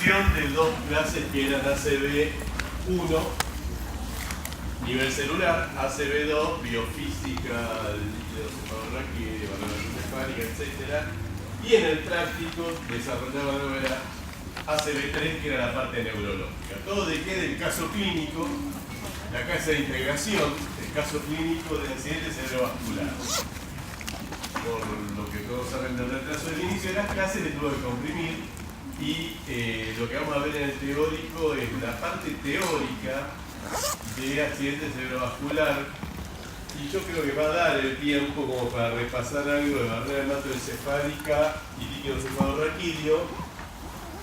integración de dos clases que eran ACB1, nivel celular, ACB2, biofísica, líquido cefalorraquídeo, valoración cefálica, etc. Y en el práctico desarrollaba la ACB3, que era la parte neurológica. Todo de qué del caso clínico, la clase de integración, el caso clínico de accidente cerebrovascular. Por lo que todos saben del retraso del inicio de las clases, les tuve que comprimir. Y lo que vamos a ver en el teórico es la parte teórica de accidente cerebrovascular, y yo creo que va a dar el tiempo como para repasar algo de barrera hematoencefálica y líquido cefalorraquídeo,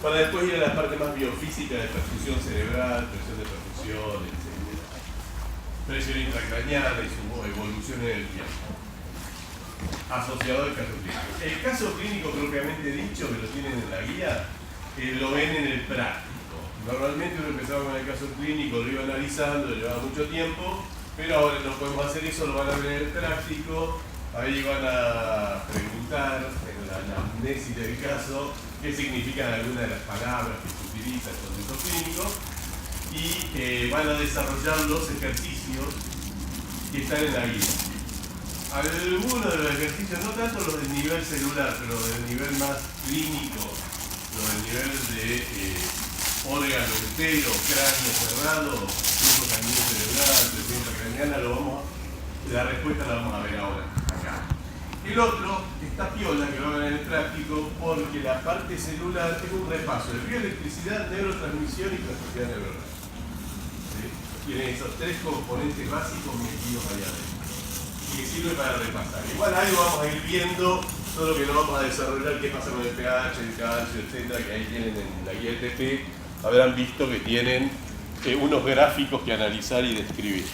para después ir a la parte más biofísica de perfusión cerebral, presión de perfusión, etc. Presión intracraneal y su evolución en el tiempo, asociado al caso clínico. El caso clínico propiamente dicho, que lo tienen en la guía, lo ven en el práctico. Normalmente uno empezaba con el caso clínico, lo iba analizando, llevaba mucho tiempo, pero ahora no podemos hacer eso, lo van a ver en el práctico. Ahí van a preguntar en la anamnesis del caso qué significan algunas de las palabras que se utilizan en el contexto clínico, y van a desarrollar los ejercicios que están en la guía. Algunos de los ejercicios, no tanto los del nivel celular, pero del nivel más clínico, los del nivel de órgano entero, cráneo cerrado, flujo sanguíneo cerebral, presión intracraneana, la respuesta la vamos a ver ahora, acá. El otro está piola, que lo hagan en el práctico, porque la parte celular es un repaso de bioelectricidad, neurotransmisión y plasticidad neuronal. ¿Sí? Tiene esos tres componentes básicos metidos allá adentro, que sirve para repasar. Igual algo vamos a ir viendo, solo que no vamos a desarrollar qué pasa con el pH, el calcio, etc., que ahí tienen en la guía ETP. Habrán visto que tienen unos gráficos que analizar y describir.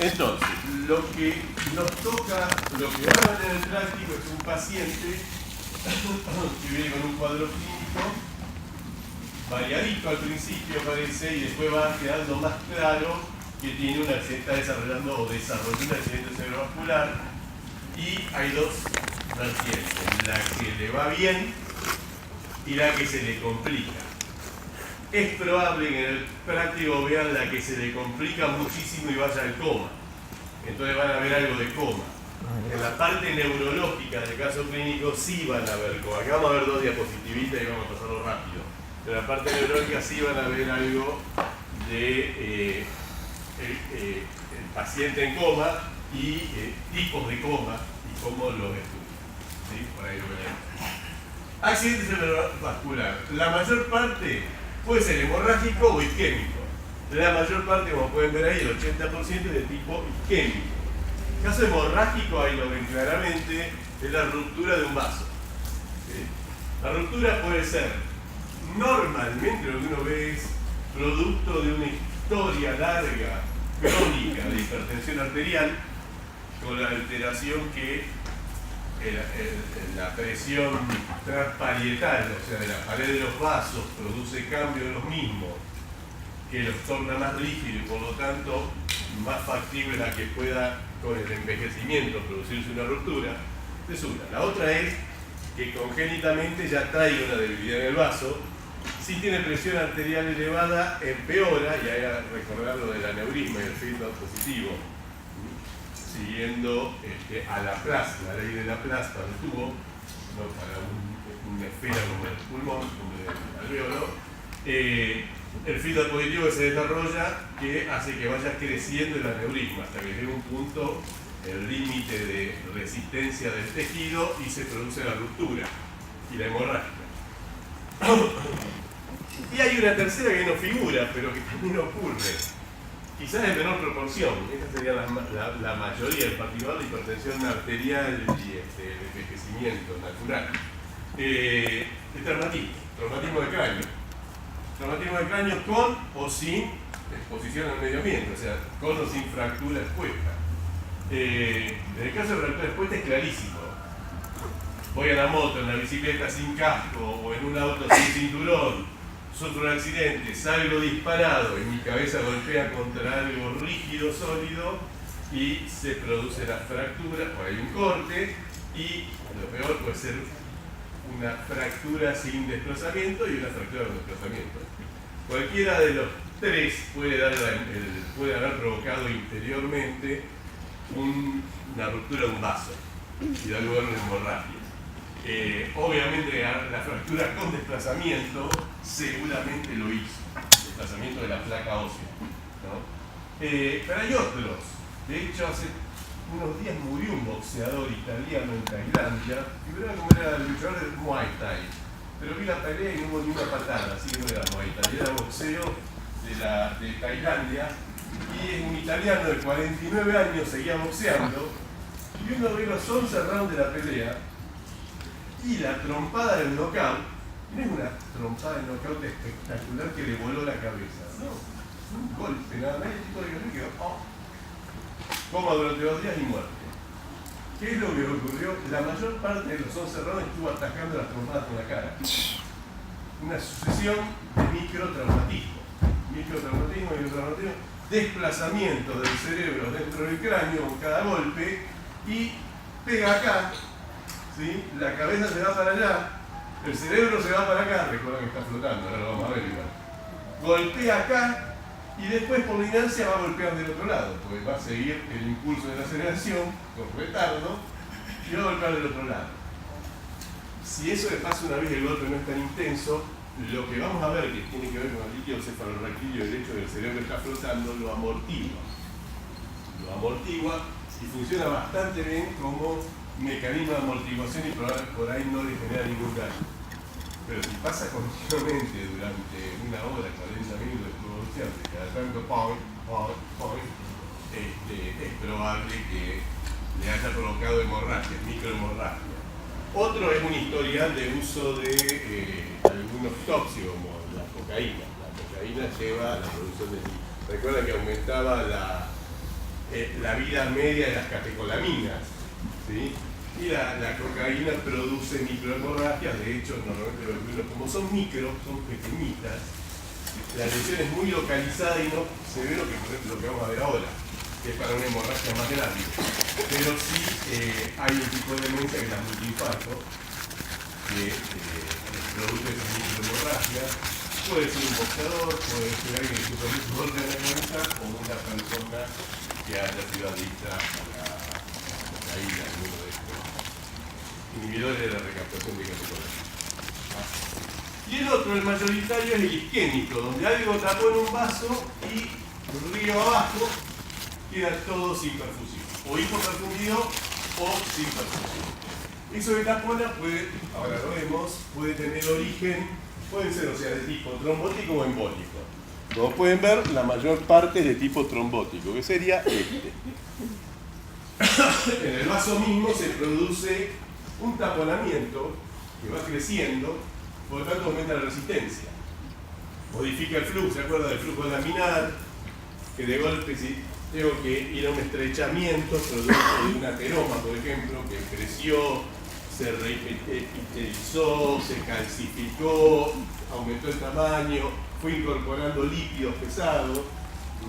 Entonces, lo que nos toca, lo que van en el práctico es un paciente que viene con un cuadro clínico variadito al principio parece, y después va quedando más claro que tiene un accidente, está desarrollando o desarrolló un accidente cerebrovascular, y hay dos vertientes, la que le va bien y la que se le complica. Es probable que en el práctico vean la que se le complica muchísimo y vaya al coma. Entonces van a ver algo de coma. En la parte neurológica del caso clínico sí van a ver coma. Acá vamos a ver dos diapositivitas y vamos a pasarlo rápido. En la parte neurológica sí van a ver algo de el paciente en coma y tipos de coma y cómo los estudian. ¿Sí? Por ahí lo veremos. Accidente cerebrovascular. La mayor parte puede ser hemorrágico o isquémico. La mayor parte, como pueden ver ahí, el 80% es de tipo isquémico. En el caso hemorrágico, ahí lo ven claramente, es la ruptura de un vaso. ¿Sí? La ruptura puede ser, normalmente lo que uno ve es producto de una historia larga, crónica de hipertensión arterial, con la alteración que la presión transparietal, o sea, de la pared de los vasos, produce cambio de los mismos, que los torna más rígidos y por lo tanto más factible a que pueda, con el envejecimiento, producirse una ruptura. Es una. La otra es que congénitamente ya trae una debilidad en el vaso. Si tiene presión arterial elevada, empeora, y hay que recordar lo del aneurisma y el feedback positivo, siguiendo a Laplace, la ley de Laplace para el tubo, no para una esfera como el pulmón, como el alveolo, el feedback positivo que se desarrolla, que hace que vaya creciendo el aneurisma hasta que llegue un punto, el límite de resistencia del tejido, y se produce la ruptura y la hemorragia. Y hay una tercera que no figura, pero que también ocurre, quizás en menor proporción. Esta sería la mayoría, en particular la hipertensión arterial y el envejecimiento natural. El traumatismo de cráneo. Traumatismo de cráneo con o sin exposición al medio ambiente, o sea, con o sin fractura expuesta. En el caso de fractura expuesta es clarísimo. Voy a la moto, en la bicicleta sin casco, o en un auto sin cinturón, sufro un accidente, salgo disparado y mi cabeza golpea contra algo rígido, sólido, y se produce la fractura, o hay un corte, y lo peor puede ser una fractura sin desplazamiento y una fractura con desplazamiento. Cualquiera de los tres puede haber provocado interiormente una ruptura de un vaso y dar lugar a una hemorragia. Obviamente la fractura con desplazamiento seguramente lo hizo, desplazamiento de la placa ósea, ¿no? Pero hay otros. De hecho, hace unos días murió un boxeador italiano en Tailandia, y creo que era el luchador del Muay Thai, pero vi la pelea y no hubo ni una patada, así que no era Muay Thai, era boxeo de Tailandia, y un italiano de 49 años seguía boxeando, y uno ve los 11 rounds de la pelea, y la trompada del knockout, no es una trompada de knockout espectacular que le voló la cabeza, no, un golpe nada más, el tipo de que quedó, coma durante 2 días y muerte. ¿Qué es lo que ocurrió? La mayor parte de los 11 rounds estuvo atajando las trompadas con la cara. Una sucesión de microtraumatismo, desplazamiento del cerebro dentro del cráneo con cada golpe y pega acá, ¿sí? La cabeza se va para allá, el cerebro se va para acá, recuerda que está flotando, ahora lo vamos a ver igual. Golpea acá y después por la inercia va a golpear del otro lado, porque va a seguir el impulso de la aceleración con retardo y va a golpear del otro lado. Si eso le pasa una vez y el golpe no es tan intenso, lo que vamos a ver que tiene que ver con el líquido cefalorraquídeo y el hecho de que el cerebro está flotando lo amortigua y funciona bastante bien como mecanismo de amortiguación y por ahí no le genera ningún daño. Pero si pasa continuamente durante una hora, 40 minutos de producción, de cada tanto es probable que le haya provocado hemorragia, microhemorragia. Otro es un historial de uso de algunos tóxicos, como la cocaína. La cocaína lleva a la producción de... Recuerda que aumentaba la vida media de las catecolaminas, ¿sí? Y la cocaína produce microhemorragias. De hecho, normalmente los virus, como son son pequeñitas, la lesión es muy localizada y no se ve lo que vamos a ver ahora, que es para una hemorragia más grande. Pero sí hay un tipo de demencia que es la multiinfarto, que produce esas microhemorragias. Puede ser un boxeador, puede ser alguien que sufre un golpe en la cabeza, o una persona que haya sido adicta a la cocaína, alguno de estos inhibidores de la recaptación de catecolaminas. Y el otro, el mayoritario, es el isquémico, donde algo tapó en un vaso y río abajo queda todo sin perfusión, o hipoperfundido o sin perfusión. Eso de tapona puede, ahora lo vemos, puede tener origen, pueden ser, o sea, de tipo trombótico o embólico. Como pueden ver, la mayor parte es de tipo trombótico, que sería este. En el vaso mismo se produce un taponamiento que va creciendo, por lo tanto aumenta la resistencia. Modifica el flujo, ¿se acuerda del flujo laminar? Que de golpe, si tengo que ir a un estrechamiento producto de un ateroma, por ejemplo, que creció, se reepitelizó, se calcificó, aumentó el tamaño, fue incorporando lípidos pesados,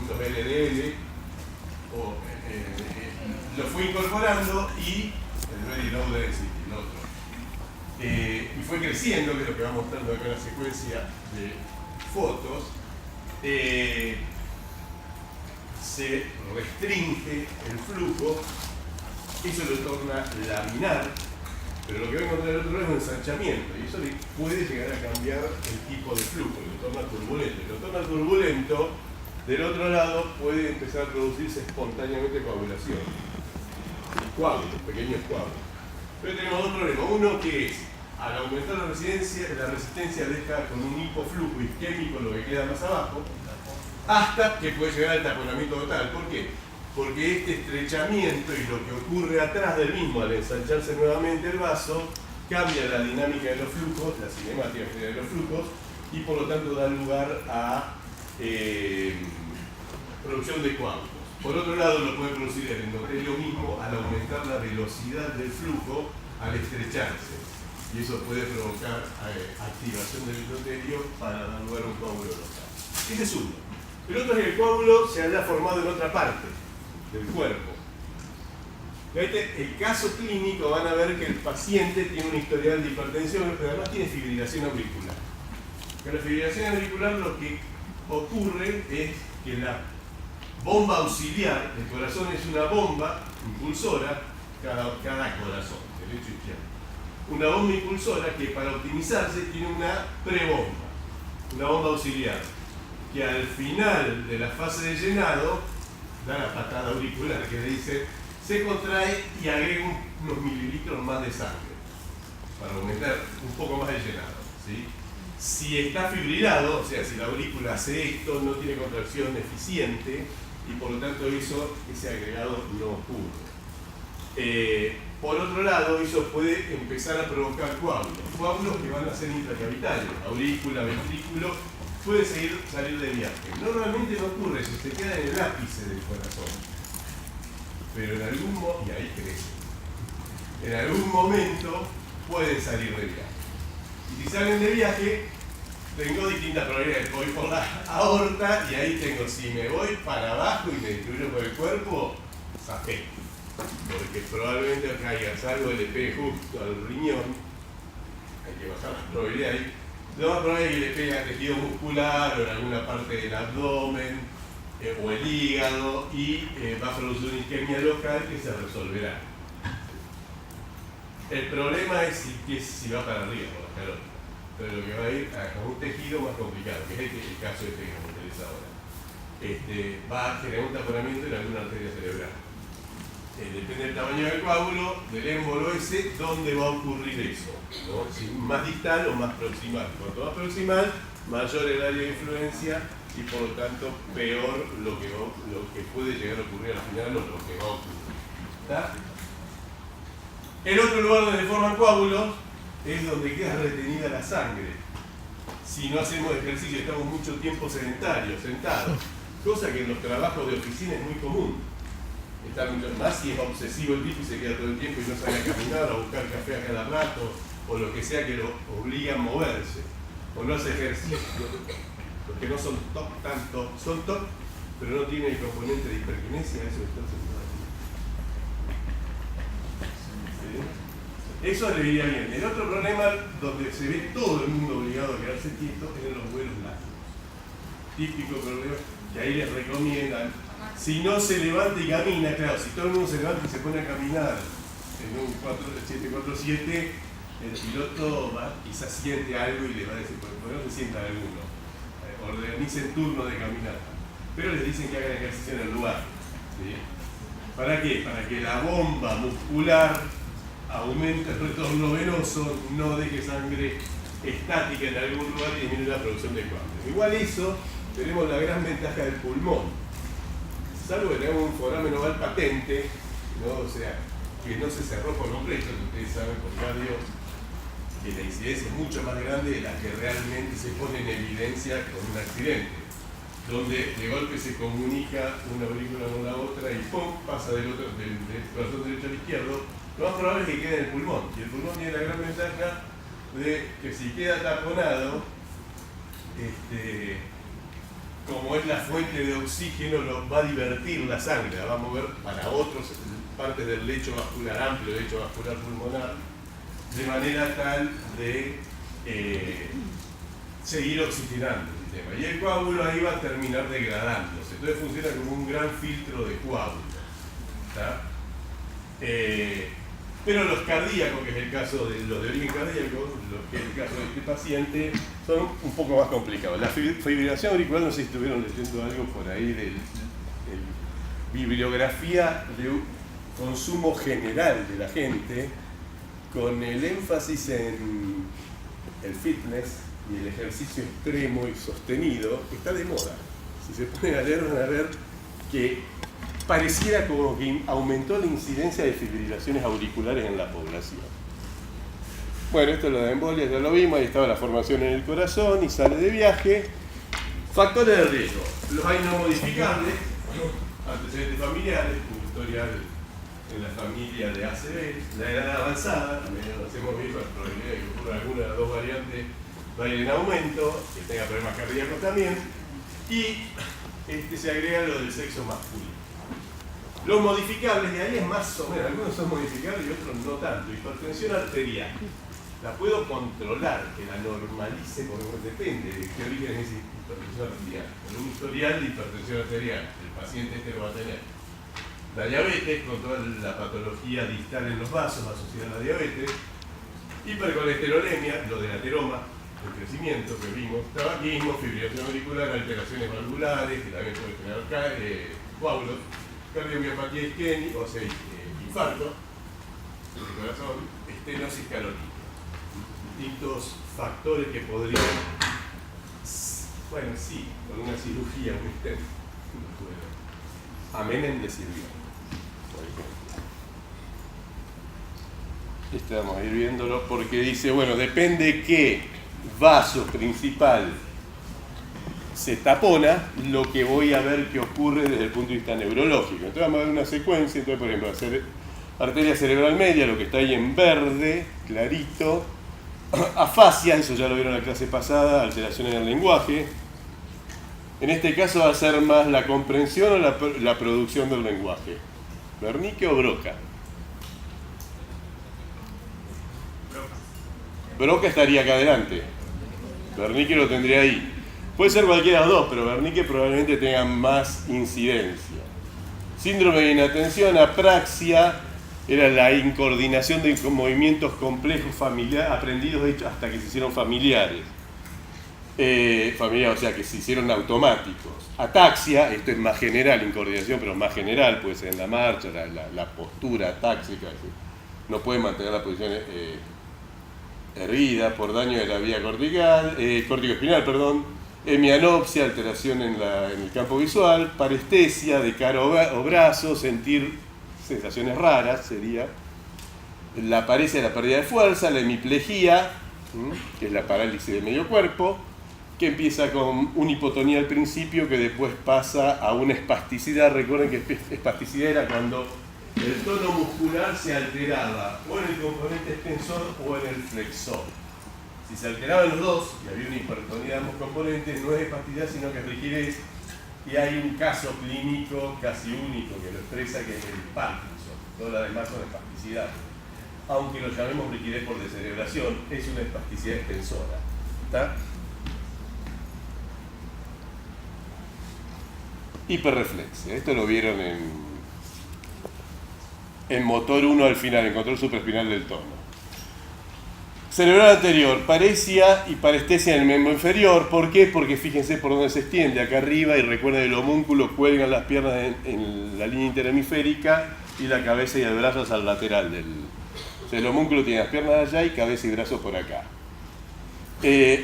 los LDL, lo fue incorporando y el very low density, el otro. Y fue creciendo, que es lo que va mostrando acá en la secuencia de fotos. Se restringe el flujo, eso lo torna laminar, pero lo que va a encontrar el otro lado es un ensanchamiento, y eso le puede llegar a cambiar el tipo de flujo, lo torna turbulento. Y lo torna turbulento, del otro lado puede empezar a producirse espontáneamente coagulación, coágulos, pequeños coágulos. Pero tenemos dos problemas. Uno que es, al aumentar la resistencia deja con un hipoflujo isquémico lo que queda más abajo, hasta que puede llegar al taponamiento total. ¿Por qué? Porque este estrechamiento y lo que ocurre atrás del mismo al ensancharse nuevamente el vaso cambia la dinámica de los flujos, la cinemática de los flujos, y por lo tanto da lugar a producción de coágulos. Por otro lado, lo puede producir el endotelio mismo al aumentar la velocidad del flujo al estrecharse, y eso puede provocar activación del endotelio para dar lugar a un coágulo local. Ese es uno. El otro es que el coágulo se haya formado en otra parte del cuerpo. El caso clínico van a ver que el paciente tiene un historial de hipertensión, pero además tiene fibrilación auricular. Con la fibrilación auricular lo que ocurre es que la bomba auxiliar, el corazón es una bomba impulsora, cada corazón, derecho e izquierdo. Una bomba impulsora que para optimizarse tiene una prebomba, una bomba auxiliar, que al final de la fase de llenado da la patada auricular que le dice se contrae y agrega unos mililitros más de sangre para aumentar un poco más el llenado, ¿sí? Si está fibrilado, o sea, si la aurícula hace esto, no tiene contracción eficiente y por lo tanto ese agregado no ocurre. Por otro lado, eso puede empezar a provocar coágulos que van a ser intracavitarios, aurícula, ventrículo, puede salir de viaje. Normalmente no ocurre eso, se queda en el ápice del corazón, pero en algún momento, y ahí crece, en algún momento pueden salir de viaje. Y si salen de viaje, tengo distintas probabilidades. Voy por la aorta y ahí tengo, si me voy para abajo y me distribuyo por el cuerpo, zafé. Porque probablemente caiga, salvo le pegue justo al riñón, hay que bajar las probabilidades. Lo más probable es que le pegue al tejido muscular o en alguna parte del abdomen o el hígado y va a producir una isquemia local que se resolverá. El problema es si va para arriba por la carótida, pero lo que va a ir a un tejido más complicado, que es el caso que me interesa ahora. Va a generar un taponamiento en alguna arteria cerebral. Depende del tamaño del coágulo, del émbolo ese, dónde va a ocurrir eso, ¿no? Si más distal o más proximal. Cuanto más proximal, mayor el área de influencia y por lo tanto peor lo que puede llegar a ocurrir al final o lo que va a ocurrir. ¿Está? El otro lugar donde forman coágulos es donde queda retenida la sangre. Si no hacemos ejercicio, estamos mucho tiempo sedentarios, sentados, cosa que en los trabajos de oficina es muy común. Está mucho más si es obsesivo el tipo y se queda todo el tiempo y no sale a caminar o a buscar café a cada rato o lo que sea que lo obliga a moverse o no hace ejercicio. Los que no son top tanto, son top pero no tienen el componente de hiperquinesia, eso está ¿sí? Eso le iría bien. El otro problema donde se ve todo el mundo obligado a quedarse quieto es en los vuelos largos. Típico problema que ahí les recomiendan. Si no se levanta y camina, claro, si todo el mundo se levanta y se pone a caminar en un 747, el piloto quizás siente algo y le va a decir, ¿por qué no se sienta alguno? Organicen turno de caminata. Pero les dicen que hagan ejercicio en el lugar. ¿Sí? ¿Para qué? Para que la bomba muscular aumente el retorno venoso, no deje sangre estática en algún lugar y disminuye la producción de coágulos. Igual eso, tenemos la gran ventaja del pulmón. Salvo que tengamos un foramen oval patente, ¿no? O sea, que no se cerró por completo, ustedes saben por cardio que la incidencia es mucho más grande de la que realmente se pone en evidencia con un accidente, donde de golpe se comunica una aurícula con la otra y ¡pum! Pasa del corazón derecho al izquierdo. Lo más probable es que quede en el pulmón, y el pulmón tiene la gran ventaja de que si queda taponado, como es la fuente de oxígeno, va a divertir la sangre, la va a mover para otras partes del lecho vascular amplio, lecho vascular pulmonar, de manera tal de seguir oxigenando el sistema. Y el coágulo ahí va a terminar degradándose. Entonces funciona como un gran filtro de coágulo. ¿Está? Pero los cardíacos, que es el caso de los de origen cardíaco, que es el caso de este paciente, son un poco más complicados. La fibrilación auricular, no sé si estuvieron leyendo algo por ahí de bibliografía de consumo general de la gente, con el énfasis en el fitness y el ejercicio extremo y sostenido, está de moda. Si se ponen a leer, van a ver que pareciera como que aumentó la incidencia de fibrilaciones auriculares en la población. Bueno, esto es lo de embolia, ya lo vimos, ahí estaba la formación en el corazón y sale de viaje. Factores de riesgo. Los hay no modificables, antecedentes familiares, un historial en la familia de ACV, la edad avanzada, también hacemos bien la probabilidad de que ocurra alguna de las dos variantes va a ir en aumento, que tenga problemas cardíacos también, y se agrega lo del sexo masculino. Los modificables, de ahí es más o menos, algunos son modificables y otros no tanto. Hipertensión arterial, la puedo controlar, que la normalice, porque depende de qué origen es hipertensión arterial. Con un historial de hipertensión arterial, el paciente este lo va a tener. La diabetes, con toda la patología distal en los vasos asociada a la diabetes. Hipercolesterolemia, lo del ateroma, el crecimiento que vimos, tabaquismo, fibrilación auricular, alteraciones valvulares, que también puede generar coágulos, cardiomiopatía isquémica, o sea, infarto del corazón, estenosis calórica. Distintos factores que podrían, bueno, sí, con una cirugía, un stent, amenen de sirvió. Vamos a ir viéndolo porque dice, bueno, depende qué vaso principal se tapona, lo que voy a ver que ocurre desde el punto de vista neurológico. Entonces vamos a ver una secuencia, entonces por ejemplo, hacer arteria cerebral media, lo que está ahí en verde, clarito, afasia, eso ya lo vieron en la clase pasada, alteraciones del lenguaje. En este caso va a ser más la comprensión o la producción del lenguaje. ¿Wernicke o Broca? Broca estaría acá adelante. Wernicke lo tendría ahí. Puede ser cualquiera de los dos, pero Wernicke probablemente tenga más incidencia. Síndrome de inatención, apraxia, era la incoordinación de movimientos complejos familiares, aprendidos de hecho hasta que se hicieron familiares. O sea, que se hicieron automáticos. Ataxia, esto es más general, incoordinación, pero más general, puede ser en la marcha, la postura atáxica, no puede mantener la posición erguida por daño de la vía cortical, córtico-espinal, hemianopsia, alteración en el campo visual, parestesia de cara o brazo, sentir sensaciones raras, sería la paresia de la pérdida de fuerza, la hemiplegia, que es la parálisis del medio cuerpo, que empieza con una hipotonía al principio, que después pasa a una espasticidad. Recuerden que espasticidad era cuando el tono muscular se alteraba o en el componente extensor o en el flexor. Si se alteraban los dos y había una hipertonía de ambos componentes, no es espasticidad sino que es rigidez, y hay un caso clínico casi único que lo expresa, que es el Parkinson. Todas las demás son espasticidad. Aunque lo llamemos rigidez por descerebración, es una espasticidad extensora. ¿Está? Hiperreflexia. Esto lo vieron en motor 1 al final, en control supraespinal del tono. Cerebral anterior, paresia y parestesia en el miembro inferior. ¿Por qué? Porque fíjense por dónde se extiende, acá arriba, y recuerden el homúnculo, cuelgan las piernas en la línea interhemisférica y la cabeza y el brazo es al lateral del... O sea, el homúnculo tiene las piernas allá y cabeza y brazos por acá.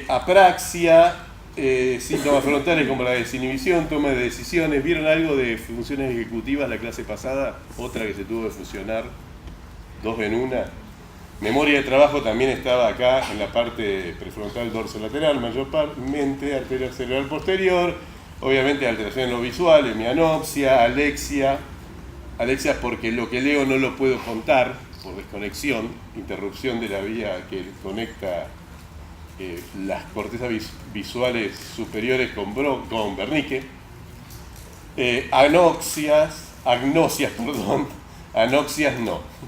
Apraxia, síntomas frontales como la desinhibición, toma de decisiones. ¿Vieron algo de funciones ejecutivas la clase pasada? Otra que se tuvo que fusionar, dos en una. Memoria de trabajo también estaba acá en la parte prefrontal dorsolateral, mayormente arteria cerebral posterior, obviamente alteración en lo visual, hemianopsia, alexia porque lo que leo no lo puedo contar por desconexión, interrupción de la vía que conecta las cortezas visuales superiores con Wernicke, agnosias no.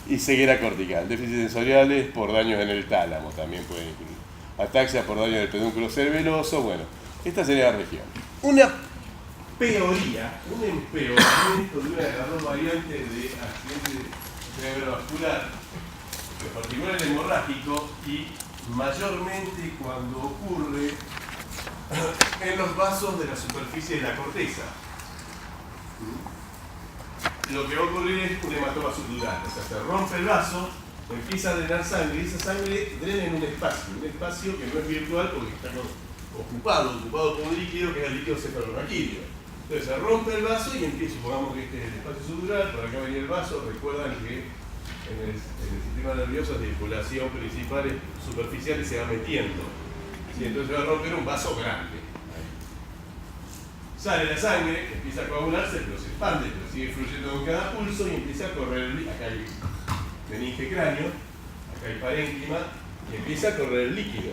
Y ceguera cortical, déficits sensoriales por daños en el tálamo también pueden incluir. Ataxia por daño del pedúnculo cerebeloso. Bueno, esta sería la región. Una peoría, un empeoramiento de una de las dos variantes de accidente cerebrovascular, en particular el hemorrágico, y mayormente cuando ocurre en los vasos de la superficie de la corteza. Lo que va a ocurrir es un hematoma subdural, o sea, se rompe el vaso, empieza a drenar sangre, y esa sangre drena en un espacio que no es virtual porque está ocupado por un líquido que es el líquido cefalorraquídeo. Entonces se rompe el vaso y empieza, supongamos que este es el espacio subdural, por acá venía el vaso. Recuerdan que en el sistema nervioso la circulación principal superficial se va metiendo, ¿sí? Entonces va a romper un vaso grande. Sale la sangre, empieza a coagularse, pero se expande, pero sigue fluyendo con cada pulso y empieza a correr el líquido. Acá hay meninge cráneo, acá hay parénquima, y empieza a correr el líquido.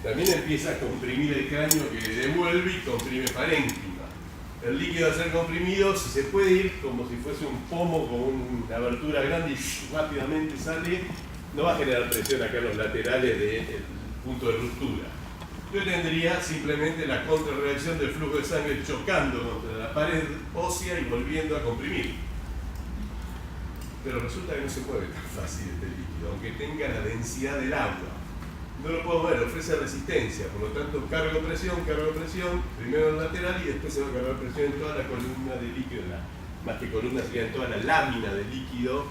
También empieza a comprimir el cráneo que devuelve y comprime parénquima. el líquido al ser comprimido, si se puede ir como si fuese un pomo con una abertura grande y rápidamente sale, no va a generar presión acá en los laterales del punto de ruptura. Yo tendría simplemente la contrarreacción del flujo de sangre chocando contra la pared ósea y volviendo a comprimir. Pero resulta que no se mueve tan fácil este líquido, aunque tenga la densidad del agua. No lo puedo ver, ofrece resistencia, por lo tanto cargo presión, primero en el lateral y después se va a cargar presión en toda la columna de líquido, más que columna sería en toda la lámina de líquido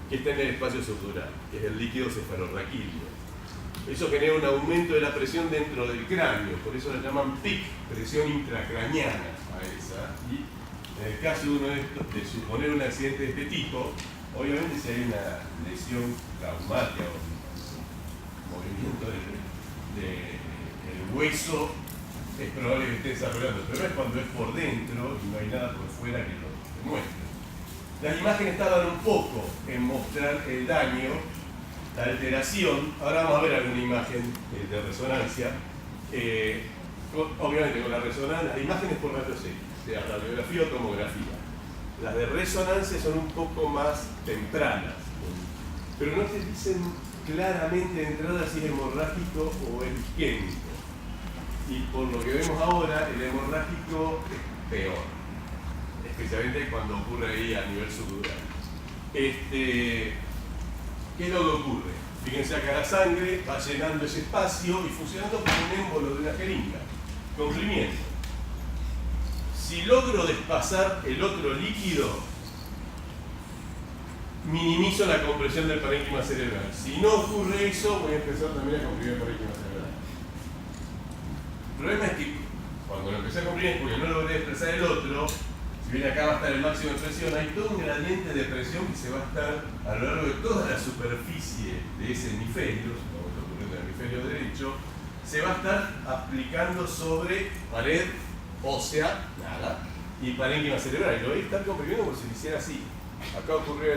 que está en el espacio subdural, que es el líquido cefalorraquídeo. Eso genera un aumento de la presión dentro del cráneo, por eso la llaman PIC, presión intracraneana a esa. Y en el caso de suponer un accidente de este tipo, obviamente si hay una lesión traumática o movimiento del hueso, es probable que esté desarrollando, pero es cuando es por dentro y no hay nada por fuera que lo demuestre. Las imágenes tardan un poco en mostrar el daño, la alteración. Ahora vamos a ver alguna imagen de resonancia. Obviamente con la resonancia, las imágenes por rayos X, sea radiografía o tomografía. Las de resonancia son un poco más tempranas, pero no te dicen claramente de entrada si es hemorrágico o es isquémico. Y por lo que vemos ahora, el hemorrágico es peor, especialmente cuando ocurre ahí a nivel subdural. ¿Qué es lo que ocurre? Fíjense acá la sangre va llenando ese espacio y funcionando como un émbolo de una jeringa, comprimiendo. Si logro despasar el otro líquido, minimizo la compresión del parénquima cerebral. Si no ocurre eso, voy a empezar también a comprimir el parénquima cerebral. El problema es que cuando lo empecé a comprimir, porque no logré expresar el otro, si bien acá va a estar el máximo de presión, hay todo un gradiente de presión que se va a estar a lo largo de toda la superficie de ese hemisferio, como está ocurriendo en el hemisferio derecho, se va a estar aplicando sobre pared ósea, nada, y parénquima cerebral. Y lo voy a estar comprimiendo como si lo hiciera así. Acá ocurrió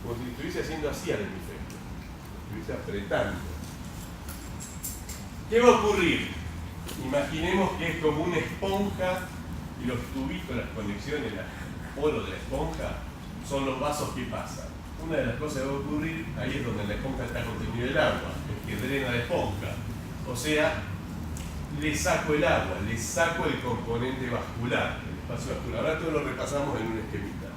como si estuviese haciendo así al hemisferio, estuviese apretando. ¿Qué va a ocurrir? Imaginemos que es como una esponja y los tubitos, las conexiones, el poro de la esponja son los vasos que pasan. Una de las cosas que va a ocurrir, ahí es donde en la esponja está contenido el agua, es que drena la esponja. O sea, le saco el agua, le saco el componente vascular, el espacio vascular. Ahora todo lo repasamos en un esquemita,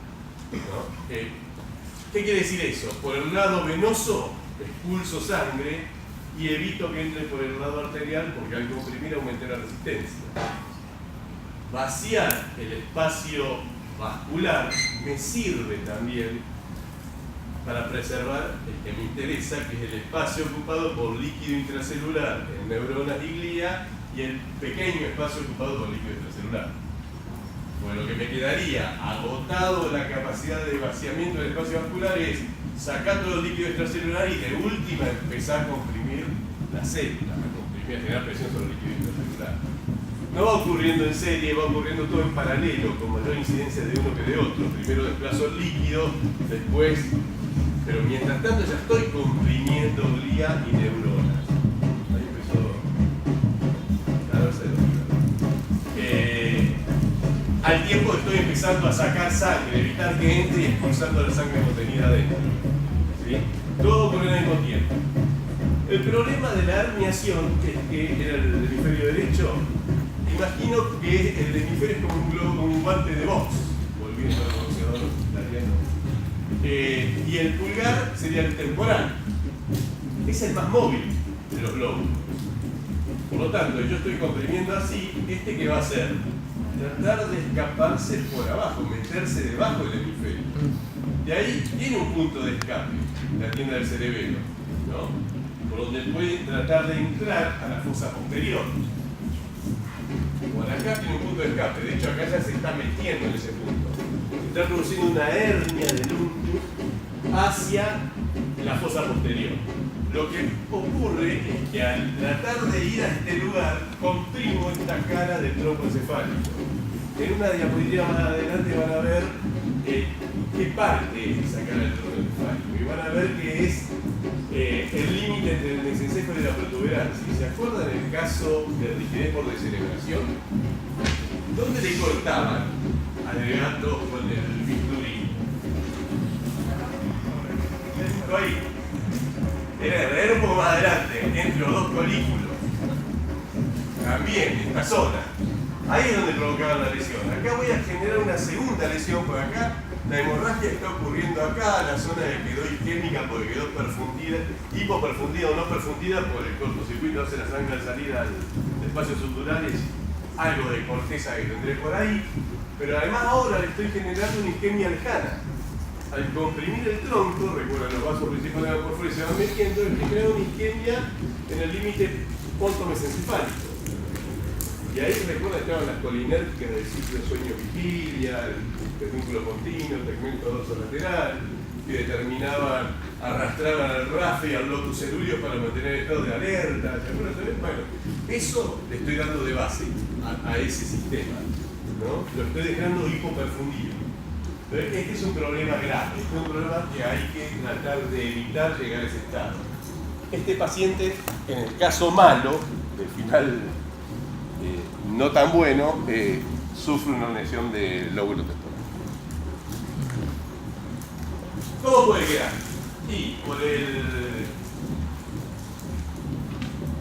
¿no? ¿Qué quiere decir eso? Por el lado venoso expulso sangre y evito que entre por el lado arterial porque al comprimir aumenté la resistencia. Vaciar el espacio vascular me sirve también para preservar el que me interesa, que es el espacio ocupado por líquido intracelular en neuronas y glía y el pequeño espacio ocupado por líquido intracelular. Bueno, lo que me quedaría agotado la capacidad de vaciamiento del espacio vascular es sacar todo el líquido extracelular y de última empezar a comprimir la célula, a generar presión sobre el líquido intracelular. No va ocurriendo en serie, va ocurriendo todo en paralelo, con mayor incidencia de uno que de otro. Primero desplazo el líquido, después, pero mientras tanto ya estoy comprimiendo glía y neuronas. Ahí empezó a darse al tiempo estoy empezando a sacar sangre, evitar que entre y expulsando la sangre contenida adentro. ¿Sí? Todo ocurre al mismo tiempo. El problema de la herniación, que era el hemisferio derecho, imagino que el hemisferio es como un globo, como un guante de box, volviendo al boxeador italiano. Y el pulgar sería el temporal. Es el más móvil de los globos. Por lo tanto, yo estoy comprimiendo así, ¿qué va a hacer? Tratar de escaparse por abajo, meterse debajo del hemisferio. De ahí tiene un punto de escape, la tienda del cerebelo, ¿no? Por donde puede tratar de entrar a la fosa posterior. Por acá tiene un punto de escape, de hecho acá ya se está metiendo en ese punto. Se está produciendo una hernia del útero hacia la fosa posterior. Lo que ocurre es que al tratar de ir a este lugar, comprimo esta cara del tronco encefálico. En una diapositiva más adelante van a ver qué parte es esa cara del tronco encefálico. Y van a ver que es el límite entre el mesencéfalo y la protuberancia. ¿Se acuerdan el caso de rigidez por descerebración? ¿Dónde le cortaban al gato con el bisturí? Ahí. Era un poco más adelante, entre los dos colículos. También, en esta zona. Ahí es donde provocaban la lesión. Acá voy a generar una segunda lesión, por acá la hemorragia está ocurriendo acá, la zona que quedó isquémica porque quedó perfundida, hipoperfundida o no perfundida por el cortocircuito, hace la sangre al salir al espacio subdurales, algo de corteza que tendré por ahí, pero además ahora le estoy generando una isquemia lejana. Al comprimir el tronco, recuerden los vasos principales de la porfía se van metiendo, le estoy generando una isquemia en el límite pontomesencefálico. Y ahí recuerda estaban las colinérgicas del ciclo sueño-vigilia, el pedúnculo continuo, el tegmento dorsolateral, que determinaban, arrastraban al RAFE y al locus cerúleo para mantener el estado de alerta. ¿Se acuerdan? Bueno, eso le estoy dando de base a ese sistema, ¿no? Lo estoy dejando hipoperfundido. Pero este es un problema grave, este es un problema que hay que tratar de evitar llegar a ese estado. Este paciente, en el caso malo, del final no tan bueno, sufre una lesión de lóbulo temporal. ¿Cómo puede quedar? Y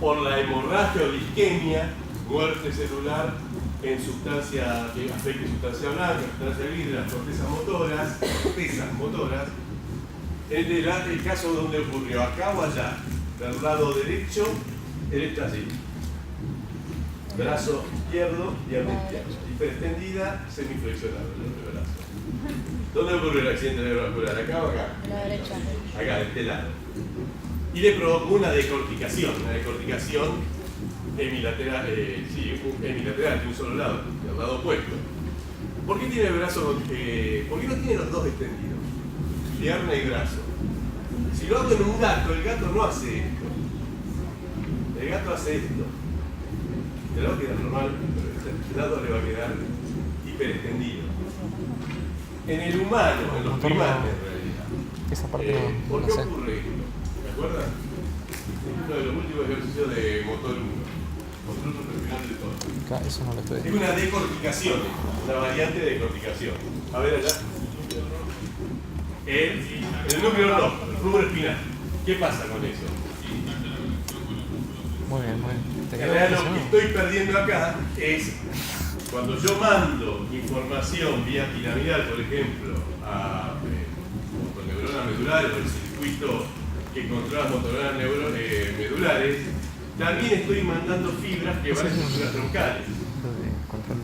por la hemorragia o la isquemia, muerte celular en sustancia que afecte sustancia blanca, sustancia gris de las cortezas motoras, el caso donde ocurrió, acá o allá, del lado derecho, él está así. Brazo izquierdo, pierna izquierda, hiperextendida, semiflexionado, el otro brazo. ¿Dónde ocurrió el accidente cerebrovascular? ¿Acá o acá? A la derecha. Acá, de este lado. Y le provocó una decorticación hemilateral, hemilateral de un solo lado, del lado opuesto. ¿Por qué tiene el brazo, por qué no tiene los dos extendidos? Pierna y brazo. Si lo hago en un gato, el gato no hace esto. El gato hace esto. El lado queda normal, pero este lado le va a quedar hiperextendido. En el humano, en los primates en realidad. Esa parte ¿Por no qué sé. ocurre esto? ¿Se acuerdan? Es uno de los últimos ejercicios de motor 1. Motor supraespinal del tono. Acá, eso no lo estoy. Es una decorticación, una variante de decorticación. A ver allá. El núcleo rojo, el rubro espinal. ¿Qué pasa con eso? Muy bien, muy bien. ¿Te En quedó realidad lo que impresionado? estoy perdiendo acá es cuando yo mando información vía piramidal, por ejemplo, a neuronas medulares o el circuito que controla motoras medulares, también estoy mandando fibras que van a estructuras troncales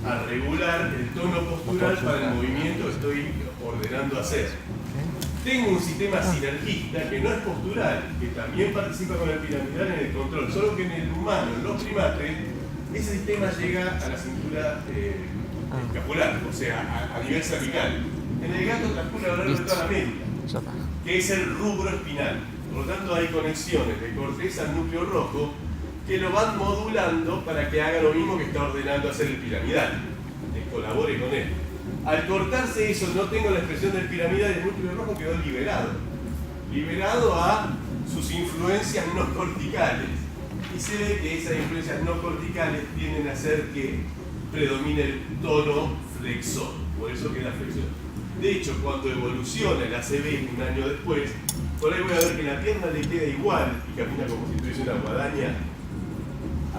a regular el tono postural para el movimiento que estoy ordenando hacer. Tengo un sistema sinergista que no es postural, que también participa con el piramidal en el control, solo que en el humano, en los primates, ese sistema llega a la cintura escapular, o sea, a nivel cervical. En el gato transcurre a lo largo de toda la médula, Ya está. que es el rubro espinal. Por lo tanto, hay conexiones de corteza al núcleo rojo que lo van modulando para que haga lo mismo que está ordenando hacer el piramidal, que colabore con él. Al cortarse eso, no tengo la expresión del piramidal, el núcleo rojo quedó liberado a sus influencias no corticales. Y se ve que esas influencias no corticales tienden a hacer que predomine el tono flexor, por eso queda flexión. De hecho, cuando evoluciona el ACV un año después, por ahí voy a ver que la pierna le queda igual y camina como si tuviese una guadaña,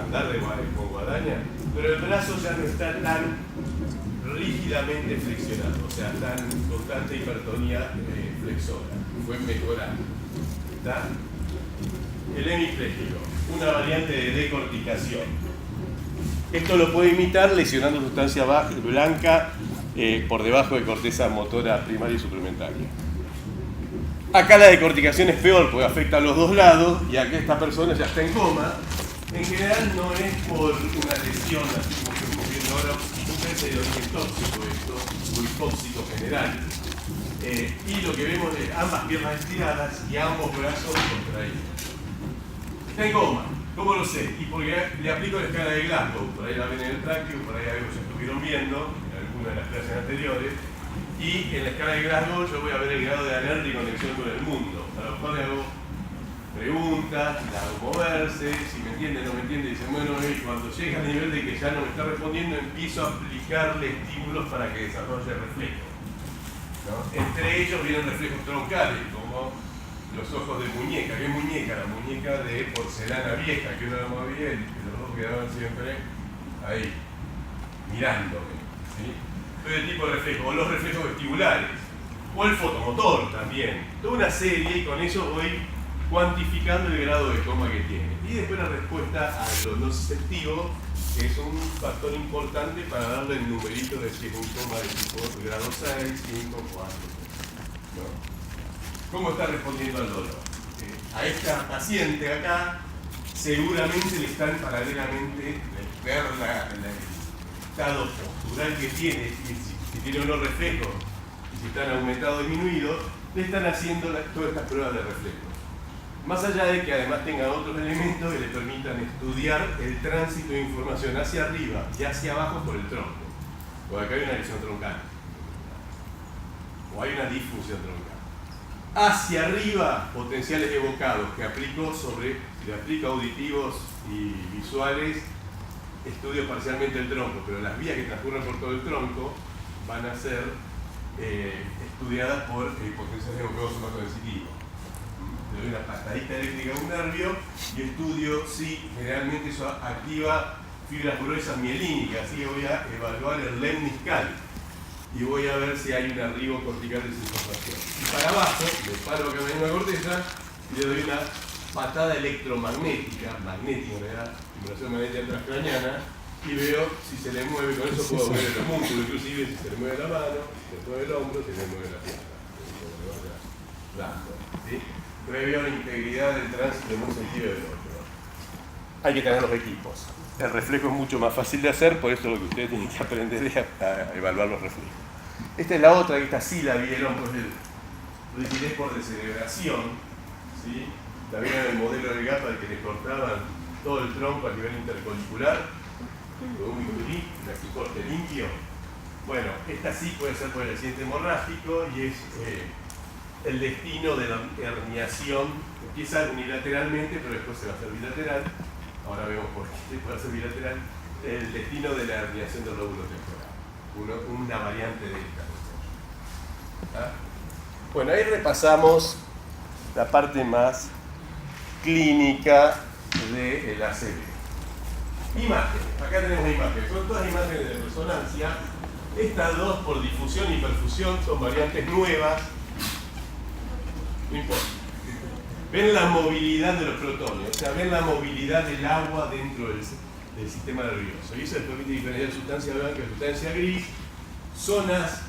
andar con guadaña, pero el brazo ya no está tan rígidamente flexionado, o sea, tan con tanta hipertonía flexora, fue mejorado. ¿Está? El hemipléjico, una variante de decorticación. Esto lo puede imitar lesionando sustancia blanca por debajo de corteza motora primaria y suplementaria. Acá la decorticación es peor porque afecta a los dos lados y acá esta persona ya está en coma. En general no es por una lesión, así como estamos viendo ahora, es de origen tóxico esto, o hipóxico general. Y lo que vemos es ambas piernas estiradas y ambos brazos contraídos. Está en coma, ¿cómo lo sé? Y porque le aplico la escala de Glasgow, por ahí la ven en el práctico, por ahí algo se estuvieron viendo en alguna de las clases anteriores. Y en la escala de Glasgow yo voy a ver el grado de alerta y conexión con el mundo, para lo cual hago preguntas, la hago moverse, si me entiende, no me entiende, dicen, bueno, cuando llega al nivel de que ya no me está respondiendo, empiezo a aplicarle estímulos para que desarrolle reflejos, ¿no? Entre ellos vienen reflejos troncales, como los ojos de muñeca. ¿Qué muñeca? La muñeca de porcelana vieja, que uno la movía y los ojos quedaban siempre ahí, mirándome, ¿sí? Todo el tipo de reflejos, o los reflejos vestibulares, o el fotomotor también. Toda una serie, y con eso voy cuantificando el grado de coma que tiene. Y después la respuesta a lo nociceptivo, que es un factor importante para darle el numerito de si es un coma de tipo grado 6, 5, 4. ¿No? ¿Cómo está respondiendo al dolor? A esta paciente acá, seguramente le están paralelamente ver el estado postural que tiene, si tiene unos reflejos, y si están aumentados o disminuidos, le están haciendo todas estas pruebas de reflejos. Más allá de que además tengan otros elementos que le permitan estudiar el tránsito de información hacia arriba y hacia abajo por el tronco. Porque acá hay una lesión troncal. O hay una disfunción troncal. Hacia arriba, potenciales evocados que aplico sobre, si le aplico auditivos y visuales, estudio parcialmente el tronco, pero las vías que transcurren por todo el tronco van a ser estudiadas por potenciales evocados somatosensitivos. Le doy una patadita eléctrica a un nervio y estudio si generalmente eso activa fibras gruesas mielínicas, así que voy a evaluar el lemniscal y voy a ver si hay un arribo cortical de esa información. Y para abajo, me paro acá en la corteza y le doy una patada electromagnética, magnética en realidad, estimulación magnética transcraniana, y veo si se le mueve, con eso puedo ver el homúnculo, inclusive si se le mueve la mano, si se le mueve el hombro, si se le mueve la pierna. ¿Sí? Previo a la integridad del tránsito en un sentido y del otro. Hay que tener los equipos. El reflejo es mucho más fácil de hacer, por eso lo que ustedes tienen que aprender es a evaluar los reflejos. Esta es la otra, que esta sí la vieron, pues el rigidez por descerebración, ¿sí? La vieron en el modelo de gapa al que le cortaban todo el tronco a nivel intercolicular, con un bisturí, un corte limpio. Bueno, esta sí puede ser por el accidente hemorrágico y es el destino de la herniación. Empieza unilateralmente, pero después se va a hacer bilateral. Ahora vemos por qué puede ser bilateral. El destino de la herniación del lóbulo temporal. Una variante de esta. ¿Ah? Bueno, ahí repasamos la parte más clínica del ACV. Imágenes. Acá tenemos imágenes. Son todas imágenes de resonancia. Estas dos, por difusión y perfusión, son variantes nuevas. No importa. Ven la movilidad de los protones, o sea, ven la movilidad del agua dentro del sistema nervioso. Y eso les permite diferenciar sustancia blanca y sustancia gris, zonas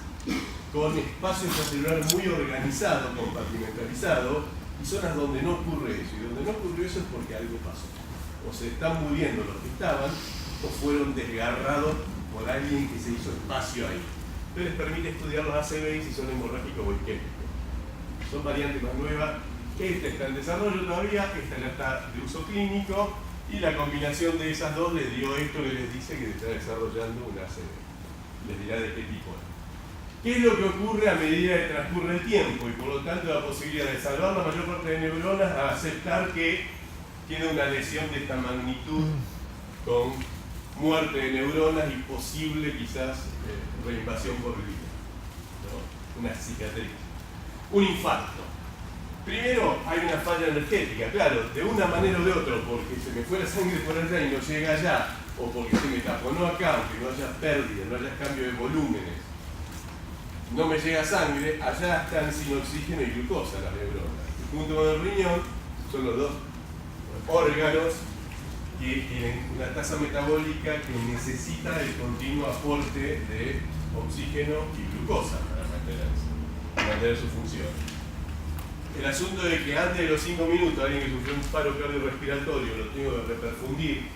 con espacio intracelular muy organizado, compartimentalizado, y zonas donde no ocurre eso. Y donde no ocurrió eso es porque algo pasó. O se están muriendo los que estaban, o fueron desgarrados por alguien que se hizo espacio ahí. Entonces les permite estudiar los ACV si son hemorrágicos o isquémicos. Son variantes más nuevas. Esta está en desarrollo todavía, esta ya está de uso clínico, y la combinación de esas dos les dio esto que les dice que está desarrollando un ACV. Les dirá de qué tipo es. ¿Qué es lo que ocurre a medida que transcurre el tiempo? Y por lo tanto la posibilidad de salvar la mayor parte de neuronas a aceptar que tiene una lesión de esta magnitud con muerte de neuronas y posible quizás reinvasión por vida, ¿no? Una cicatriz. Un infarto. Primero hay una falla energética, claro, de una manera o de otra, porque se me fue la sangre por allá y no llega allá, o porque se me taponó acá, aunque no haya pérdida, no haya cambio de volúmenes, no me llega sangre, allá están sin oxígeno y glucosa las neuronas. Y junto con el riñón son los dos órganos que tienen una tasa metabólica que necesita el continuo aporte de oxígeno y glucosa para mantener su función. El asunto de que antes de los 5 minutos alguien que sufrió un paro cardiorrespiratorio lo tengo que reperfundir,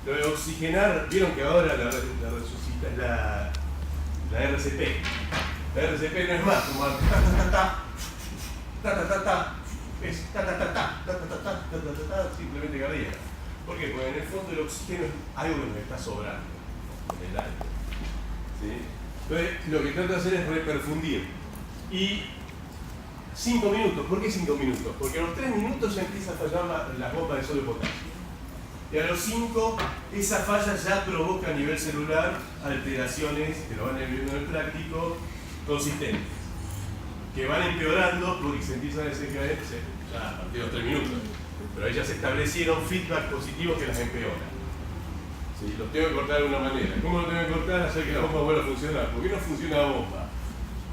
lo de oxigenar, vieron que ahora la resucita es la RCP. La RCP no es más como es simplemente cardíaca. ¿Por qué? Porque en el fondo el oxígeno es algo que nos está sobrando en el aire. ¿Sí? Entonces lo que trata de hacer es reperfundir. Y 5 minutos. ¿Por qué 5 minutos? Porque a los 3 minutos ya empieza a fallar la bomba de sodio de potasio. Y a los 5, esa falla ya provoca a nivel celular alteraciones, que lo van a ir viendo en el práctico, consistentes, que van empeorando porque se empiezan a desencadenar ya a partir de los 3 minutos. Pero ahí ya se establecieron feedback positivos que las empeoran. ¿Sí? Los tengo que cortar de una manera. ¿Cómo lo tengo que cortar? Hacer que la bomba vuelva a funcionar. ¿Por qué no funciona la bomba?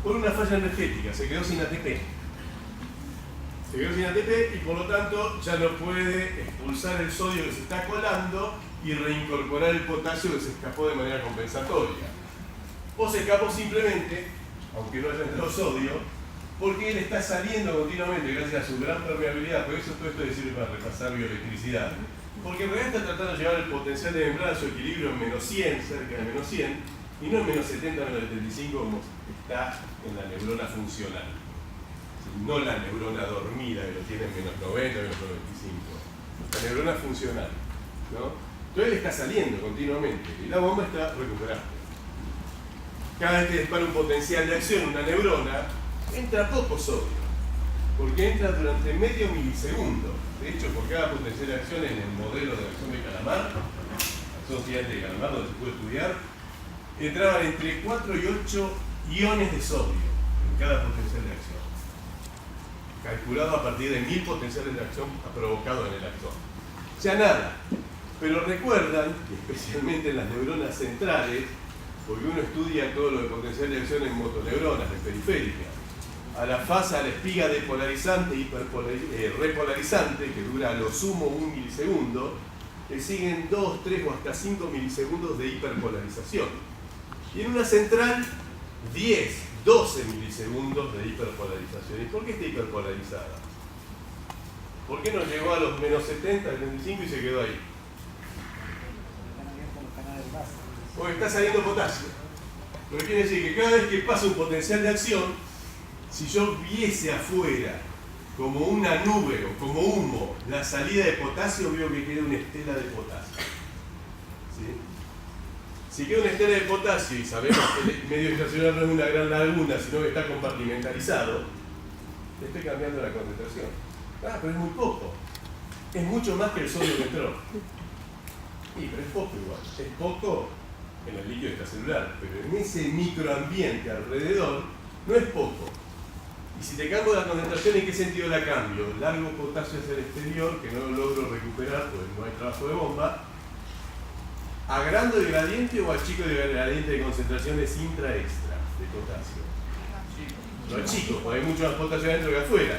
Por una falla energética, se quedó sin ATP. Se quedó sin ATP y por lo tanto ya no puede expulsar el sodio que se está colando y reincorporar el potasio que se escapó de manera compensatoria. O se escapó simplemente, aunque no haya entrado sodio, porque él está saliendo continuamente gracias a su gran permeabilidad. Por eso todo esto le sirve para repasar bioelectricidad. Porque en realidad está tratando de llevar el potencial de membrana a su equilibrio en menos 100, cerca de menos 100, y no en menos 70, menos 75 como está en la neurona funcional. No la neurona dormida que lo tiene en menos 90, menos 95. La neurona funcional, ¿no? Entonces él está saliendo continuamente y la bomba está recuperando. Cada vez que dispara un potencial de acción, una neurona, entra poco sodio, porque entra durante medio milisegundo. De hecho, por cada potencial de acción en el modelo de acción de Calamar, acción gigante de Calamar, donde se puede estudiar, entraban entre 4 y 8 iones de sodio en cada potencial de acción, calculado a partir de 1000 potenciales de acción provocados en el actor. Ya nada, pero recuerdan que especialmente en las neuronas centrales, porque uno estudia todo lo de potencial de acción en motoneuronas, en periféricas, a la fase, a la espiga depolarizante y repolarizante, que dura a lo sumo 1 milisegundo, le siguen 2, 3 o hasta 5 milisegundos de hiperpolarización. Y en una central, 10, 12 milisegundos de hiperpolarización. ¿Y por qué está hiperpolarizada? ¿Por qué no llegó a los menos 70, 75 y se quedó ahí? Porque está saliendo potasio. Lo que quiere decir que cada vez que pasa un potencial de acción, si yo viese afuera como una nube o como humo la salida de potasio, veo que queda una estela de potasio. ¿Sí? Si queda una estela de potasio y sabemos que el medio extracelular no es una gran laguna, sino que está compartimentalizado, le estoy cambiando la concentración. Ah, pero es muy poco. Es mucho más que el sodio que entró. Sí, pero es poco igual. Es poco en el líquido extracelular, pero en ese microambiente alrededor no es poco. Y si te cambio la concentración, ¿en qué sentido la cambio? Largo potasio hacia el exterior, que no lo logro recuperar porque no hay trabajo de bomba. ¿Agrando el gradiente o achico el gradiente de concentraciones intra-extra de potasio? Lo achico, porque hay mucho más potasio adentro que afuera.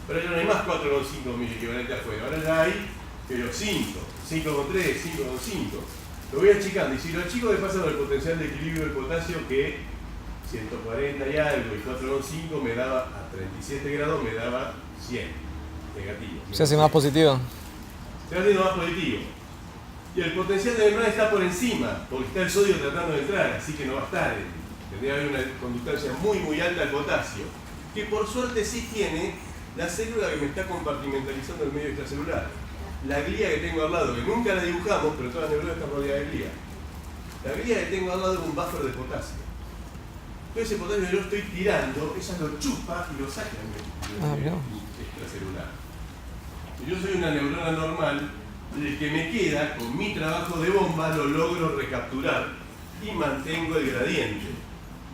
Pero ya no hay más 4,5 mil equivalente afuera. Ahora ya hay, pero 5, 5,3, 5,5. Lo voy achicando. Y si lo achico, me pasa con el potencial de equilibrio del potasio que 140 y algo, y 4,5 me daba, a 37 grados me daba 100, negativo. Se hace más positivo. Se va haciendo más positivo. Y el potencial de membrana está por encima, porque está el sodio tratando de entrar, así que no va a estar. Tendría que haber una conductancia muy muy alta al potasio, que por suerte sí tiene la célula que me está compartimentalizando el medio extracelular. La glía que tengo al lado, que nunca la dibujamos, pero todas las neuronas están rodeadas de glía. La glía que tengo al lado es un buffer de potasio. Entonces ese potasio que yo estoy tirando, ella lo chupa y lo saca del extracelular. Si yo soy una neurona normal, el que me queda, con mi trabajo de bomba, lo logro recapturar y mantengo el gradiente.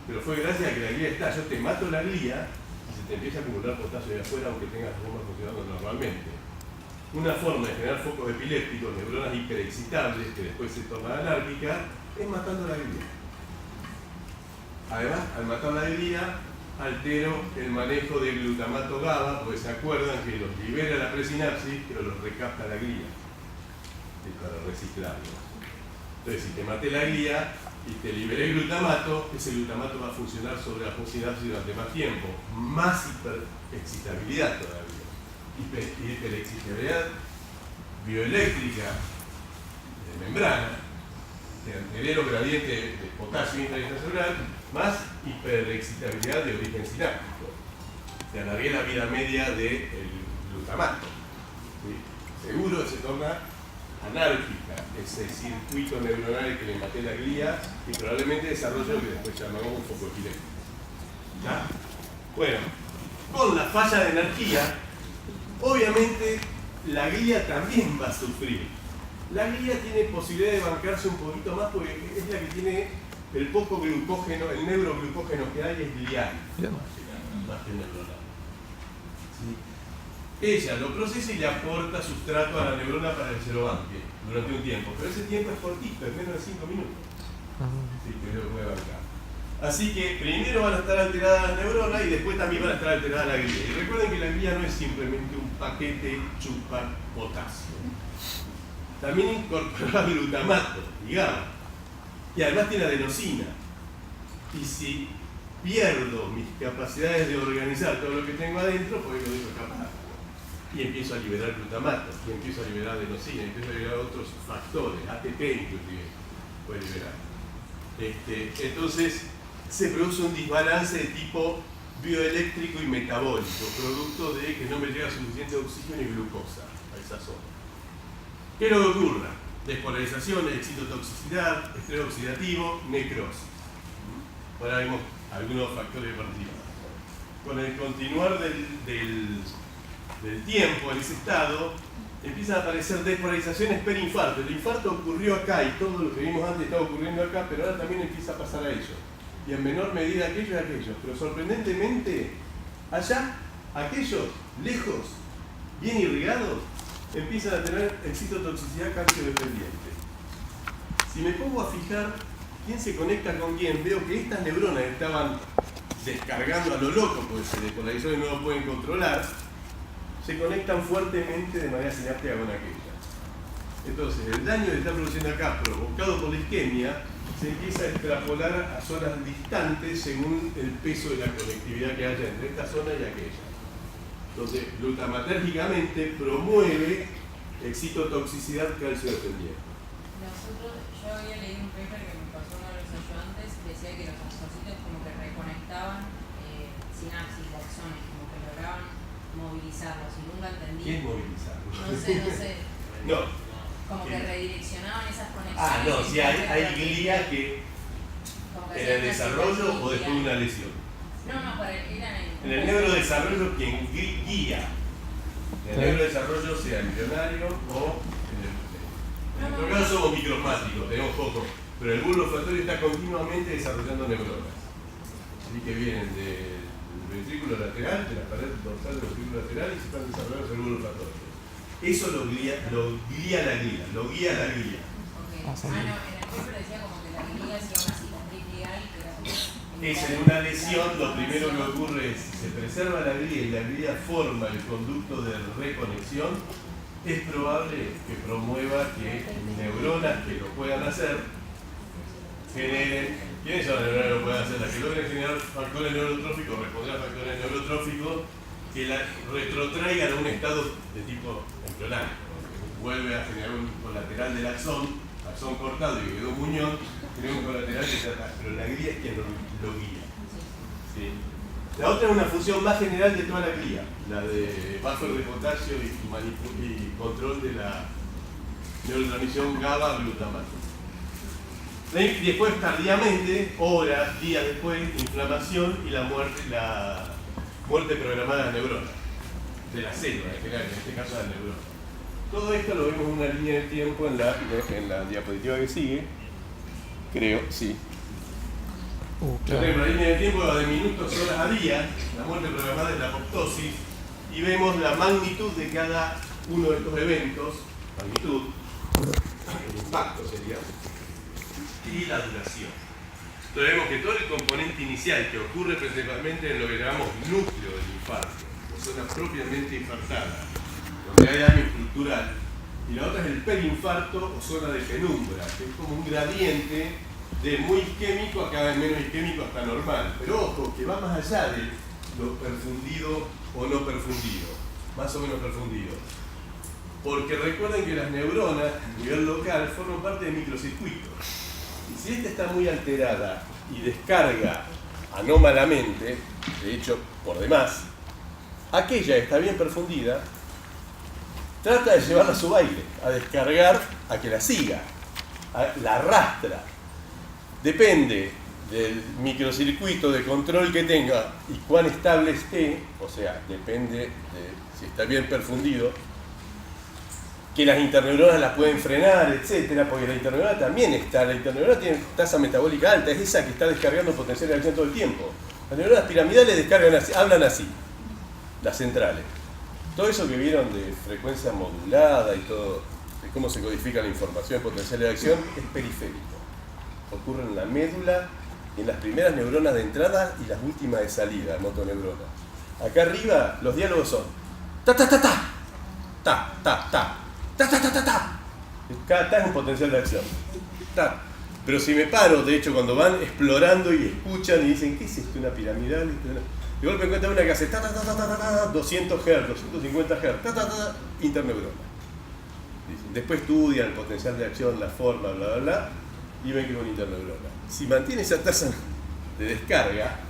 Pero fue gracias a que la glía está. Yo te mato la glía y se te empieza a acumular potasio de afuera, aunque tengas las bombas funcionando normalmente. Una forma de generar focos epilépticos, neuronas hiperexcitables, que después se tornan anárquicas, es matando la glía. Además, al matar la glía, altero el manejo del glutamato GABA, porque se acuerdan que los libera la presinapsis, pero los recapta la glía, para reciclarlos. Entonces, si te maté la glía y te liberé el glutamato, ese glutamato va a funcionar sobre la possinapsis durante más tiempo. Más hiperexcitabilidad todavía. Hiperexcitabilidad bioeléctrica de membrana, de anterior gradiente de potasio intracelular, más hiperexcitabilidad de origen sináptico. Te alargué la vida media del glutamato. ¿Sí? Seguro que se torna anárquica ese circuito neuronal que le maté la glía y probablemente desarrolle lo que después llamamos un foco epiléptico. ¿Ya? Bueno, con la falla de energía, obviamente la glía también va a sufrir. La glía tiene posibilidad de bancarse un poquito más porque es la que tiene el poco glucógeno, el neuroglucógeno que hay es glial, más que neuronal. ¿Sí? Ella lo procesa y le aporta sustrato a la neurona para que se lo banque durante un tiempo, pero ese tiempo es cortito, es menos de 5 minutos. Sí, que lo puede bancar. Así que primero van a estar alteradas las neuronas y después también van a estar alterada la glía. Y recuerden que la glía no es simplemente un paquete chupa potasio. También incorpora glutamato y GABA. Y además tiene adenosina. Y si pierdo mis capacidades de organizar todo lo que tengo adentro, pues lo dejo escapar. Y empiezo a liberar glutamato, y empiezo a liberar adenosina, y empiezo a liberar otros factores, ATP inclusive, puede liberar. Entonces, se produce un desbalance de tipo bioeléctrico y metabólico, producto de que no me llega suficiente oxígeno y glucosa a esa zona. ¿Qué es lo que ocurra? Despolarización, excitotoxicidad, estrés oxidativo, necrosis. Ahora vemos algunos factores de participación. Con el continuar del tiempo en ese estado, empiezan a aparecer despolarizaciones perinfarto. El infarto ocurrió acá y todo lo que vimos antes estaba ocurriendo acá, pero ahora también empieza a pasar a ellos. Y en menor medida aquellos y aquellos. Pero sorprendentemente, allá, aquellos, lejos, bien irrigados, empiezan a tener excitotoxicidad calcio dependiente. Si me pongo a fijar quién se conecta con quién, veo que estas neuronas estaban descargando a lo loco, porque se despolarizó y no lo pueden controlar, se conectan fuertemente de manera sináptica con aquella. Entonces, el daño que está produciendo acá, provocado por la isquemia, se empieza a extrapolar a zonas distantes según el peso de la conectividad que haya entre esta zona y aquella. Entonces, glutamatérgicamente promueve excitotoxicidad calcio dependiente. Yo había leído un paper que me pasó uno de los ayudantes, decía que los asocitos como que reconectaban sinapsis de axones, como que lograban movilizarlos, y nunca entendí. ¿Qué es movilizarlo? No sé. No. Como que redireccionaban esas conexiones. Ah, no, si hay glía que en el desarrollo o después de una lesión. No, era en el neurodesarrollo quien guía. En el neurodesarrollo sea embrionario o en nuestro caso somos microsmáticos, tenemos poco, pero el bulbo olfatorio está continuamente desarrollando neuronas. Así que vienen del ventrículo lateral, de la pared dorsal del ventrículo lateral y se están desarrollando el bulbo olfatorio. Eso lo guía la glía, lo guía la glía. Okay. En el paper decía como que la glía hacía una cicatriz glial, que es en una lesión, lo primero que ocurre es se preserva la glía y la glía forma el conducto de reconexión, es probable que promueva que neuronas que lo puedan hacer generen. ¿Quiénes son las neuronas que lo pueden hacer? Las que logren generar factores neurotróficos, responder a factores neurotróficos que la retrotraigan a un estado de tipo embrionario. Vuelve a generar un colateral del axón cortado y quedó muñón, tiene un colateral que se ataca, pero la glía es quien lo guía. ¿Sí? La otra es una función más general de toda la glía, la de buffer de potasio y control de la neurotransmisión GABA-glutamato. Después, tardíamente, horas, días después, inflamación y la muerte programada de la neurona, de la célula en general, en este caso de la neurona. Todo esto lo vemos en una línea de tiempo en la diapositiva que sigue, creo, sí. Claro. Tenemos la línea de tiempo de minutos, horas a día, la muerte programada es la apoptosis, y vemos la magnitud de cada uno de estos eventos, magnitud, el impacto sería, y la duración. Entonces vemos que todo el componente inicial que ocurre principalmente en lo que llamamos núcleo del infarto, o zona propiamente infartada, donde hay daño estructural, y la otra es el perinfarto o zona de penumbra, que es como un gradiente de muy isquémico a cada vez menos isquémico hasta normal. Pero ojo, que va más allá de lo perfundido o no perfundido, más o menos perfundido. Porque recuerden que las neuronas a nivel local forman parte de microcircuitos. Y si esta está muy alterada y descarga anómalamente, de hecho por demás, aquella que está bien perfundida, trata de llevarla a su baile, a descargar, a que la siga, la arrastra. Depende del microcircuito de control que tenga y cuán estable esté, o sea, depende de si está bien perfundido, que las interneuronas las pueden frenar, etcétera, porque la interneurona también la interneurona tiene tasa metabólica alta, es esa que está descargando potencial de acción todo el tiempo. Las neuronas piramidales descargan así, hablan así, las centrales. Todo eso que vieron de frecuencia modulada y todo, de cómo se codifica la información de potencial de acción, es periférico. Ocurre en la médula, en las primeras neuronas de entrada y las últimas de salida, motoneuronas. Acá arriba los diálogos son ta ta ta ta, ta ta ta, ta ta ta ta ta. Cada ta es un potencial de acción. Ta. Pero si me paro, de hecho, cuando van explorando y escuchan y dicen, ¿qué es esto? ¿Una piramidal? De golpe encuentran una que hace ta ta ta ta ta ta, 200 Hz, 250 Hz, ta ta ta, interneurona. Después estudian el potencial de acción, la forma, bla bla bla, y ven que es una interneurona. Si mantiene esa tasa de descarga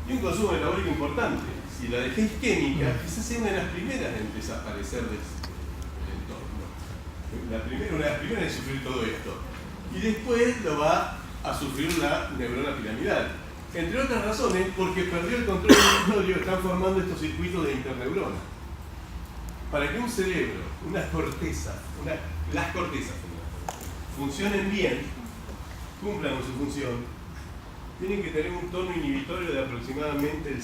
y un consumo metabólico importante, si la dejé isquémica, quizás sea una de las primeras en empezar a aparecer del entorno. Una de las primeras en sufrir todo esto. Y después lo va a sufrir la neurona piramidal. Entre otras razones, porque perdió el control del mitorio, están formando estos circuitos de interneurona. Para que un cerebro, las cortezas funcionen bien, cumplan con su función, tienen que tener un tono inhibitorio de aproximadamente el 60%.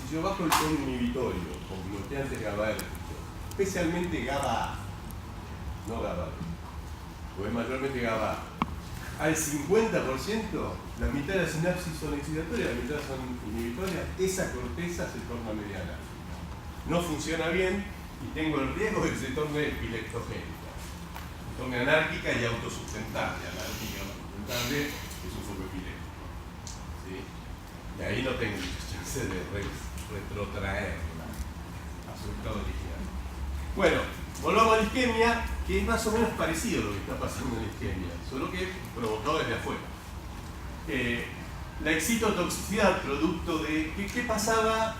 Si yo bajo el tono inhibitorio con bloqueantes GABAérgicos, especialmente GABA A, no GABA B, porque mayormente GABA A, al 50%, la mitad de las sinapsis son excitatorias, la mitad son inhibitorias, esa corteza se torna mediana. No funciona bien y tengo el riesgo de que se torne epileptogénica. Torne anárquica y autosustentable. Anárquica y autosustentable es un foco epiléptico. ¿Sí? Y ahí no tengo chance de retrotraerla a su estado original. Bueno, volvamos a la isquemia, que es más o menos parecido a lo que está pasando en la isquemia, solo que provocado desde afuera. La excitotoxicidad, producto de... ¿Qué pasaba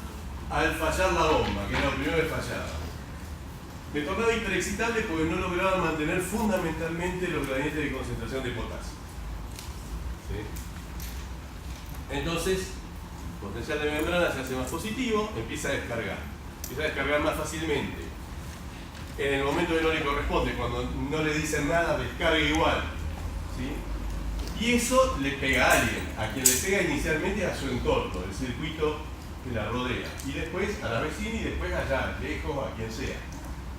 al fallar la bomba? Que era lo primero que fallaba. Me tornaba hiperexcitable porque no lograba mantener fundamentalmente los gradientes de concentración de potasio. ¿Sí? Entonces, el potencial de membrana se hace más positivo, empieza a descargar más fácilmente. En el momento que no le corresponde, cuando no le dicen nada, descarga igual. ¿Sí? Y eso le pega a alguien, a quien le pega inicialmente a su entorno, el circuito que la rodea. Y después a la vecina y después allá, lejos, a quien sea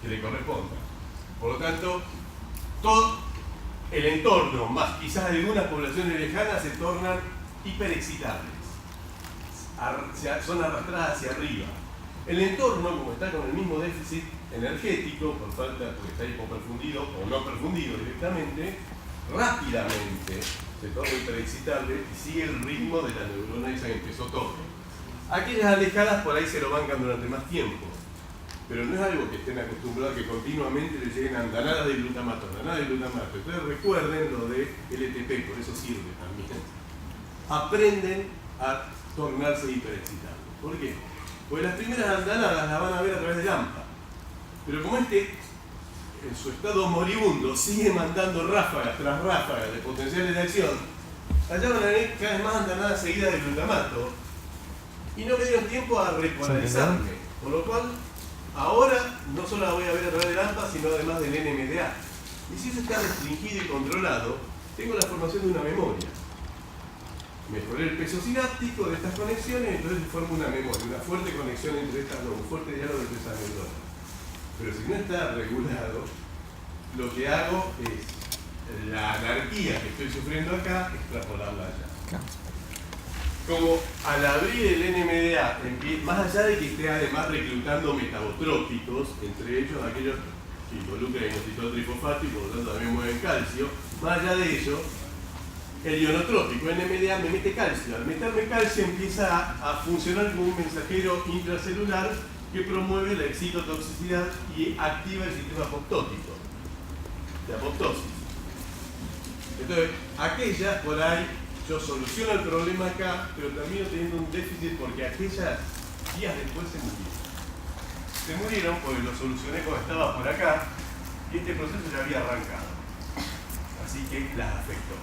que le corresponda. Por lo tanto, todo el entorno, más quizás algunas poblaciones lejanas, se tornan hiperexcitables. Son arrastradas hacia arriba. El entorno, como está con el mismo déficit energético, porque está hipoperfundido o no perfundido directamente, rápidamente se torna hiperexcitable y sigue el ritmo de la neurona esa que empezó todo. Aquellas alejadas por ahí se lo bancan durante más tiempo. Pero no es algo que estén acostumbrados a que continuamente les lleguen andanadas de glutamato. Entonces recuerden lo de LTP, por eso sirve también. Aprenden a tornarse hiperexcitables. ¿Por qué? Porque las primeras andanadas las van a ver a través del AMPA. Pero como en su estado moribundo, sigue mandando ráfagas tras ráfagas de potenciales de acción, allá van a ver cada vez más andanadas seguidas de glutamato. Y no me dieron tiempo a repolarizarme. Por lo cual, ahora no solo la voy a ver a través del AMPA, sino además del NMDA. Y si eso está restringido y controlado, tengo la formación de una memoria. Mejoré el peso sináptico de estas conexiones, entonces formo una memoria, una fuerte conexión entre estas dos, un fuerte diálogo entre estas neuronas. Pero si no está regulado, lo que hago es la anarquía que estoy sufriendo acá, extrapolarla allá. Como al abrir el NMDA, más allá de que esté además reclutando metabotrópicos, entre ellos aquellos que involucran inositol trifosfato y por lo tanto también mueven calcio, más allá de ello, el ionotrópico, el NMDA, me mete calcio. Al meterme calcio empieza a funcionar como un mensajero intracelular que promueve la excitotoxicidad y activa el sistema apoptótico, de apoptosis. Entonces, aquellas por ahí, yo soluciono el problema acá, pero termino teniendo un déficit porque aquellas días después se murieron. Se murieron porque lo solucioné cuando estaba por acá y este proceso ya había arrancado. Así que las afectó.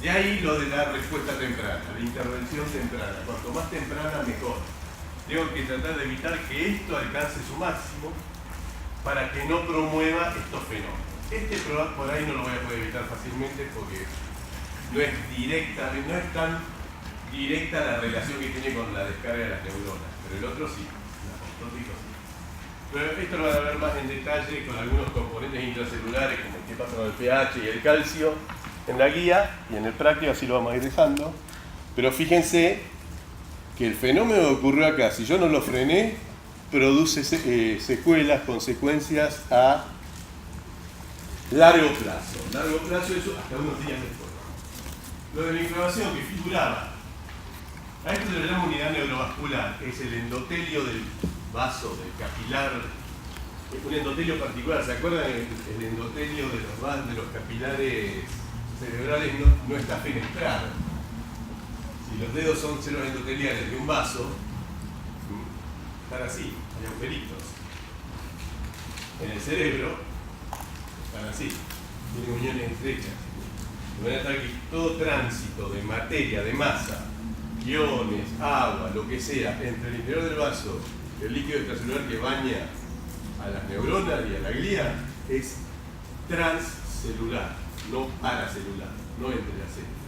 De ahí lo de la respuesta temprana, la intervención temprana. Cuanto más temprana, mejor. Tengo que tratar de evitar que esto alcance su máximo para que no promueva estos fenómenos. Este por ahí no lo voy a poder evitar fácilmente porque no es tan directa la relación que tiene con la descarga de las neuronas, pero el otro sí, la apoptótica sí. Pero esto lo van a ver más en detalle con algunos componentes intracelulares, como qué pasa con el pH y el calcio, en la guía y en el práctico, así lo vamos a ir dejando. Pero fíjense que el fenómeno que ocurrió acá, si yo no lo frené, produce secuelas, consecuencias a largo plazo. Largo plazo, eso hasta unos días después. Lo de la inflamación que figuraba, a esto se le llama unidad neurovascular, es el endotelio del vaso, del capilar, un endotelio particular. ¿Se acuerdan? El endotelio de los capilares cerebrales no está fenestrado. Si los dedos son células endoteliales de un vaso, están así, hay agujeritos. En el cerebro están así, tienen uniones estrechas. De manera que todo tránsito de materia, de masa, iones, agua, lo que sea, entre el interior del vaso, el líquido extracelular que baña a las neuronas y a la glía, es transcelular, no paracelular, no entre las células.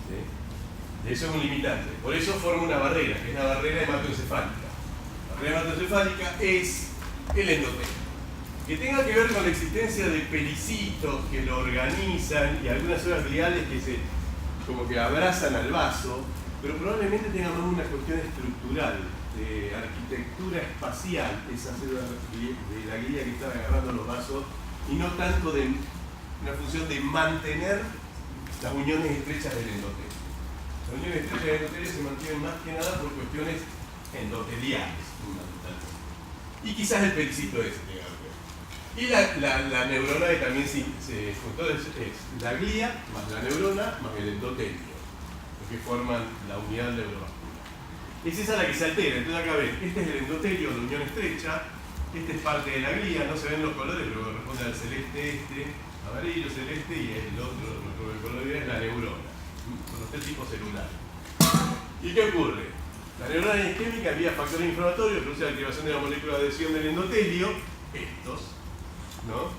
¿Sí? Eso es un limitante. Por eso forma una barrera, que es la barrera hematoencefálica. La barrera hematoencefálica es el endotelio. Que tenga que ver con la existencia de pelicitos que lo organizan y algunas células gliales que como que abrazan al vaso, pero probablemente tenga más una cuestión estructural, de arquitectura espacial, esa célula de la glía que está agarrando los vasos, y no tanto de una función de mantener las uniones estrechas del endotelio. Las uniones estrechas del endotelio se mantienen más que nada por cuestiones endoteliales, fundamentalmente. Y quizás el pelicito ese tenga que ver. Y la neurona que también se juntó es la glía más la neurona más el endotelio, que forman la unidad neurovascular. Es esa la que se altera. Entonces acá ven, este es el endotelio de unión estrecha, este es parte de la glía, no se ven los colores, pero corresponde al celeste amarillo, celeste, y el otro, el color es la neurona, con los tres tipos celulares. ¿Y qué ocurre? La neurona isquémica envía factores inflamatorios, produce la activación de la molécula de adhesión del endotelio, estos, ¿no?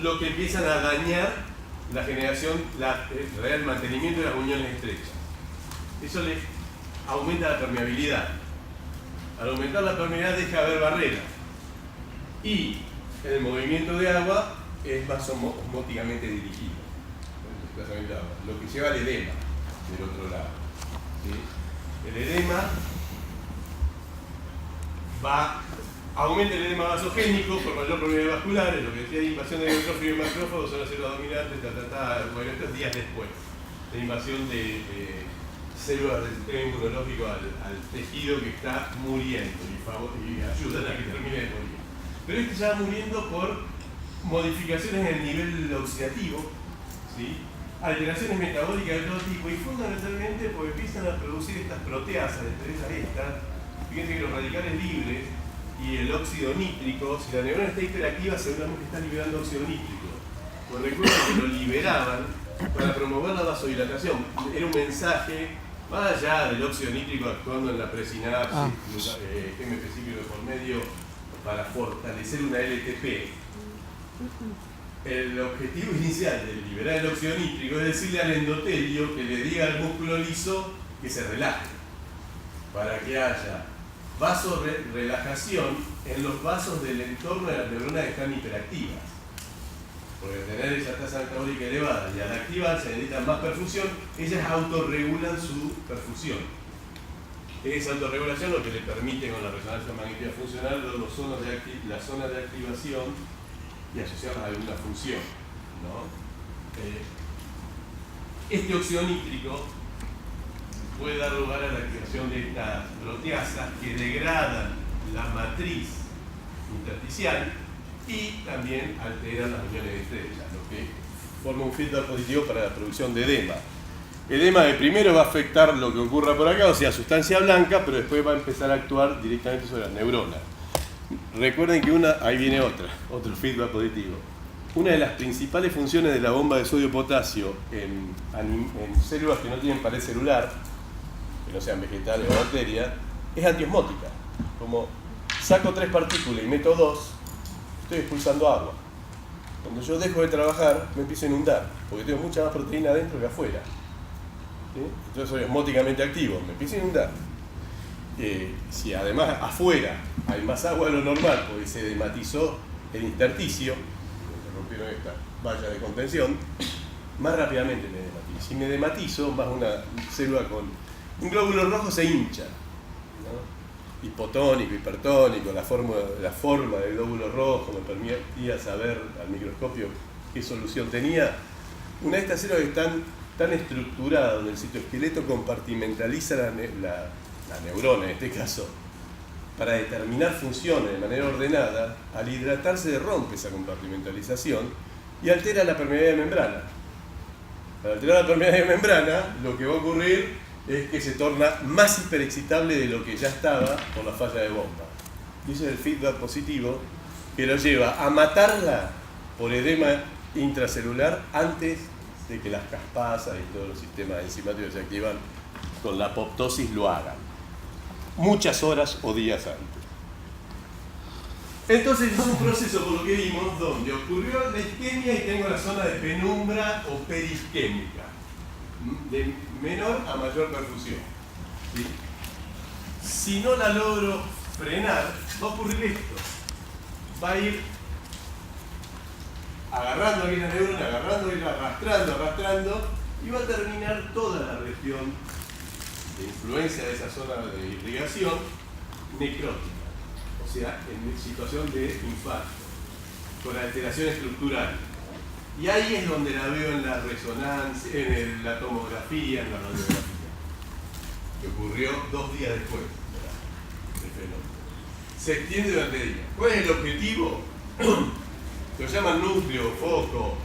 Lo que empiezan a dañar la generación, el real mantenimiento de las uniones estrechas. Eso le aumenta la permeabilidad. Al aumentar la permeabilidad deja de haber barreras. Y el movimiento de agua es más osmóticamente dirigido. El desplazamiento de agua. Lo que lleva al edema del otro lado. ¿Sí? El edema aumenta el edema vasogénico por mayor permeabilidad vascular, lo que decía invasión de neutrófilos y macrófagos son las células dominantes, bueno, estos días después, la invasión de células del sistema inmunológico al tejido que está muriendo y ayudan a que termine de morir. Pero este ya va muriendo por modificaciones en el nivel oxidativo, ¿sí? Alteraciones metabólicas de todo tipo y fundamentalmente porque empiezan a producir estas proteasas, entre esas estas. Fíjense que los radicales libres y el óxido nítrico, si la neurona está hiperactiva, seguramente está liberando óxido nítrico. Pues recuerden que lo liberaban para promover la vasodilatación. Era un mensaje, más allá del óxido nítrico actuando en la presinapsis, GMP cíclico de por medio, para fortalecer una LTP. El objetivo inicial de liberar el óxido nítrico es decirle al endotelio que le diga al músculo liso que se relaje, para que haya vasorelajación en los vasos del entorno de las neuronas que están hiperactivas. Porque al tener esa tasa metabólica elevada y al activarse necesitan más perfusión, ellas autorregulan su perfusión. Esa autorregulación lo que le permite con la resonancia magnética funcional las zonas de activación y asociarlas a alguna función, ¿no? Este óxido nítrico puede dar lugar a la activación de estas proteasas que degradan la matriz intersticial y también alteran las uniones estrechas, lo que forma un feedback positivo para la producción de edema. Edema de primero va a afectar lo que ocurra por acá, o sea, sustancia blanca, pero después va a empezar a actuar directamente sobre las neuronas. Recuerden que ahí viene otro feedback positivo. una de las principales funciones de la bomba de sodio-potasio en células que no tienen pared celular, que no sean vegetales o bacterias, es antiosmótica. Como saco 3 partículas y meto 2, estoy expulsando agua. Cuando yo dejo de trabajar, me empiezo a inundar, porque tengo mucha más proteína adentro que afuera. ¿Sí? Entonces soy osmóticamente activo, me empiezo a inundar. Si además afuera hay más agua de lo normal, porque se dematizó el intersticio, se rompieron esta valla de contención, más rápidamente me dematizo. Si me dematizo, más una célula con un glóbulo rojo se hincha, ¿no? Hipotónico, hipertónico, la forma del glóbulo rojo me permitía saber al microscopio qué solución tenía. Una de estas células que están tan estructuradas, donde el citoesqueleto compartimentaliza la neurona en este caso, para determinar funciones de manera ordenada, al hidratarse rompe esa compartimentalización y altera la permeabilidad de membrana. Al alterar la permeabilidad de membrana, lo que va a ocurrir es que se torna más hiperexcitable de lo que ya estaba por la falla de bomba. Y ese es el feedback positivo que lo lleva a matarla por edema intracelular antes de que las caspasas y todos los sistemas enzimáticos que se activan con la apoptosis lo hagan. Muchas horas o días antes. Entonces es un proceso, por lo que vimos, donde ocurrió la isquemia y tengo la zona de penumbra o perisquémica, de menor a mayor perfusión. ¿Sí? Si no la logro frenar, va a ocurrir esto. Va a ir agarrando aquí la neurona, arrastrando, y va a terminar toda la región de influencia de esa zona de irrigación necrótica, o sea, en situación de infarto, con alteración estructural. Y ahí es donde la veo en la resonancia, en la tomografía, en la radiografía, que ocurrió 2 días después del fenómeno. Se extiende durante el día. ¿Cuál es el objetivo? Lo llaman núcleo, foco,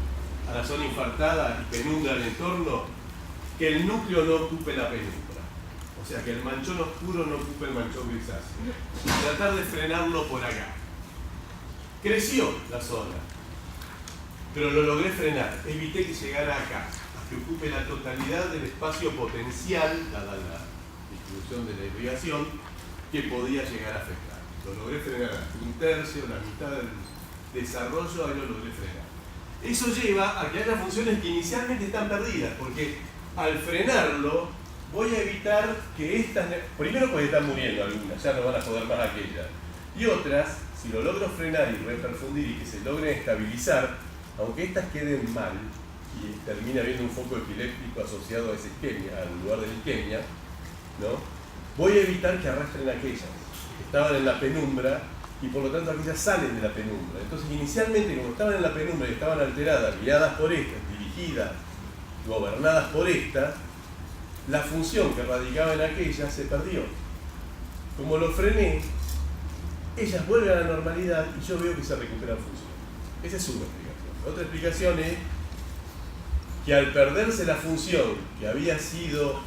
a la zona infartada y penumbra del entorno, que el núcleo no ocupe la penumbra. O sea, que el manchón oscuro no ocupe el manchón grisáceo. Tratar de frenarlo por acá. Creció la zona, pero lo logré frenar. Evité que llegara acá, a que ocupe la totalidad del espacio potencial, dada la distribución de la irrigación, que podía llegar a afectar. Lo logré frenar hasta 1/3, la mitad del desarrollo, ahí lo logré frenar. Eso lleva a que haya funciones que inicialmente están perdidas, porque al frenarlo, voy a evitar que estas, primero porque están muriendo algunas, ya no van a joder más aquellas, y otras, si lo logro frenar y reperfundir y que se logren estabilizar, aunque estas queden mal y termine habiendo un foco epiléptico asociado a esa isquemia, al lugar de la isquemia, ¿no? Voy a evitar que arrastren aquellas que estaban en la penumbra y por lo tanto aquellas salen de la penumbra. Entonces inicialmente, como estaban en la penumbra y estaban alteradas, guiadas por estas, dirigidas, gobernadas por estas, la función que radicaba en aquellas se perdió. Como lo frené, ellas vuelven a la normalidad y yo veo que se recuperan función. Esa es una explicación. Otra explicación es que al perderse la función que había sido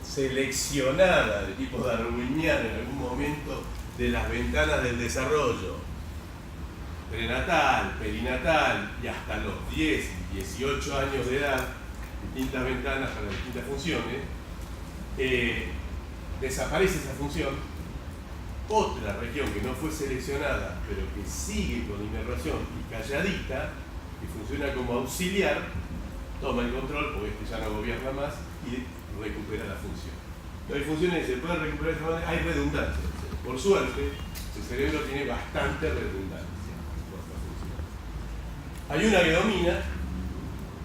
seleccionada de tipo darwiniano en algún momento de las ventanas del desarrollo, prenatal, perinatal y hasta los 10 y 18 años de edad, distintas ventanas para distintas funciones, desaparece esa función. Otra región que no fue seleccionada, pero que sigue con inervación y calladita, que funciona como auxiliar, toma el control, porque este ya no gobierna más, y recupera la función. No hay funciones que se pueden recuperar de esta manera, hay redundancia. Por suerte, el cerebro tiene bastante redundancia. Hay una que domina.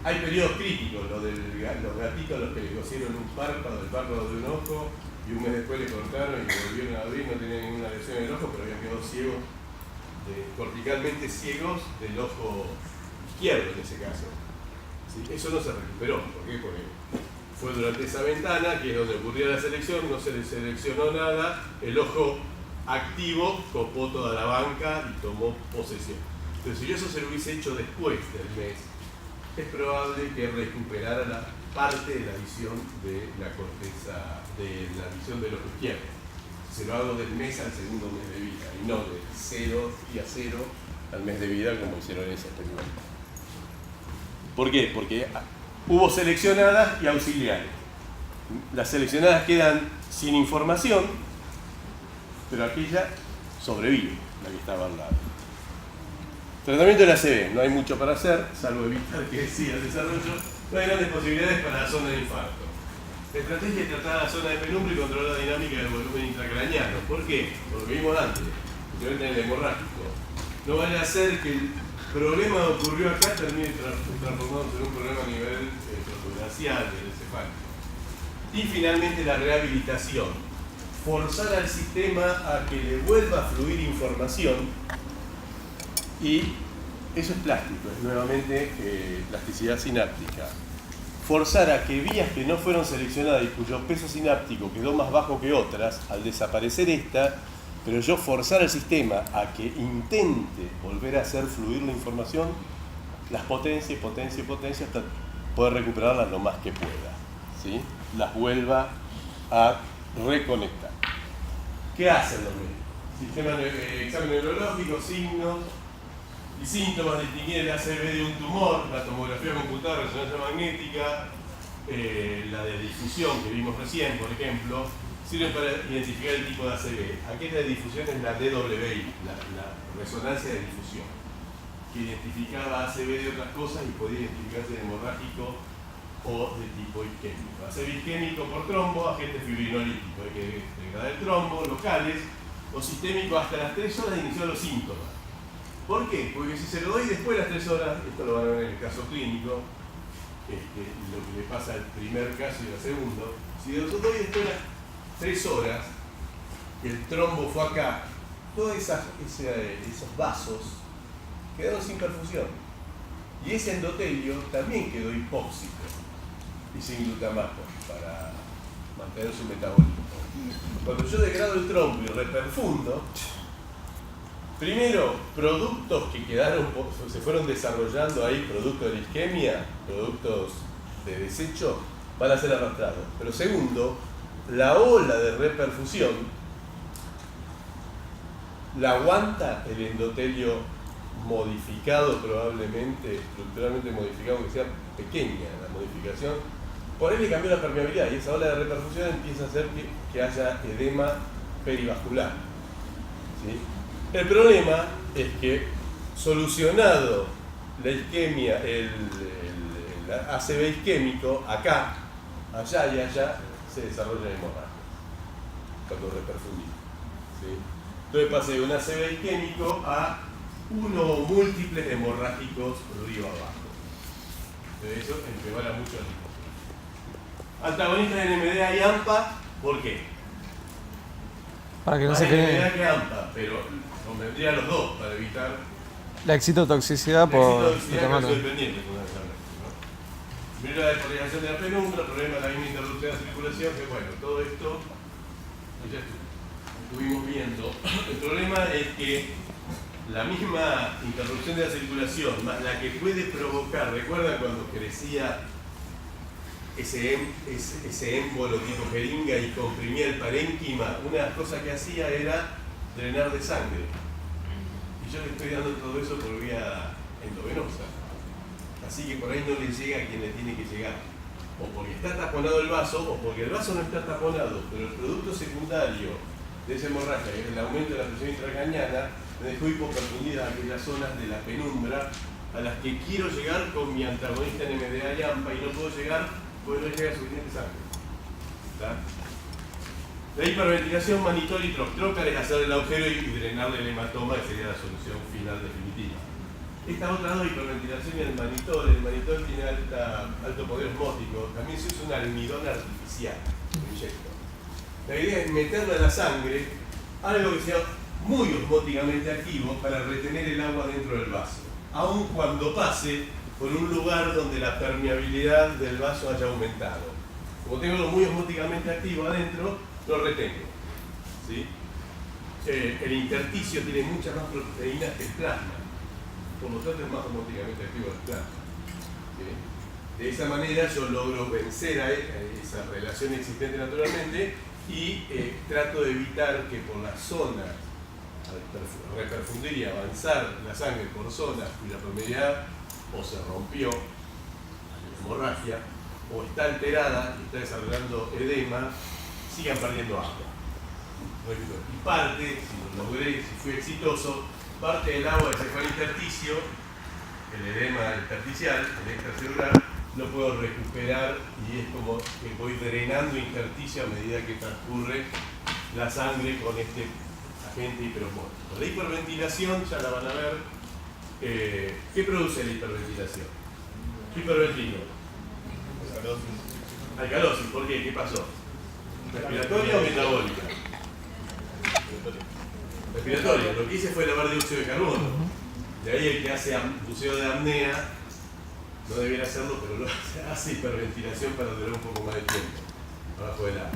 Hay periodos críticos, los gatitos a los que le cosieron un párpado, el párpado de un ojo, y un mes después le cortaron y le volvieron a abrir, no tenían ninguna lesión en el ojo, pero habían quedado ciegos, corticalmente ciegos del ojo izquierdo en ese caso. ¿Sí? Eso no se recuperó. ¿Por qué? Porque fue durante esa ventana, que es donde ocurría la selección, no se le seleccionó nada, el ojo activo copó toda la banca y tomó posesión. Entonces, si yo eso se lo hubiese hecho después del mes, es probable que recuperara la parte de la visión de la corteza, de la visión del ojo izquierdo. Se lo hago del mes al segundo mes de vida, y no de 0 y a 0 al mes de vida como hicieron ese experimento. ¿Por qué? Porque hubo seleccionadas y auxiliares. Las seleccionadas quedan sin información, pero aquella sobrevive, la que estaba al lado. Tratamiento de la ACV, no hay mucho para hacer, salvo evitar que siga el desarrollo. No hay grandes posibilidades para la zona de infarto. La estrategia es tratar la zona de penumbra y controlar la dinámica del volumen intracraneano. ¿Por qué? Porque vimos antes, en el hemorrágico. No vaya a ser que el problema que ocurrió acá termine transformándose en un problema a nivel circunstancial del encefálico. Y finalmente la rehabilitación. Forzar al sistema a que le vuelva a fluir información, y eso es plástico, es nuevamente plasticidad sináptica. Forzar a que vías que no fueron seleccionadas y cuyo peso sináptico quedó más bajo que otras, al desaparecer esta, pero yo forzar al sistema a que intente volver a hacer fluir la información, las potencia hasta poder recuperarlas lo más que pueda, ¿sí? Las vuelva a reconectar. ¿Qué hacen los médicos? Examen neurológico, signos y síntomas, distinguir el ACV de un tumor, la tomografía computada, resonancia magnética, la de difusión que vimos recién, por ejemplo, sirven para identificar el tipo de ACV. Aquella de difusión es la DWI, la resonancia de difusión, que identificaba ACV de otras cosas y podía identificarse de hemorrágico o de tipo isquémico. ACV isquémico por trombo, agente fibrinolítico, hay que degradar el trombo, locales, o sistémico hasta las 3 horas de iniciar los síntomas. ¿Por qué? Porque si se lo doy después de las 3 horas, esto lo van a ver en el caso clínico, lo que le pasa al primer caso y al segundo, si lo doy después de las 3 horas, el trombo fue acá, todos esos vasos quedaron sin perfusión. Y ese endotelio también quedó hipóxico y sin glutamato para mantener su metabolismo. Cuando yo degrado el trombo y reperfundo, primero, productos que quedaron, se fueron desarrollando ahí, productos de la isquemia, productos de desecho, van a ser arrastrados. Pero segundo, la ola de reperfusión la aguanta el endotelio modificado, probablemente, estructuralmente modificado, que sea pequeña la modificación. Por ahí le cambió la permeabilidad y esa ola de reperfusión empieza a hacer que haya edema perivascular, ¿sí? El problema es que, solucionado la isquemia, el ACV isquémico, acá, allá y allá, se desarrolla la hemorragia cuando reperfundimos, ¿sí? Entonces pasé de un ACV isquémico a uno o múltiples hemorrágicos río abajo. Entonces eso empeora mucho la situación. Antagonistas de NMDA y AMPA, ¿por qué? Para que no Más se NMDA quede que AMPA, pero convendría los dos para evitar la excitotoxicidad por glutamato. dependiente, fundamentalmente, ¿no? Primero la despolarización de la penumbra, el problema de la misma interrupción de la circulación, que bueno, todo esto ya estuvimos viendo. El problema es que la misma interrupción de la circulación, más la que puede provocar, ¿recuerdan cuando crecía ese émbolo tipo jeringa y comprimía el parénquima? Una de las cosas que hacía era drenar de sangre. Y yo le estoy dando todo eso por vía endovenosa. Así que por ahí no le llega a quien le tiene que llegar. O porque está taponado el vaso, o porque el vaso no está taponado, pero el producto secundario de esa hemorragia, que es el aumento de la presión intracraniana, me dejó hipoperfundidas aquellas zonas de la penumbra a las que quiero llegar con mi antagonista NMDA y AMPA y no puedo llegar porque no llega suficiente sangre. ¿Está? La hiperventilación, manitol y trocar es hacer el agujero y drenarle el hematoma, que sería la solución final definitiva. Esta otra dos, hiperventilación y el manitol tiene alto poder osmótico, también se usa un almidón artificial, inyecto. La idea es meterle a la sangre algo que sea muy osmóticamente activo para retener el agua dentro del vaso, aun cuando pase por un lugar donde la permeabilidad del vaso haya aumentado. Como tengo algo muy osmóticamente activo adentro, lo retengo, ¿sí? El intersticio tiene muchas más proteínas que el plasma, por lo tanto es más osmóticamente activo el plasma, ¿sí? De esa manera yo logro vencer a esa relación existente naturalmente y trato de evitar que por las zonas al reperfundir y avanzar la sangre por zonas cuya permeabilidad o se rompió, hemorragia, o está alterada y está desarrollando edema, sigan perdiendo agua. Y parte, si lo logré, si fui exitoso, parte del agua que se fue al intersticio, el edema intersticial, el extracelular, lo puedo recuperar y es como que voy drenando intersticio a medida que transcurre la sangre con este agente hiperosmótico. La hiperventilación, ya la van a ver. ¿Qué produce la hiperventilación? Hiperventilo. Alcalosis. ¿Por qué? ¿Qué pasó? ¿Respiratoria o metabólica? Respiratoria. Lo que hice fue lavar dióxido de carbono. De ahí el que hace buceo de apnea, no debiera hacerlo, pero lo hace hiperventilación para durar un poco más de tiempo abajo del agua.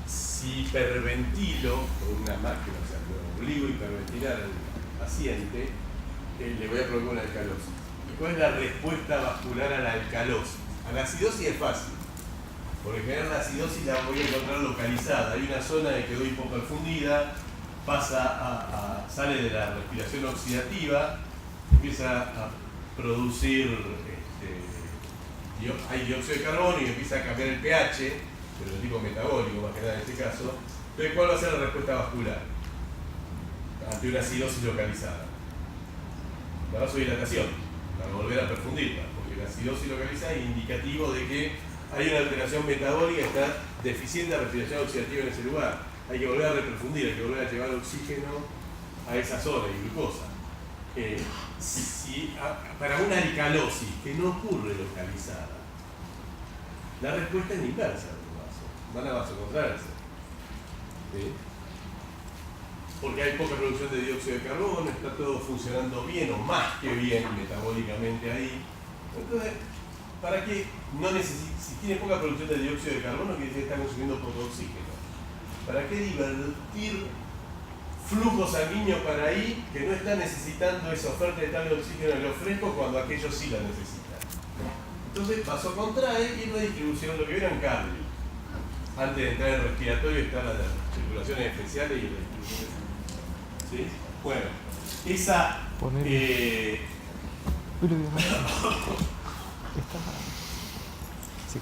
Si hiperventilo con una máquina, o sea, lo obligo a hiperventilar al paciente, le voy a provocar una alcalosis. ¿Y cuál es la respuesta vascular a la alcalosis? A la acidosis es fácil, porque en general la acidosis la voy a encontrar localizada. Hay una zona que quedó hipoperfundida, sale de la respiración oxidativa, empieza a producir, hay dióxido de carbono y empieza a cambiar el pH, pero de tipo metabólico más que nada en este caso. Entonces, ¿cuál va a ser la respuesta vascular ante una acidosis localizada? La vasodilatación, para volver a perfundirla, porque la acidosis localizada es indicativo de que hay una alteración metabólica, está deficiente la respiración oxidativa en ese lugar. Hay que volver a reperfundir, hay que volver a llevar oxígeno a esa zona y glucosa. Para una alcalosis que no ocurre localizada, la respuesta es la inversa del vaso. Van a vasocontraerse. ¿Sí? Porque hay poca producción de dióxido de carbono, está todo funcionando bien o más que bien metabólicamente ahí. Entonces, ¿para qué no si tiene poca producción de dióxido de carbono, quiere decir que está consumiendo poco oxígeno? ¿Para qué divertir flujo sanguíneo para ahí que no está necesitando esa oferta de tal de oxígeno en lo fresco cuando aquello sí la necesita? Entonces vasocontrae y es una distribución, lo que vieron cardio. Antes de entrar en el respiratorio están las circulaciones especiales y la distribución. ¿Sí? Bueno, esa...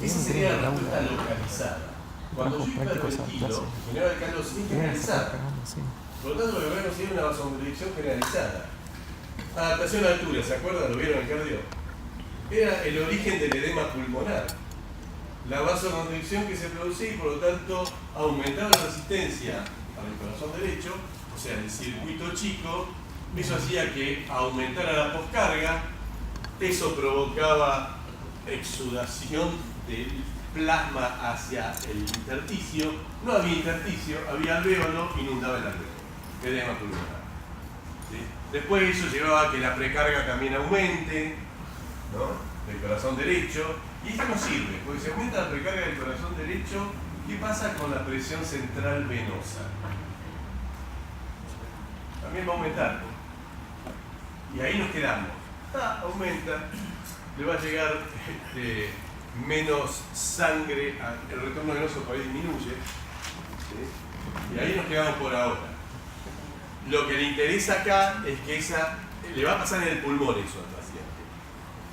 esa sería la respuesta localizada. Cuando yo hiperventilo, genera alcalosis generalizada. Por lo tanto, lo que vemos es una vasoconstricción generalizada. Adaptación a altura, ¿se acuerdan? ¿Lo vieron en el cardio? Era el origen del edema pulmonar. La vasoconstricción que se producía y por lo tanto aumentaba la resistencia para el corazón derecho, o sea, el circuito chico. Eso hacía que aumentara la poscarga, eso provocaba exudación del plasma hacia el intersticio. No había intersticio, había alvéolo, inundaba el alvéolo. Edema pulmonar. ¿Sí? Después eso llevaba a que la precarga también aumente, ¿no?, del corazón derecho, y esto no sirve, porque si aumenta la precarga del corazón derecho, ¿qué pasa con la presión central venosa? También va a aumentar. Y ahí nos quedamos. Aumenta, le va a llegar menos sangre, el retorno venoso por ahí disminuye, ¿sí? Y ahí nos quedamos por ahora. Lo que le interesa acá es que le va a pasar en el pulmón eso al paciente,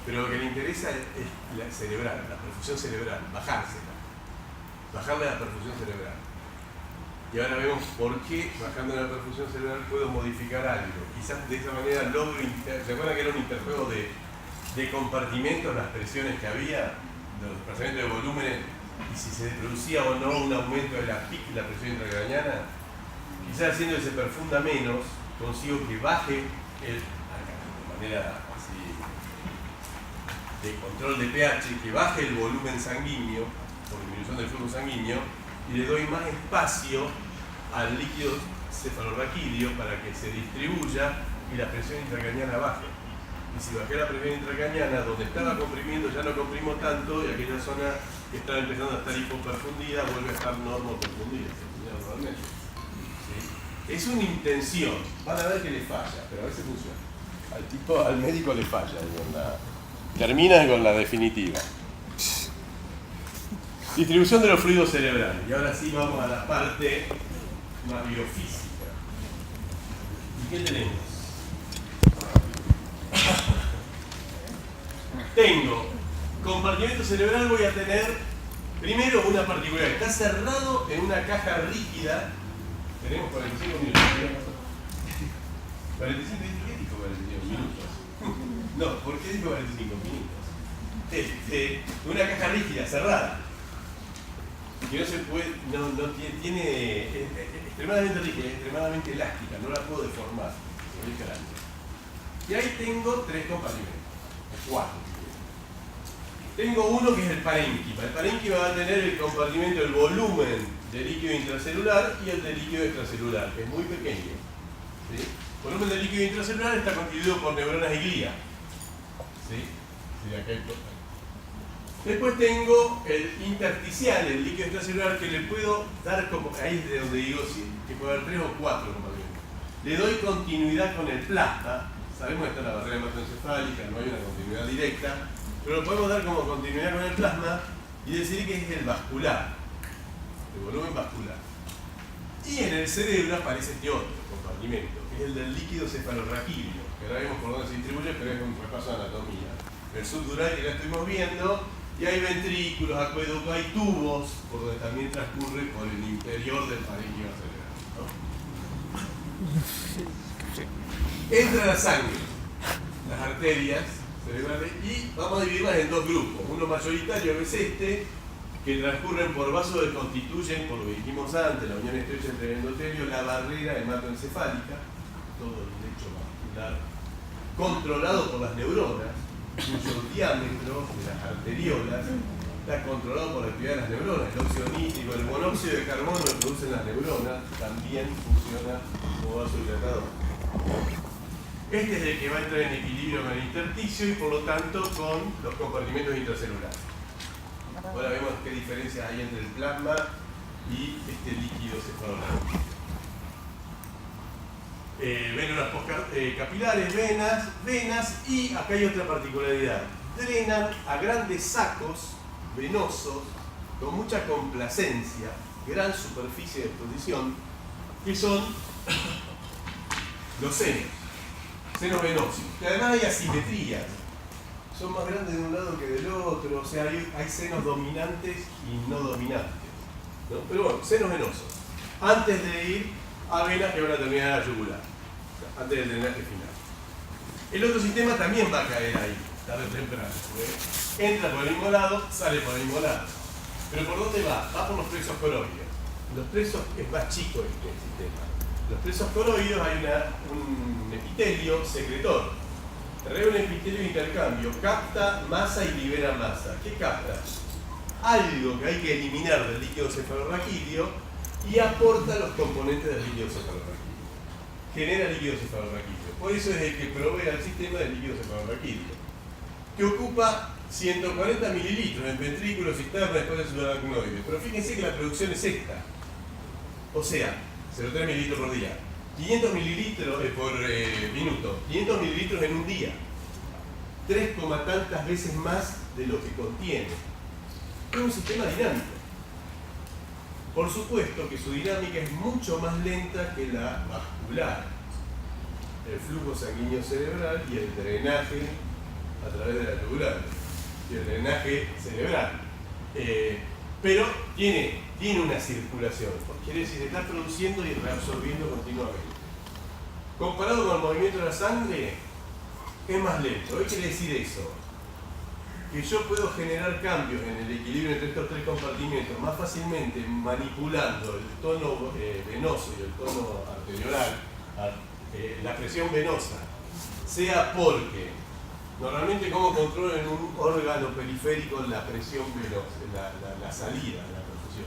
pero lo que le interesa es la cerebral, la perfusión cerebral, bajarle la perfusión cerebral. Y ahora vemos por qué bajando la perfusión cerebral puedo modificar algo. Quizás de esa manera logro, ¿se acuerdan que era un interjuego de compartimentos, las presiones que había, los desplazamientos de volúmenes, y si se producía o no un aumento de la PIC, la presión intracraniana? Quizás haciendo que se perfunda menos, consigo que baje de manera así de control de pH, que baje el volumen sanguíneo por disminución del flujo sanguíneo, y le doy más espacio al líquido cefalorraquídeo para que se distribuya y la presión intracraniana baje. Y si bajé la presión intracraniana, donde estaba comprimiendo ya no comprimo tanto, y aquella zona que estaba empezando a estar hipoperfundida vuelve a estar normoperfundida, normalmente. ¿Sí? Es una intención, van a ver que le falla, pero a veces funciona. Al médico le falla, termina con la definitiva. Distribución de los fluidos cerebrales. Y ahora sí vamos a la parte más biofísica. ¿Y qué tenemos? Tengo compartimento cerebral, voy a tener primero una particularidad. Está cerrado en una caja rígida. Tenemos 45 minutos. 45, ¿qué dijo 45 minutos? No, ¿por qué dijo 45 minutos? Una caja rígida, cerrada. Que no se puede, tiene extremadamente rígida, extremadamente elástica, no la puedo deformar. Y ahí tengo 3 compartimentos, 4. Tengo uno que es el parénquima. El parénquima va a tener el compartimento, el volumen de líquido intracelular y el de líquido extracelular, que es muy pequeño. ¿Sí? El volumen de líquido intracelular está constituido por neuronas y glía. ¿Sí? Después tengo el intersticial, el líquido extracelular, que le puedo dar como, ahí es de donde digo sí, que puede haber 3 o 4 compartimentos. Le doy continuidad con el plasma. Sabemos que está la barrera hematoencefálica, no hay una continuidad directa, pero lo podemos dar como continuidad con el plasma y decir que es el vascular, el volumen vascular. Y en el cerebro aparece este otro compartimento, que es el del líquido cefalorraquídeo, que ahora vemos por dónde se distribuye, pero es un repaso de anatomía. El subdural que ya estuvimos viendo, y hay ventrículos, acueductos, hay tubos, por donde también transcurre por el interior del parénquima cerebral, ¿no? Entra la sangre, las arterias cerebrales, y vamos a dividirlas en 2 grupos. Uno mayoritario, que es este, que transcurren por vasos que constituyen, por lo que dijimos antes, la unión estrecha entre el endotelio, la barrera hematoencefálica, todo el lecho vascular, controlado por las neuronas, cuyo diámetro de las arteriolas está controlado por la actividad de las neuronas. El óxido nítrico, el monóxido de carbono que producen las neuronas, también funciona como vasodilatador. Este es el que va a entrar en equilibrio con el intersticio y por lo tanto con los compartimentos intracelulares. Ahora vemos qué diferencia hay entre el plasma y este líquido cefalorraquídeo. Vénulas capilares, venas, y acá hay otra particularidad. Drenan a grandes sacos venosos con mucha complacencia, gran superficie de exposición, que son los senos venosos. Que además hay asimetrías. Son más grandes de un lado que del otro, o sea, hay senos dominantes y no dominantes, ¿no? Pero bueno, senos venosos. Antes de ir a venas que van a terminar en la yugular, antes del drenaje final. El otro sistema también va a caer ahí, tarde o temprano. Entra por el mismo lado, sale por el mismo lado. Pero ¿por dónde va? Va por los plexos coroides. Los plexos es más chico este sistema. Los plexos coroides hay un epitelio secretor. Un epitelio de intercambio, capta masa y libera masa. ¿Qué capta? Algo que hay que eliminar del líquido cefalorraquídeo y aporta los componentes del líquido cefalorraquídeo. Genera líquido cefalorraquídeo. Por eso es el que provee al sistema del líquido cefalorraquídeo, que ocupa 140 mililitros en ventrículos externos después del subaracnoide. Pero fíjense que la producción es esta. O sea, 0,3 mililitros por día. 500 mililitros por minuto, 500 mililitros en un día, 3, tantas veces más de lo que contiene. Es un sistema dinámico. Por supuesto que su dinámica es mucho más lenta que la vascular, el flujo sanguíneo cerebral y el drenaje a través de la yugular, y el drenaje cerebral. Pero tiene una circulación, quiere decir, está produciendo y reabsorbiendo continuamente. Comparado con el movimiento de la sangre, es más lento. ¿Qué quiere decir eso? Que yo puedo generar cambios en el equilibrio entre estos 3 compartimentos más fácilmente manipulando el tono venoso y el tono arteriolar, la presión venosa, sea porque normalmente como controlo en un órgano periférico la presión venosa, la salida de la perfusión,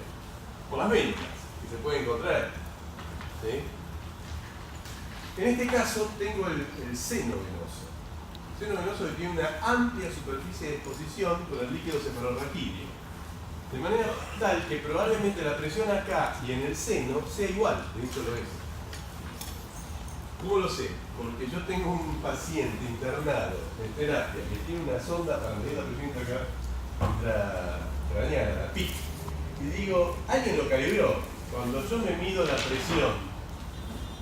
por las venas que se pueden contraer, ¿sí? En este caso tengo el seno venoso. El seno venoso que tiene una amplia superficie de exposición con el líquido cefalorraquídeo, de manera tal que probablemente la presión acá y en el seno sea igual, de hecho lo es. ¿Cómo lo sé? Porque yo tengo un paciente internado en terapia que tiene una sonda para medir la presión intracraneana, la PIC, y digo, alguien lo calibró. Cuando yo me mido la presión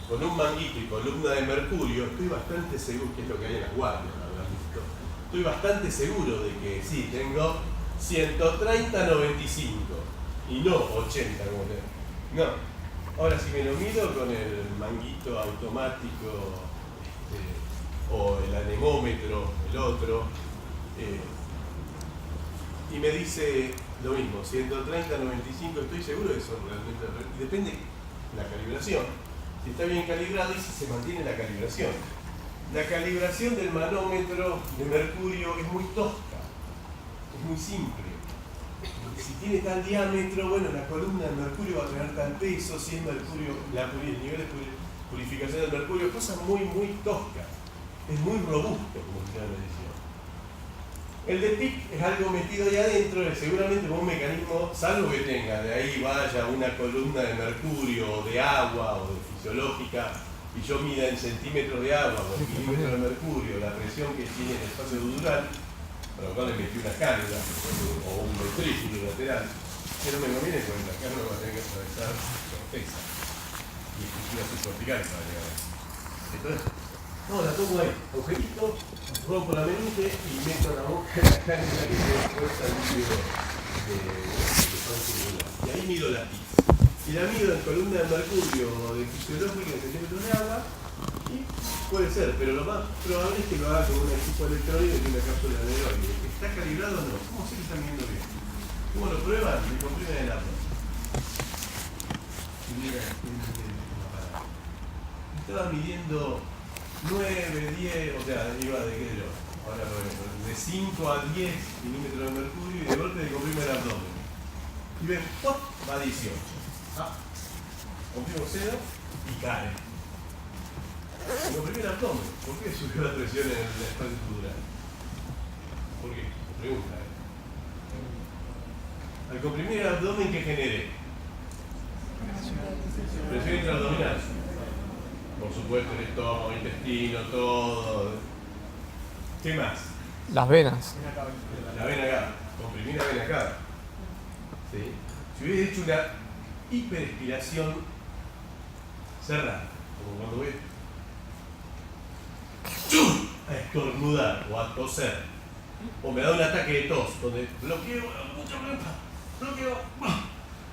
con un manguito y columna de mercurio, estoy bastante seguro, que es lo que hay en las guardias, habrán visto. Estoy bastante seguro de que sí, tengo 130/95 y no 80 como te... No. Ahora, si me lo mido con el manguito automático o el anemómetro, el otro, y me dice lo mismo, 130/95, estoy seguro de eso realmente. Depende de la calibración. Si está bien calibrado y si se mantiene la calibración. La calibración del manómetro de mercurio es muy tosca, es muy simple. Si tiene tal diámetro, bueno, la columna de mercurio va a tener tal peso, si es mercurio, el nivel de purificación del mercurio, cosa muy, muy tosca. Es muy robusto, como se llama la edición. El de PIC es algo metido ahí adentro, es seguramente un mecanismo, salvo que tenga, de ahí vaya una columna de mercurio, o de agua, o de fisiológica, y yo mida en centímetros de agua, o en milímetros de mercurio, la presión que tiene en el espacio dural, para lo cual le metí una cánula, o un ventrículo lateral, que no me conviene porque la cánula va a tener que atravesar corteza, y estructuras subcorticales para llegar a eso. Entonces, no, la pongo ahí, agujerito, rompo la meninge y meto la boca en la cánula que tiene puesta el líquido de pan circular. Y ahí mido la PIC. Y la mido en columna de mercurio o de fisiológica en centímetros de agua, y puede ser, pero lo más probable es que lo haga con un equipo electrónico y una cápsula de aeroide. ¿Está calibrado o no? ¿Cómo sé que están viendo bien? ¿Cómo lo prueban? Me comprimen el agua. Y mira, estaba midiendo 9, 10, o sea, iba de qué yo, ahora lo veo, de 5 a 10 milímetros de mercurio y de golpe de comprime el abdomen. Y ven, ¡pop! Va a 18. Ah, comprimo 0 y cae. Comprime el abdomen. ¿Por qué subió la presión en el espacio dural? ¿Por qué? Pregunta. Al comprimir el abdomen, ¿qué genere? Presión intraabdominal. Por supuesto, el estómago, el intestino, todo. ¿Qué más? Las venas. La vena cava. Comprimir la vena cava. ¿Sí? Si hubiese hecho una hiperespiración cerrada, como cuando voy a estornudar o a toser, o me da un ataque de tos, donde bloqueo,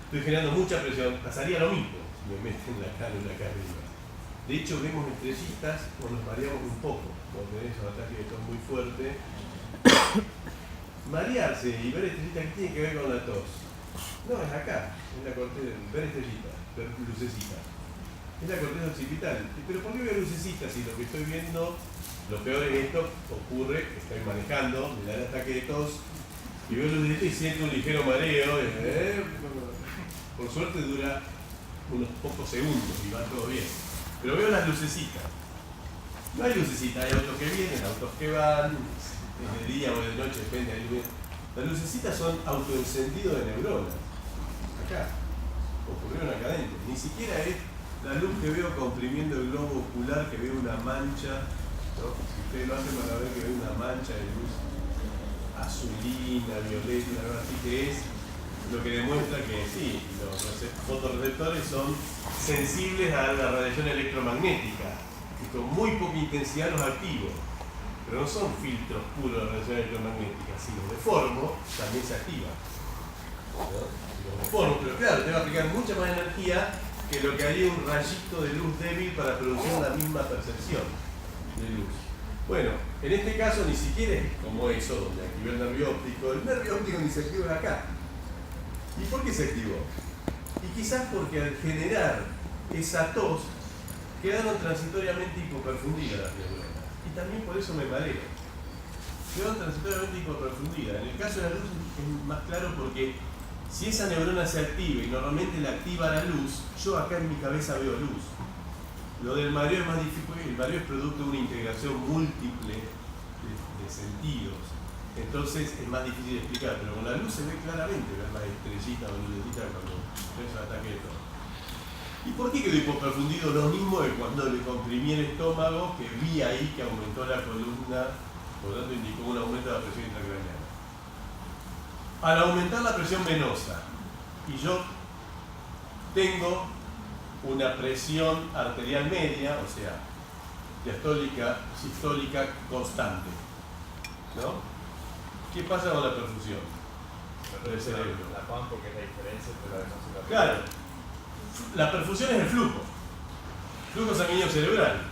estoy generando mucha presión, pasaría lo mismo si me meten la cánula acá arriba. De hecho, vemos estrellitas o nos mareamos un poco cuando tenés esos ataques de tos muy fuertes. Marearse y ver estrellitas, ¿qué tiene que ver con la tos? No, es acá, es la corteza, ver estrellitas, ver lucecitas. Es la corteza occipital. Pero ¿por qué veo lucecitas si lo que estoy viendo, lo peor es esto, ocurre, estoy manejando, me da el ataque de tos, y veo lucecitas y siento un ligero mareo, por suerte dura unos pocos segundos y va todo bien. Pero veo las lucecitas. No hay lucecitas, hay autos que vienen, autos que van, es de día o de noche, depende de la luz. Las lucecitas son autoencendidos de neuronas. Acá, ocurrieron acá adentro. Ni siquiera es la luz que veo comprimiendo el globo ocular, que veo una mancha, ¿no? Si ustedes lo hacen van a ver que veo una mancha de luz azulina, violeta, algo así, que es lo que demuestra que sí, los fotorreceptores son sensibles a la radiación electromagnética y con muy poca intensidad los activos, pero no son filtros puros de radiación electromagnética. Si los deformo, también se activa, ¿no? Si los deformo, pero claro, tengo que aplicar mucha más energía que lo que haría un rayito de luz débil para producir la misma percepción de luz. Bueno, en este caso ni siquiera es como eso, donde activé el nervio óptico ni se activa acá. ¿Y por qué se activó? Y quizás porque al generar esa tos quedaron transitoriamente hipoperfundidas las neuronas. Y también por eso me mareo. Quedaron transitoriamente hipoperfundidas. En el caso de la luz es más claro porque si esa neurona se activa y normalmente la activa la luz, yo acá en mi cabeza veo luz. Lo del mareo es más difícil, el mareo es producto de una integración múltiple de sentidos. Entonces es más difícil de explicar, pero con la luz se ve claramente ver las estrellitas o lucecitas cuando ves el ataque de tos. ¿Y por qué quedó hipoperfundido? Lo mismo que cuando le comprimí el estómago, que vi ahí que aumentó la columna, por lo tanto indicó un aumento de la presión intracraneal. Al aumentar la presión venosa, y yo tengo una presión arterial media, o sea, diastólica, sistólica constante, ¿no? ¿Qué pasa con la perfusión del cerebro? La PAM, porque es la diferencia entre la venosa y la Claro, la perfusión es el flujo sanguíneo cerebral.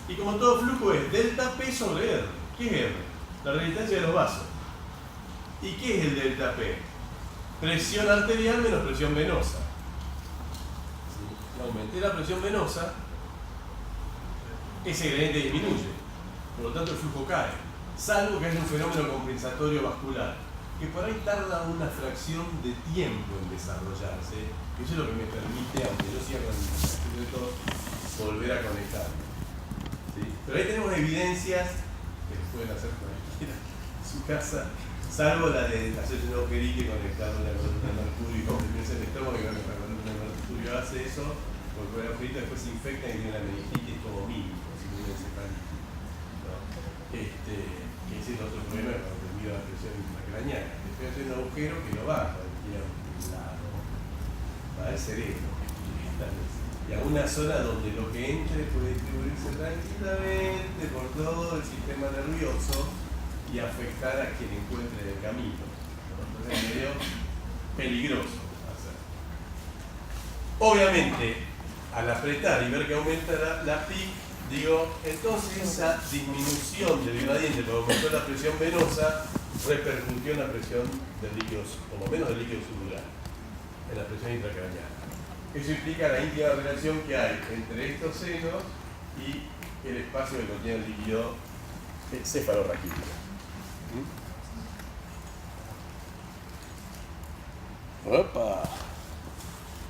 Y como todo flujo es delta P sobre R. ¿Qué es R? La resistencia de los vasos. ¿Y qué es el delta P? Presión arterial menos presión venosa. Si aumenté la presión venosa, ese gradiente disminuye. Por lo tanto el flujo cae. Salvo que haya un fenómeno compensatorio vascular, que por ahí tarda una fracción de tiempo en desarrollarse. Y eso es lo que me permite, aunque yo siga con el secreto, volver a conectar. ¿Sí? Pero ahí tenemos evidencias que se pueden hacer cualquiera en su casa, salvo la de hacerse un agujerique, conectar una columna de mercurio y comprimirse el estómago, y ver que la columna de mercurio hace eso, porque el agujerito después se infecta y tiene la meningitis como mínimo, si tiene encefalitis. ¿No? Ese es otro problema debido a la presión intracraneana. Estoy haciendo un agujero que no va a cualquier lado, va al cerebro directamente. Y a una zona donde lo que entre puede distribuirse tranquilamente por todo el sistema nervioso y afectar a quien encuentre en el camino. Entonces es medio peligroso hacer. Obviamente, al apretar y ver que aumenta la PIC, digo, entonces esa disminución del gradiente por aumentó la presión venosa repercutió en la presión del líquido, por lo menos del líquido sudoral, en la presión intracraneana. Eso implica la íntima relación que hay entre estos senos y el espacio que contiene el líquido cefalorraquídeo. ¡Opa!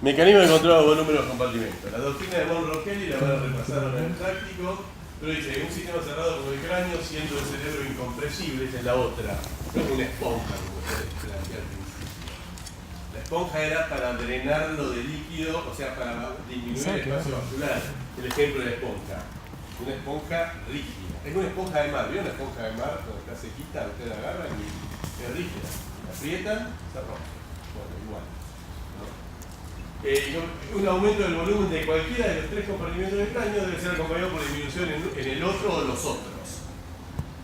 Mecanismo de control de volumen de los compartimentos. La doctrina de Monroe-Kelly la van a repasar ahora en el práctico, pero dice, un sistema cerrado como el cráneo, siendo el cerebro incompresible, esa es la otra, no es una esponja, como ustedes plantean al principio. La esponja era para drenarlo de líquido, o sea, para disminuir el espacio vascular. El ejemplo de la esponja. Una esponja rígida. Es una esponja de mar, ¿vieron una esponja de mar? Cuando está sequita, ustedes la agarran y es rígida. La aprietan, se rompe. Bueno, igual. Un aumento del volumen de cualquiera de los tres compartimentos del cráneo debe ser acompañado por disminución en el otro o los otros.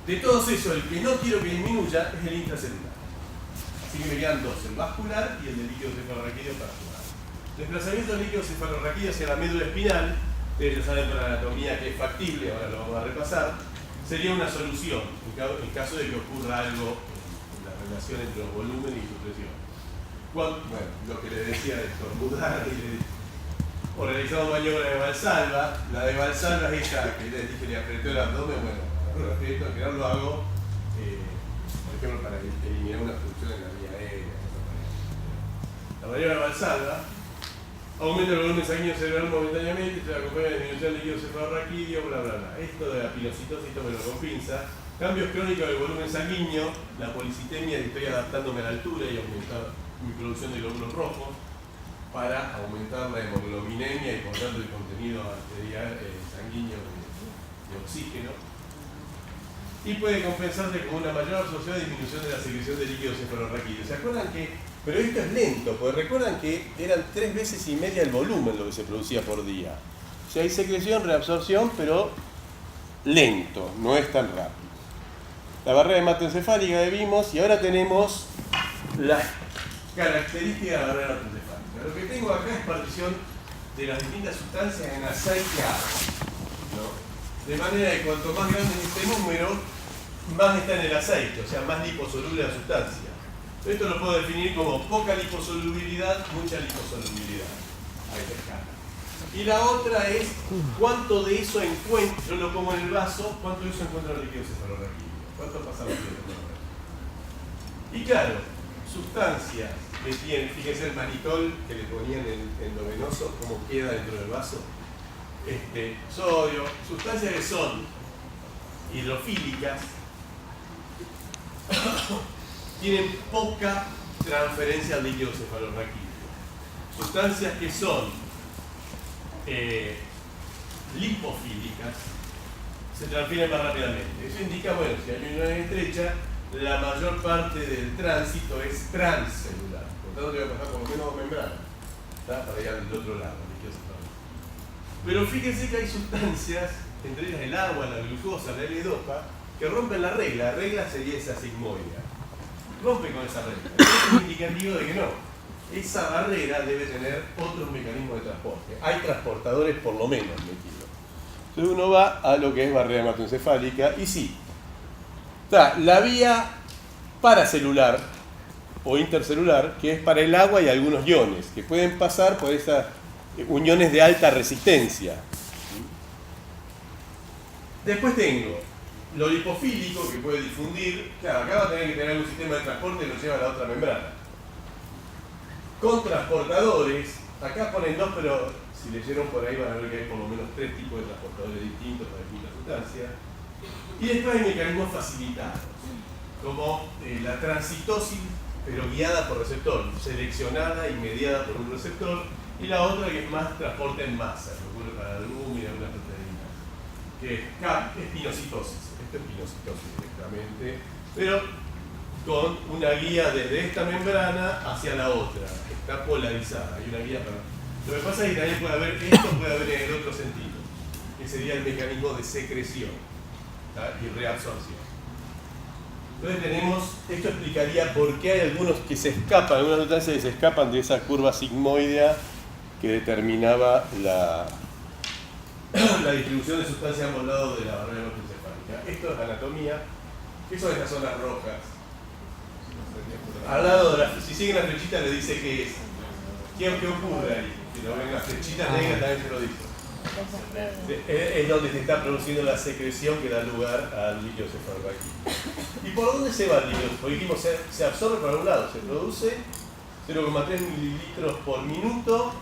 De todos esos, el que no quiero que disminuya es el intracelular. Así que me quedan dos, el vascular y el del líquido cefalorraquídeo para jugar. Desplazamiento del líquido cefalorraquídeo hacia la médula espinal, ustedes ya saben por anatomía que es factible, ahora lo vamos a repasar, sería una solución en caso de que ocurra algo en la relación entre los volúmenes y su presión. Bueno, lo que les decía de estornudar o realizamos maniobra de Valsalva. La de Valsalva es esta que les dije, le apretó el abdomen. Bueno, al final lo hago, por ejemplo, para eliminar una obstrucción en la vía aérea. La maniobra de Valsalva aumenta el volumen sanguíneo cerebral momentáneamente, se acompaña de disminución del líquido cefalorraquídeo, bla bla bla. Esto de la pilocitosis me lo con pinza. Cambios crónicos del volumen sanguíneo, la policitemia, que estoy adaptándome a la altura y aumentar mi producción de glóbulos rojos para aumentar la hemoglobinemia y por tanto el contenido arterial sanguíneo de oxígeno, y puede compensarse con una mayor absorción y disminución de la secreción de líquido cefalorraquídeo. ¿Se acuerdan que? Pero esto es lento, porque recuerdan que eran 3 veces y media el volumen lo que se producía por día. O sea, hay secreción, reabsorción, pero lento, no es tan rápido. La barrera hematoencefálica que vimos, y ahora tenemos la característica de la barrera hematoencefálica. Lo que tengo acá es partición de las distintas sustancias en aceite a agua, ¿no? De manera que cuanto más grande es este número, más está en el aceite, o sea, más liposoluble la sustancia. Esto lo puedo definir como poca liposolubilidad, mucha liposolubilidad. A esta escala. Y la otra es cuánto de eso encuentro, yo lo pongo en el vaso, cuánto de eso encuentro en el líquido cefalorraquídeo. ¿Cuánto pasa por el? Y claro, sustancias que tienen, fíjense el manitol que le ponían en lo venoso, cómo queda dentro del vaso. Sodio, sustancias que son hidrofílicas, tienen poca transferencia al líquido cefalorraquídeo. Sustancias que son lipofílicas se transfieren más rápidamente. Eso indica, bueno, si hay una estrecha, la mayor parte del tránsito es transcelular, Por lo tanto, voy a pasar por lo menos 2 membranas, ¿tá? Para ir al otro lado, líquido cefalorraquídeo. Pero fíjense que hay sustancias, entre ellas el agua, la glucosa, la L-dopa, que rompen la regla. La regla sería esa sigmoidea. Rompe con esa regla. Es un indicativo de que no. Esa barrera debe tener otros mecanismos de transporte. Hay transportadores por lo menos metidos. Entonces uno va a lo que es barrera hematoencefálica y sí, está la vía paracelular o intercelular, que es para el agua y algunos iones, que pueden pasar por esas uniones de alta resistencia. Después tengo lo lipofílico, que puede difundir. Claro, acá va a tener que tener algún sistema de transporte que lo lleva a la otra membrana. Con transportadores, acá ponen 2, pero si leyeron por ahí van a ver que hay por lo menos 3 tipos de transportadores distintos para distintas sustancias. Y después hay mecanismos facilitados, como la transcitosis, pero guiada por receptor, seleccionada y mediada por un receptor, y la otra que es más transporte en masa, que ocurre para la albúmina y algunas proteínas, que es pinocitosis. Esto es pinocitosis directamente, pero con una guía desde esta membrana hacia la otra, está polarizada, hay una guía para... Lo que pasa es que también puede haber esto, puede haber en el otro sentido, que sería el mecanismo de secreción, ¿tá? Y reabsorción. Entonces tenemos, esto explicaría por qué hay algunos que se escapan, algunas sustancias que se escapan de esa curva sigmoidea que determinaba la distribución de sustancias a ambos lados de la barrera hematoencefálica. Esto es anatomía. ¿Qué son estas zonas rojas? Al lado de si siguen la flechita le dice qué es. ¿Qué ocurre ahí? Si lo ven las flechitas negras también se lo dice. Es donde se está produciendo la secreción que da lugar al líquido cefalorraquídeo. ¿Y por dónde se va el líquido? Porque dijimos, se absorbe por algún lado, se produce 0,3 mililitros por minuto.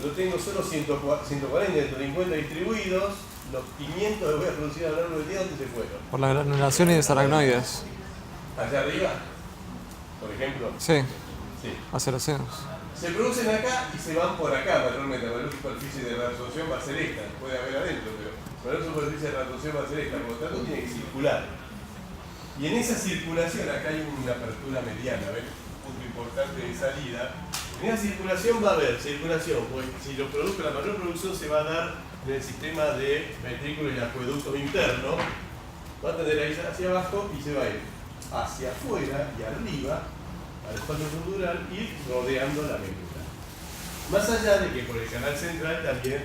Lo tengo solo 140, 150 distribuidos. Los 500 que voy a producir a lo largo del día, ¿dónde se fueron? Por la granulación y desaracnoides. ¿Hacia arriba? Por ejemplo. Sí, Sí. hacia los senos. Se producen acá y se van por acá, mayormente. La mayor superficie de reabsorción va a ser esta. Puede haber adentro, pero la mayor superficie de reabsorción va a ser esta. Por lo tanto, tiene que circular. Y en esa circulación, acá hay una apertura mediana, ¿ven? Un punto importante de salida. En esa circulación va a haber circulación, pues si lo produzco, la mayor producción se va a dar en el sistema de ventrículos y acueductos internos. Va a tener ahí hacia abajo y se va a ir hacia afuera y arriba, al espacio subdural y rodeando la médula. Más allá de que por el canal central también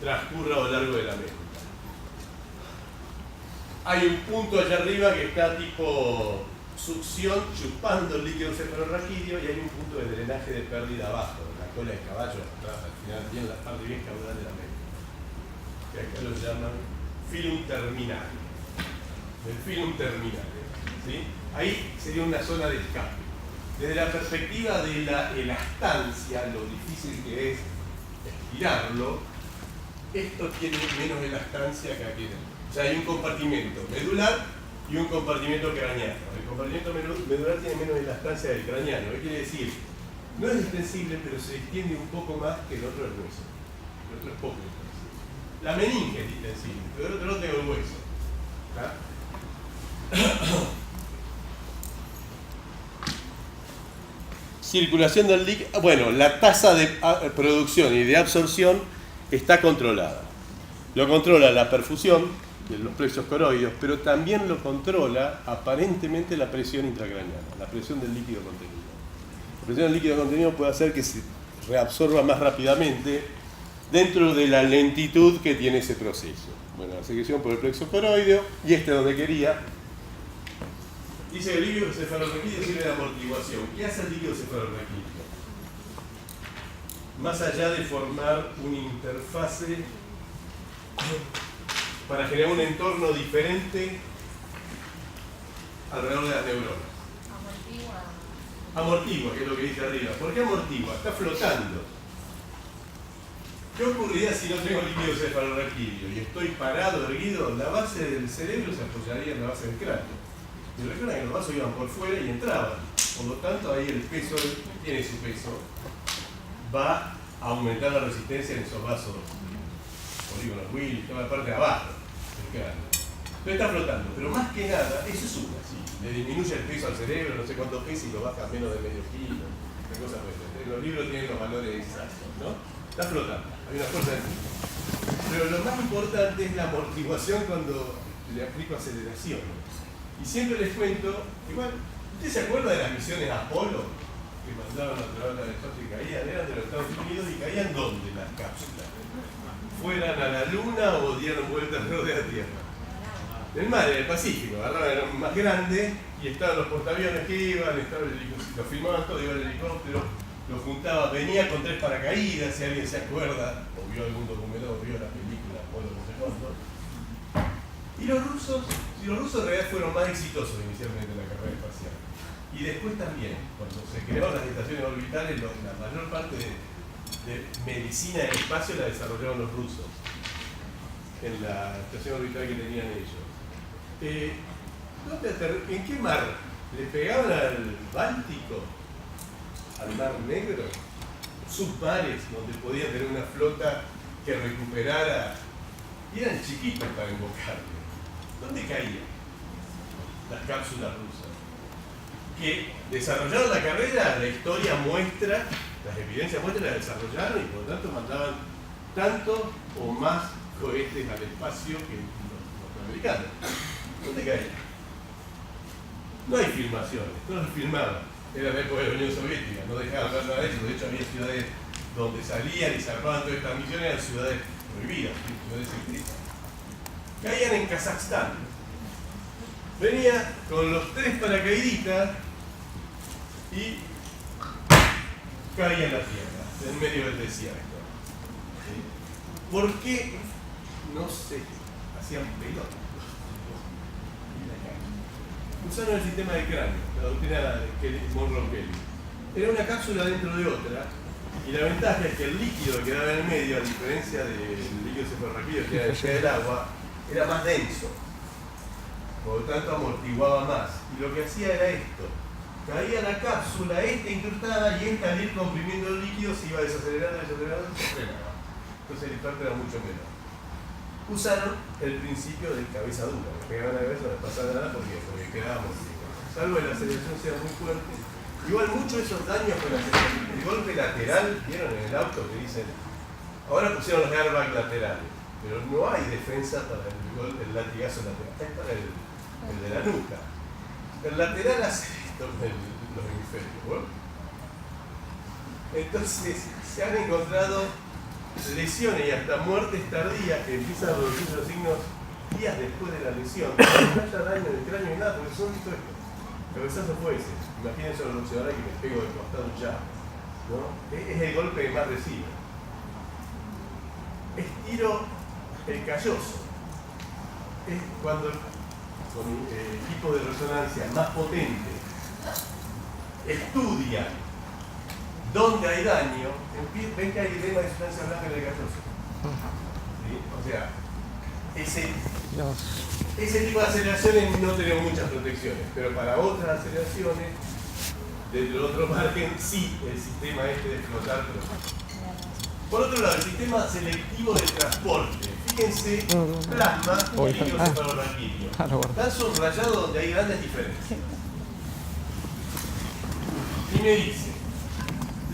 transcurra a lo largo de la médula. Hay un punto allá arriba que está tipo succión, chupando el líquido cefalorraquídeo, y hay un punto de drenaje de pérdida abajo, en la cola de caballo, atrás, al final, bien la parte bien caudal de la médula. Que acá lo llaman filum terminale. El filum terminale. ¿Sí? Ahí sería una zona de escape. Desde la perspectiva de la elastancia, lo difícil que es estirarlo, esto tiene menos elastancia que aquí. O sea, hay un compartimento medular y un compartimento craneano. El compartimento medular tiene menos elastancia del craneano. ¿Qué quiere decir? No es extensible, pero se extiende un poco más que el otro es hueso. El otro es poco extensible. La meninge es extensible, pero el otro no tengo el hueso. ¿Tá? Circulación del líquido. Bueno, la tasa de producción y de absorción está controlada. Lo controla la perfusión de los plexos coroides, pero también lo controla aparentemente la presión intracraneana, la presión del líquido contenido. La presión del líquido contenido puede hacer que se reabsorba más rápidamente dentro de la lentitud que tiene ese proceso. Bueno, la secreción por el plexo coroideo, y este es donde quería. Dice que el líquido cefalorraquídeo sirve de amortiguación. ¿Qué hace el líquido cefalorraquídeo? Más allá de formar una interfase para generar un entorno diferente alrededor de las neuronas. Amortigua, que es lo que dice arriba. ¿Por qué amortigua? Está flotando. ¿Qué ocurriría si no tengo líquido cefalorraquídeo y estoy parado, erguido? La base del cerebro se apoyaría en la base del cráneo. Y recuerdan que los vasos iban por fuera y entraban. Por lo tanto, ahí el peso, tiene su peso, va a aumentar la resistencia en esos vasos, polígonos Willis, toda la parte de abajo del cráneo. Entonces está flotando, pero más que nada, eso es una, sí. Le disminuye el peso al cerebro, no sé cuánto pesa y lo baja a menos de medio kilo. qué cosa puede ser. Los libros tienen los valores exactos, ¿no? Está flotando, hay una fuerza dentro. Pero lo más importante es la amortiguación cuando le aplico aceleración. Y siempre les cuento, igual, ¿ustedes se acuerdan de las misiones Apolo? Que mandaron a través del espacio y caían, eran de los Estados Unidos y caían ¿dónde las cápsulas? ¿Fueran a la Luna o dieron vueltas alrededor de la Tierra? En el mar, en el Pacífico, agarraban el más grande y estaban los portaaviones que iban, lo filmaban todo, iba el helicóptero, lo juntaba, venía con 3 paracaídas, si alguien se acuerda, o vio algún documental, o vio la película Apolo no sé cuánto. Y los rusos en realidad fueron más exitosos inicialmente en la carrera espacial. Y después también, cuando se crearon las estaciones orbitales, la mayor parte de medicina en el espacio la desarrollaron los rusos, en la estación orbital que tenían ellos. ¿En qué mar? ¿Le pegaban al Báltico? ¿Al Mar Negro? Submares donde podían tener una flota que recuperara. Y eran chiquitos para invocarlo. ¿Dónde caían las cápsulas rusas? Que desarrollaron la carrera, la historia muestra, las evidencias muestran, la desarrollaron y por lo tanto mandaban tanto o más cohetes al espacio que los norteamericanos. ¿Dónde caían? No hay filmaciones, no los filmaban. Era la época de la Unión Soviética, no dejaban ver nada de eso. De hecho, había ciudades donde salían y zarpaban todas estas misiones, eran ciudades prohibidas, ciudades secretas. Caían en Kazajstán. Venía con los 3 paracaidistas y caía en la tierra, en medio del desierto. ¿Sí? ¿Por qué? No sé, hacían pelota. Usaron el sistema de cráneo, la doctrina de Monroe Kelly. Era una cápsula dentro de otra, y la ventaja es que el líquido que quedaba en el medio, a diferencia del líquido cefalorraquídeo que era el agua, era más denso. Por lo tanto amortiguaba más. Y lo que hacía era esto. Caía la cápsula, incrustada, y al ir comprimiendo el líquido se iba desacelerando y se frenaba. Entonces el impacto era mucho menor. Usaron el principio de cabeza dura. Le pegaban la cabeza, no les pasaba nada porque quedaba amortiguado. Salvo que la aceleración sea muy fuerte. Igual muchos de esos daños con el golpe lateral, vieron en el auto que dicen, ahora pusieron los airbags laterales, pero no hay defensa para el latigazo lateral, es para el de la nuca. El lateral hace esto con los hemisferios, ¿no? Entonces se han encontrado lesiones y hasta muertes tardías que empiezan a producir los signos días después de la lesión. No haya daño en el cráneo ni nada, porque son visto esto. El cabezazo fue ese. Imagínense a los boxeadores que me pego de costado ya. ¿No? Es el golpe que más recibe. Estiro el calloso. Es cuando con equipos de resonancia más potentes estudia dónde hay daño, ven que hay edema de sustancia blanca en el calloso. ¿Sí? O sea, ese tipo de aceleraciones no tenemos muchas protecciones, pero para otras aceleraciones, dentro de otro margen, sí, el sistema de flotar. Por otro lado, el sistema selectivo de transporte. Fíjense, plasma y líquido cefalorraquídeo. Están subrayados donde hay grandes diferencias. Y me dice,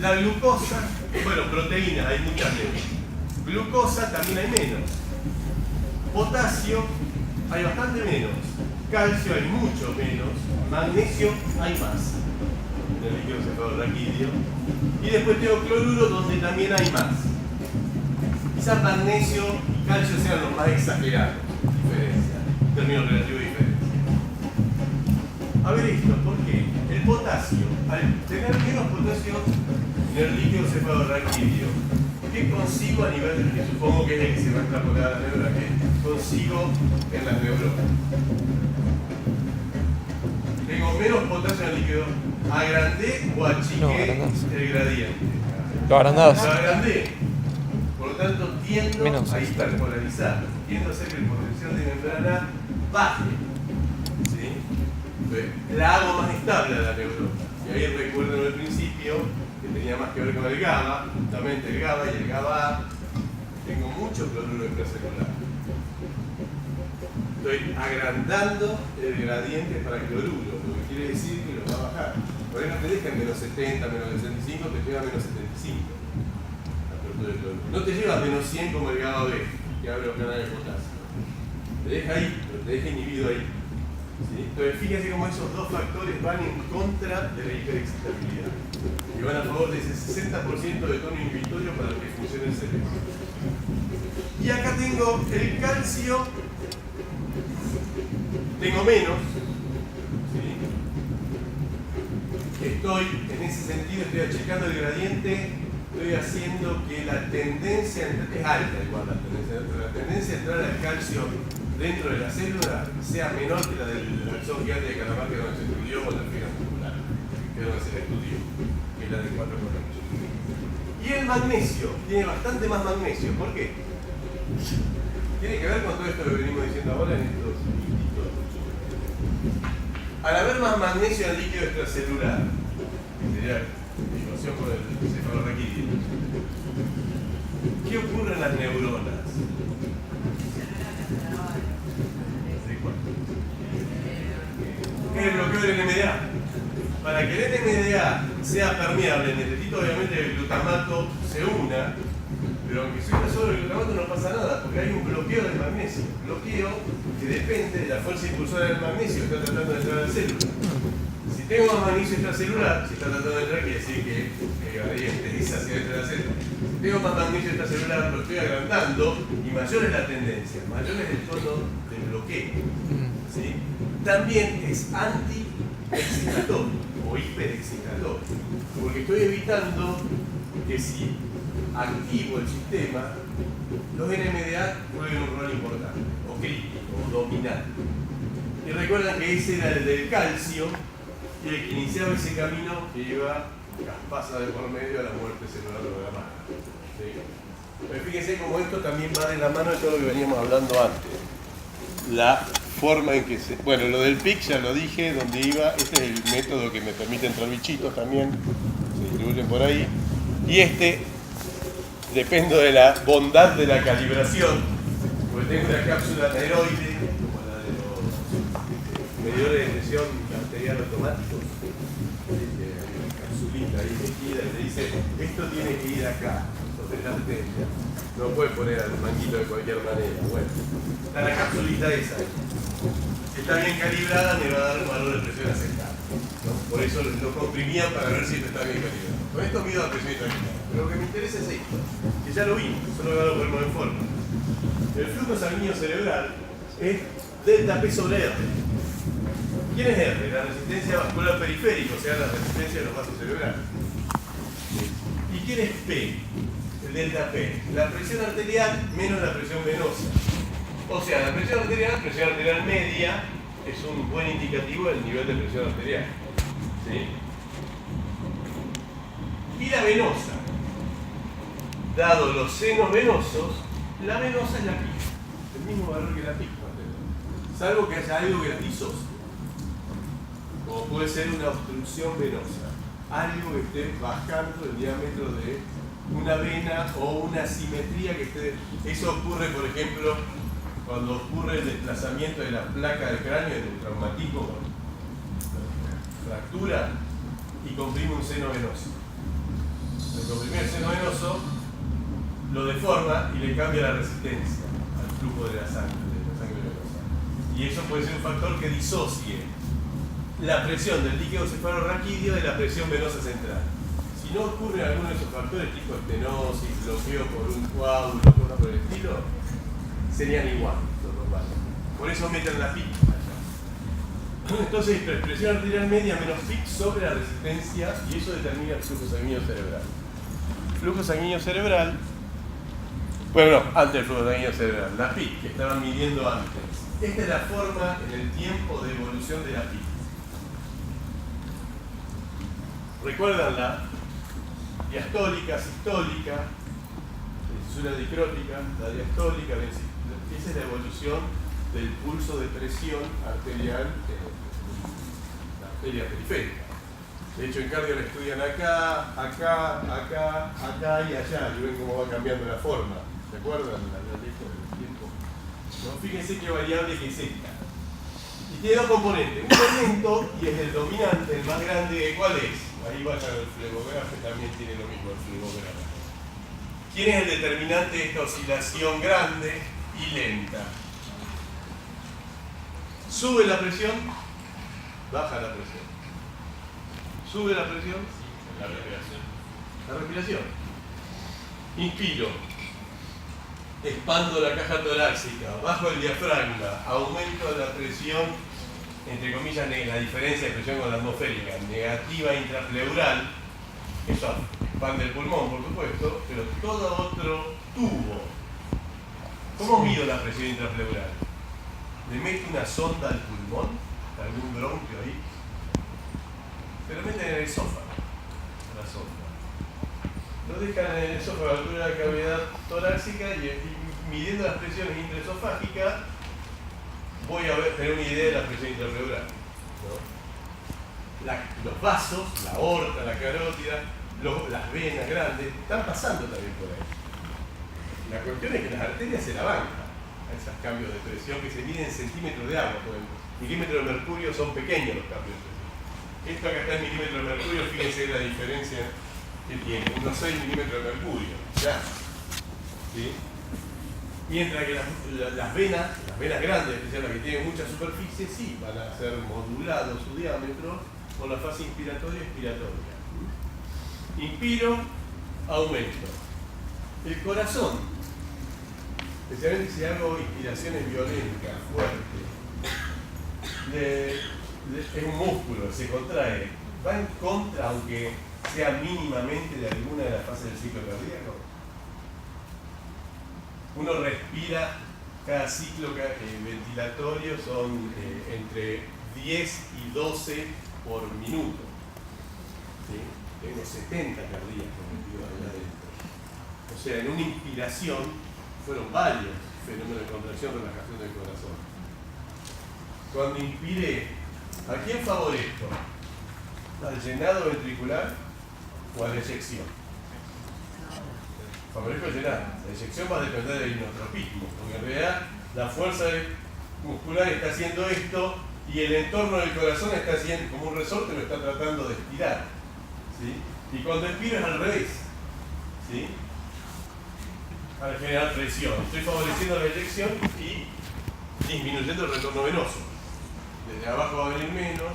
la glucosa, bueno, proteínas hay muchas menos. Glucosa también hay menos. Potasio hay bastante menos. Calcio hay mucho menos. Magnesio hay más. En el líquido cefalorraquídeo. Y después tengo cloruro donde también hay más. Quizás magnesio y calcio sean los más exagerados. Diferencia. Término relativo de diferencia. A ver esto, ¿por qué? El potasio, al tener menos potasio en el líquido cefalorraquídeo, ¿qué consigo a nivel de que supongo que es el que se va a extrapolar a la neurona? ¿Qué consigo en las neuronas? Tengo menos potasio en el líquido. ¿Agrandé o achiqué el gradiente? Lo agrandás. Lo agrandé. Por lo tanto, tiendo Menos a hiperpolarizar. Tiendo a hacer que el potencial de membrana baje. ¿Sí? La hago más estable a la neurona. Y ahí recuerden al principio que tenía más que ver con el GABA, justamente el GABA y el GABA. Tengo mucho cloruro extracelular. Estoy agrandando el gradiente para cloruro, lo que quiere decir que lo va a bajar. Por eso no te deja en menos 70, menos 65, te lleva a menos 75. La apertura del cloruro. No te lleva a menos 100 como el GABA B, que abre los canales de potasio. Te deja ahí, pero te deja inhibido ahí. ¿Sí? Entonces fíjense cómo esos dos factores van en contra de la hiperexcitabilidad y van a favor de ese 60% de tono inhibitorio para que funcione el cerebro. Y acá tengo el calcio, tengo menos, ¿sí? Estoy, en ese sentido, estoy achicando el gradiente, estoy haciendo que la tendencia, es alta igual la tendencia, pero la tendencia a entrar al calcio dentro de la célula sea menor que la del axón gigante de Catamarca donde se estudió con la fibra muscular, que es donde se estudió, que es la de 4 correctos. Y el magnesio, tiene bastante más magnesio, ¿por qué? Tiene que ver con todo esto que venimos diciendo ahora en estos minutitos. Al haber más magnesio en el líquido extracelular, que sería la ecuación con el cefalorraquídeo, ¿qué ocurre en las neuronas? El bloqueo del NMDA. Para que el NMDA sea permeable, necesito obviamente que el glutamato se una, pero aunque se una solo el glutamato no pasa nada, porque hay un bloqueo del magnesio. Bloqueo que depende de la fuerza impulsora del magnesio que está tratando de entrar a la célula. Si tengo más magnesio extracelular, si está tratando de entrar, quiere decir que el gradiente es hacia dentro de la célula. Si tengo más magnesio extracelular, lo estoy agrandando y mayor es la tendencia, mayor es el tono del bloqueo. ¿Sí? También es anti-excitatorio o hiperexcitatorio, porque estoy evitando que si activo el sistema, los NMDA jueguen un rol importante, o crítico, o dominante. Y recuerdan que ese era el del calcio, y el que iniciaba ese camino que iba pasa de por medio a la muerte celular programada. ¿Sí? Pero fíjense cómo esto también va de la mano de todo lo que veníamos hablando antes. La forma en que se... Bueno, lo del PIC ya lo dije, donde iba. Este es el método que me permite entrar bichitos también. Se distribuyen por ahí. Y este, dependo de la bondad de la calibración, porque tengo una cápsula aneroide, como la de los medidores de presión arterial automáticos. Hay una capsulita ahí metida y le dice, esto tiene que ir acá, sobre la arteria. No puedes poner al manguito de cualquier manera. Bueno, está la capsulita esa. Si está bien calibrada, me va a dar un valor de presión aceptable, ¿no? Por eso lo comprimían para ver si esto está bien calibrado. Con esto mido la presión tranquila. Pero lo que me interesa es esto, que ya lo vimos, solo que lo ponemos en forma. El flujo sanguíneo cerebral es delta P sobre R. ¿Quién es R? La resistencia vascular periférica, o sea, la resistencia de los vasos cerebrales. ¿Y quién es P? El delta P. La presión arterial menos la presión venosa. O sea, la presión arterial media, es un buen indicativo del nivel de presión arterial. ¿Sí? Y la venosa. Dado los senos venosos, la venosa es la PIC. El mismo valor que la PIC. Salvo que haya algo que la disocie. Como puede ser una obstrucción venosa. Algo que esté bajando el diámetro de una vena o una asimetría que esté... Eso ocurre, por ejemplo, cuando ocurre el desplazamiento de la placa del cráneo en un traumatismo con fractura y comprime un seno venoso. Al comprimir el seno venoso lo deforma y le cambia la resistencia al flujo de la sangre venosa. Y eso puede ser un factor que disocie la presión del líquido cefalorraquídeo de la presión venosa central. Si no ocurre alguno de esos factores, tipo estenosis, bloqueo por un coágulo, cosas por el estilo, serían igual, los normales. Por eso meten la PIC allá. Entonces, presión arterial media menos PIC sobre la resistencia, y eso determina el flujo sanguíneo cerebral. Flujo sanguíneo cerebral, bueno, no, antes del flujo sanguíneo cerebral, la PIC que estaban midiendo antes. Esta es la forma en el tiempo de evolución de la PIC. ¿Recuerdan la diastólica, sistólica, una dicrótica, la diastólica, esa es la evolución del pulso de presión arterial la arteria periférica. De hecho, en cardio la estudian acá, acá, acá, acá y allá, y ven cómo va cambiando la forma. ¿Se acuerdan? La ley del tiempo. ¿no? Fíjense qué variable que es esta. Y tiene dos componentes, un elemento y es el dominante, el más grande. ¿Cuál es? Ahí vayan al flebografo, también tiene lo mismo el flebografo. ¿Quién es el determinante de esta oscilación grande y lenta? Sube la presión, baja la presión. Sube la presión, La respiración. la respiración. Inspiro, expando la caja torácica, bajo el diafragma, aumento la presión, entre comillas, la diferencia de presión con la atmosférica, negativa intrapleural, eso expande el pulmón, por supuesto, pero todo otro tubo. ¿Cómo mido la presión intrapleural? Le meto una sonda al pulmón, algún bronquio ahí, se lo meten en el esófago, la sonda. Lo dejan en el esófago a la altura de la cavidad torácica y midiendo las presiones intraesofágicas voy a tener una idea de la presión intrapleural, ¿no? Los vasos, la aorta, la carótida, las venas grandes, están pasando también por ahí. La cuestión es que las arterias se la bancan a esos cambios de presión que se miden en centímetros de agua, por ejemplo. Milímetros de mercurio son pequeños los cambios de presión. Esto acá está en milímetros de mercurio, fíjense la diferencia que tiene, unos 6 milímetros de mercurio, ya. ¿Sí? Mientras que las venas grandes, especialmente las que tienen mucha superficie, sí van a ser modulados su diámetro por la fase inspiratoria y expiratoria. Inspiro, aumento. El corazón, especialmente si hago inspiraciones violentas, fuertes, es un músculo, se contrae, va en contra, aunque sea mínimamente, de alguna de las fases del ciclo cardíaco. Uno respira, cada ciclo ventilatorio son entre 10 y 12 por minuto. ¿Sí? Tengo 70 cardíacos metidos allá adentro. O sea, en una inspiración fueron varios fenómenos de contracción, relajación del corazón. Cuando inspiré, ¿a quién favorezco? ¿Al llenado ventricular o a la eyección? Favorezco el llenado. La eyección va a depender del inotropismo, porque en realidad la fuerza muscular está haciendo esto y el entorno del corazón está haciendo, como un resorte, lo está tratando de estirar. ¿Sí? Y cuando expiro es al revés. ¿Sí? Al generar presión. Estoy favoreciendo la eyección y disminuyendo el retorno venoso. Desde abajo va a venir menos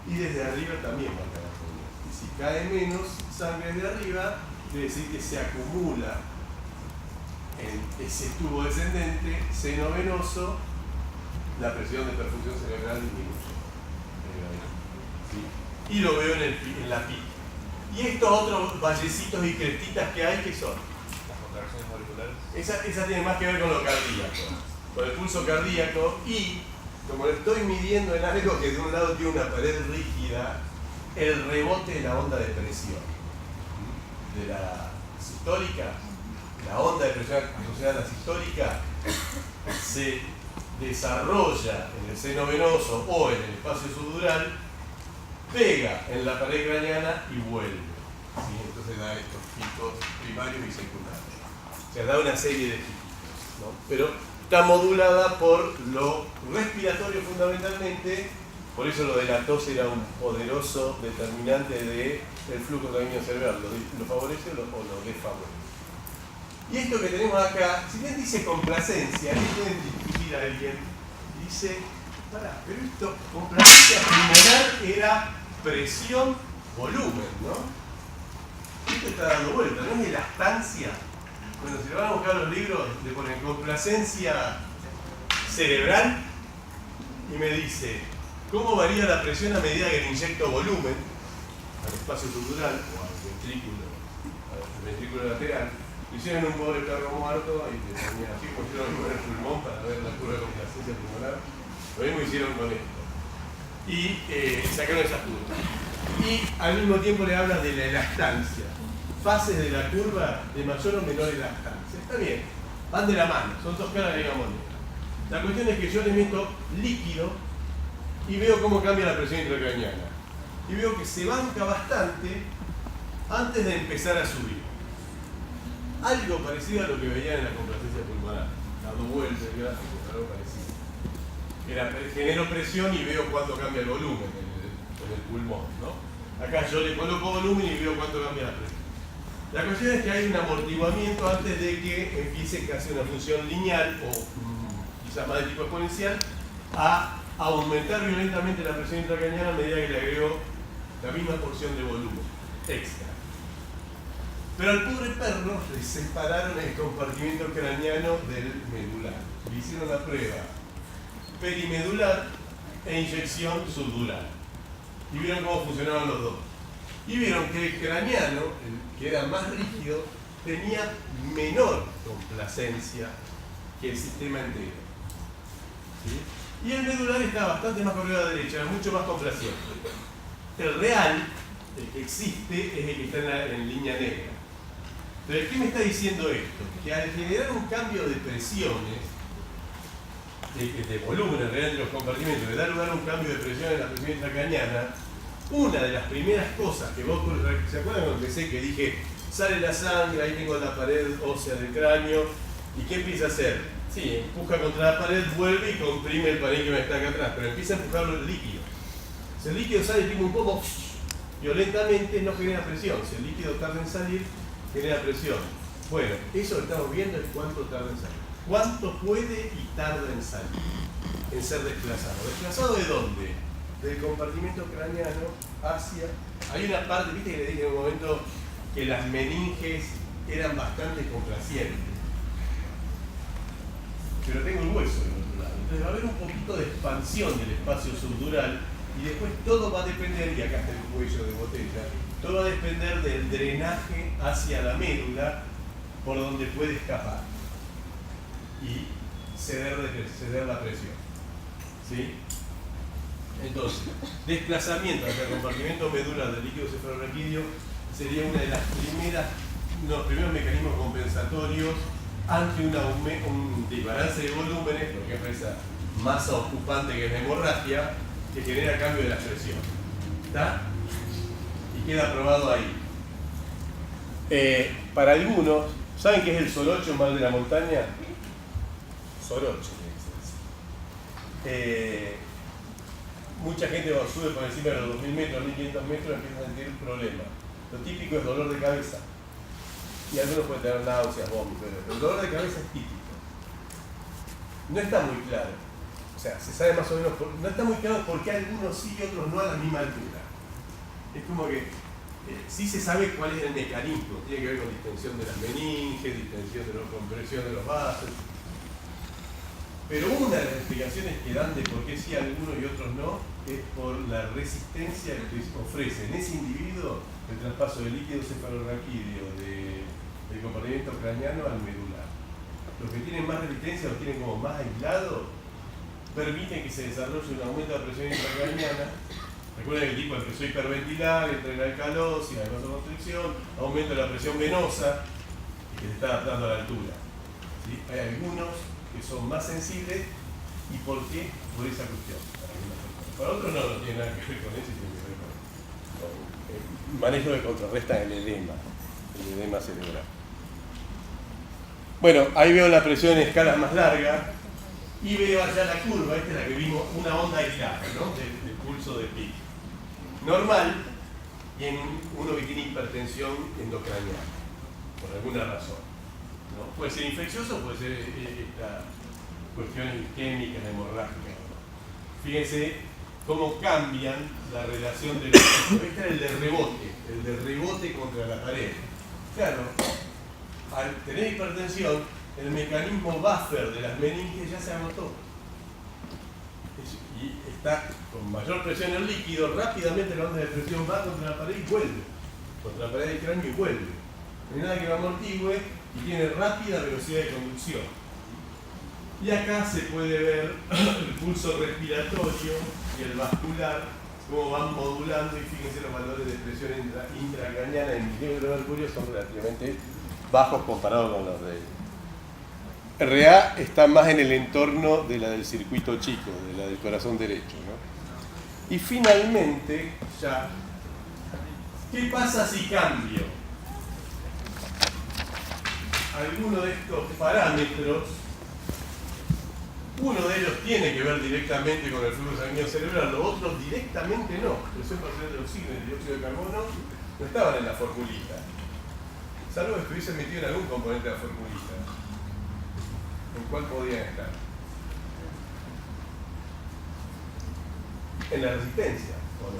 y desde arriba también va a caer menos. Y si cae menos sangre de arriba, quiere decir que se acumula en ese tubo descendente seno venoso, la presión de perfusión cerebral disminuye. ¿Sí? Y lo veo en la PIC. Y estos otros vallecitos y crestitas que hay, ¿qué son? Las contracciones moleculares. Esa tiene más que ver con lo cardíaco, con el pulso cardíaco, y como lo estoy midiendo en algo que de un lado tiene una pared rígida, el rebote de la onda de presión de la sistólica, la onda de presión asociada a la sistólica se desarrolla en el seno venoso o en el espacio subdural, pega en la pared craneana y vuelve. ¿Sí? Entonces da estos picos primarios y secundarios. O sea, da una serie de picos, ¿no? Pero está modulada por lo respiratorio fundamentalmente, por eso lo de la tos era un poderoso determinante del flujo sanguíneo cerebral, lo favorece o lo desfavorece. Y esto que tenemos acá, si bien dice complacencia, ahí pueden discutir a alguien, y dice, pará, pero esto, complacencia pulmonar era presión, volumen, ¿no? Esto está dando vuelta, ¿no es elastancia? Bueno, si lo van a buscar los libros, le ponen complacencia cerebral y me dice, ¿cómo varía la presión a medida que le inyecto volumen al espacio subdural o al ventrículo lateral? Lo hicieron un pobre perro muerto y te tenía así, pusieron con el pulmón para ver la curva de complacencia pulmonar. Lo mismo hicieron con esto. Y sacaron esas curvas. Y al mismo tiempo le hablan de la elastancia. Fases de la curva de mayor o menor elastancia. Está bien, van de la mano, son dos caras de la moneda. La cuestión es que yo le meto líquido y veo cómo cambia la presión intracraneana. Y veo que se banca bastante antes de empezar a subir. Algo parecido a lo que veían en la complacencia pulmonar. Dando vueltas el gráfico, genero presión y veo cuánto cambia el volumen en el pulmón, ¿no? Acá yo le coloco volumen y veo cuánto cambia la presión. La cuestión es que hay un amortiguamiento antes de que empiece casi una función lineal o quizás más de tipo exponencial a aumentar violentamente la presión intracraneana a medida que le agrego la misma porción de volumen extra. Pero al pobre perro le separaron el compartimento craneano del medular. Le hicieron la prueba perimedular e inyección subdural. Y vieron cómo funcionaban los dos. Y vieron que el craneano, el que era más rígido, tenía menor complacencia que el sistema entero. ¿Sí? Y el medular estaba bastante más corrido a la derecha, era mucho más complaciente. El real, el que existe, es el que está en línea negra. Entonces, ¿qué me está diciendo esto? Que al generar un cambio de presiones, de volumen en realidad de los compartimentos, que da lugar a un cambio de presión en la presión intracraneana, una de las primeras cosas que vos, ¿se acuerdan cuando empecé que dije, sale la sangre, ahí tengo la pared ósea del cráneo, ¿y qué empieza a hacer? Sí, empuja contra la pared, vuelve y comprime el parénquima que está acá atrás, pero empieza a empujarlo el líquido. Si el líquido sale tipo un poco violentamente, no genera presión. Si el líquido tarda en salir, genera presión. Bueno, eso que estamos viendo es cuánto tarda en salir. ¿Cuánto puede y tarda en salir? En ser desplazado. ¿Desplazado de dónde? Del compartimento craneano hacia... Hay una parte, viste que le dije en un momento que las meninges eran bastante complacientes. Pero tengo el hueso del otro lado. Entonces va a haber un poquito de expansión del espacio subdural y después todo va a depender, y acá está el cuello de botella, todo va a depender del drenaje hacia la médula por donde puede escapar y ceder la presión. ¿Sí? Entonces, desplazamiento hacia el compartimento medular del líquido cefalorraquídeo sería uno de los primeros mecanismos compensatorios ante un desbalance de volúmenes, por ejemplo esa masa ocupante que es la hemorragia, que genera cambio de la presión. ¿Está? Y queda probado ahí. Para algunos, ¿saben qué es el sorocho mal de la montaña? Sorocho. Mucha gente sube por encima de los 2000 metros, 1500 metros y empieza a sentir problemas. Lo típico es dolor de cabeza. Y algunos pueden tener náuseas, vómitos, pero el dolor de cabeza es típico. No está muy claro. O sea, se sabe más o menos, no está muy claro por qué algunos sí y otros no a la misma altura. Es como que sí se sabe cuál es el mecanismo. Tiene que ver con distensión de las meninges, distensión de la compresión de los vasos. Pero una de las explicaciones que dan de por qué sí algunos y otros no es por la resistencia que ofrece en ese individuo el traspaso del líquido cefalorraquídeo del compartimento craneano al medular. Los que tienen más resistencia, los tienen como más aislados, permiten que se desarrolle un aumento de la presión intracraneana. Recuerden que el tipo empezó a hiperventilar, entra en la alcalosis, la vasoconstricción, aumento de la presión venosa y que se está adaptando a la altura. ¿Sí? Hay algunos que son más sensibles. ¿Y por qué? Por esa cuestión. Para otros no tiene nada que ver con eso, tiene que ver con el manejo que contrarresta el edema cerebral. Bueno, ahí veo la presión en escalas más largas y veo allá la curva, esta es la que vimos, una onda aislada, ¿no? del pulso de pico. Normal y en uno que tiene hipertensión endocraniana, por alguna razón. ¿No? Puede ser infeccioso, puede ser esta cuestiones isquémicas, hemorrágicas. Fíjense cómo cambian la relación de los tipos. Este es el de rebote contra la pared. Claro, al tener hipertensión, el mecanismo buffer de las meninges ya se agotó. Y está con mayor presión el líquido, rápidamente la onda de presión va contra la pared y vuelve. Contra la pared del cráneo y vuelve. No hay nada que lo amortigüe y tiene rápida velocidad de conducción. Y acá se puede ver el pulso respiratorio y el vascular, cómo van modulando, y fíjense los valores de presión intracraneana en milímetros de mercurio son relativamente bajos comparados con los de RA. Está más en el entorno de la del circuito chico, de la del corazón derecho, ¿no? Y finalmente, ya, ¿qué pasa si cambio alguno de estos parámetros Uno de ellos tiene que ver directamente con el flujo sanguíneo cerebral, los otros directamente no. Presión parcial de oxígeno y dióxido de carbono no estaban en la formulita, salvo que estuviesen metido en algún componente de la formulita. ¿En cuál podían estar? En la resistencia, ¿o no?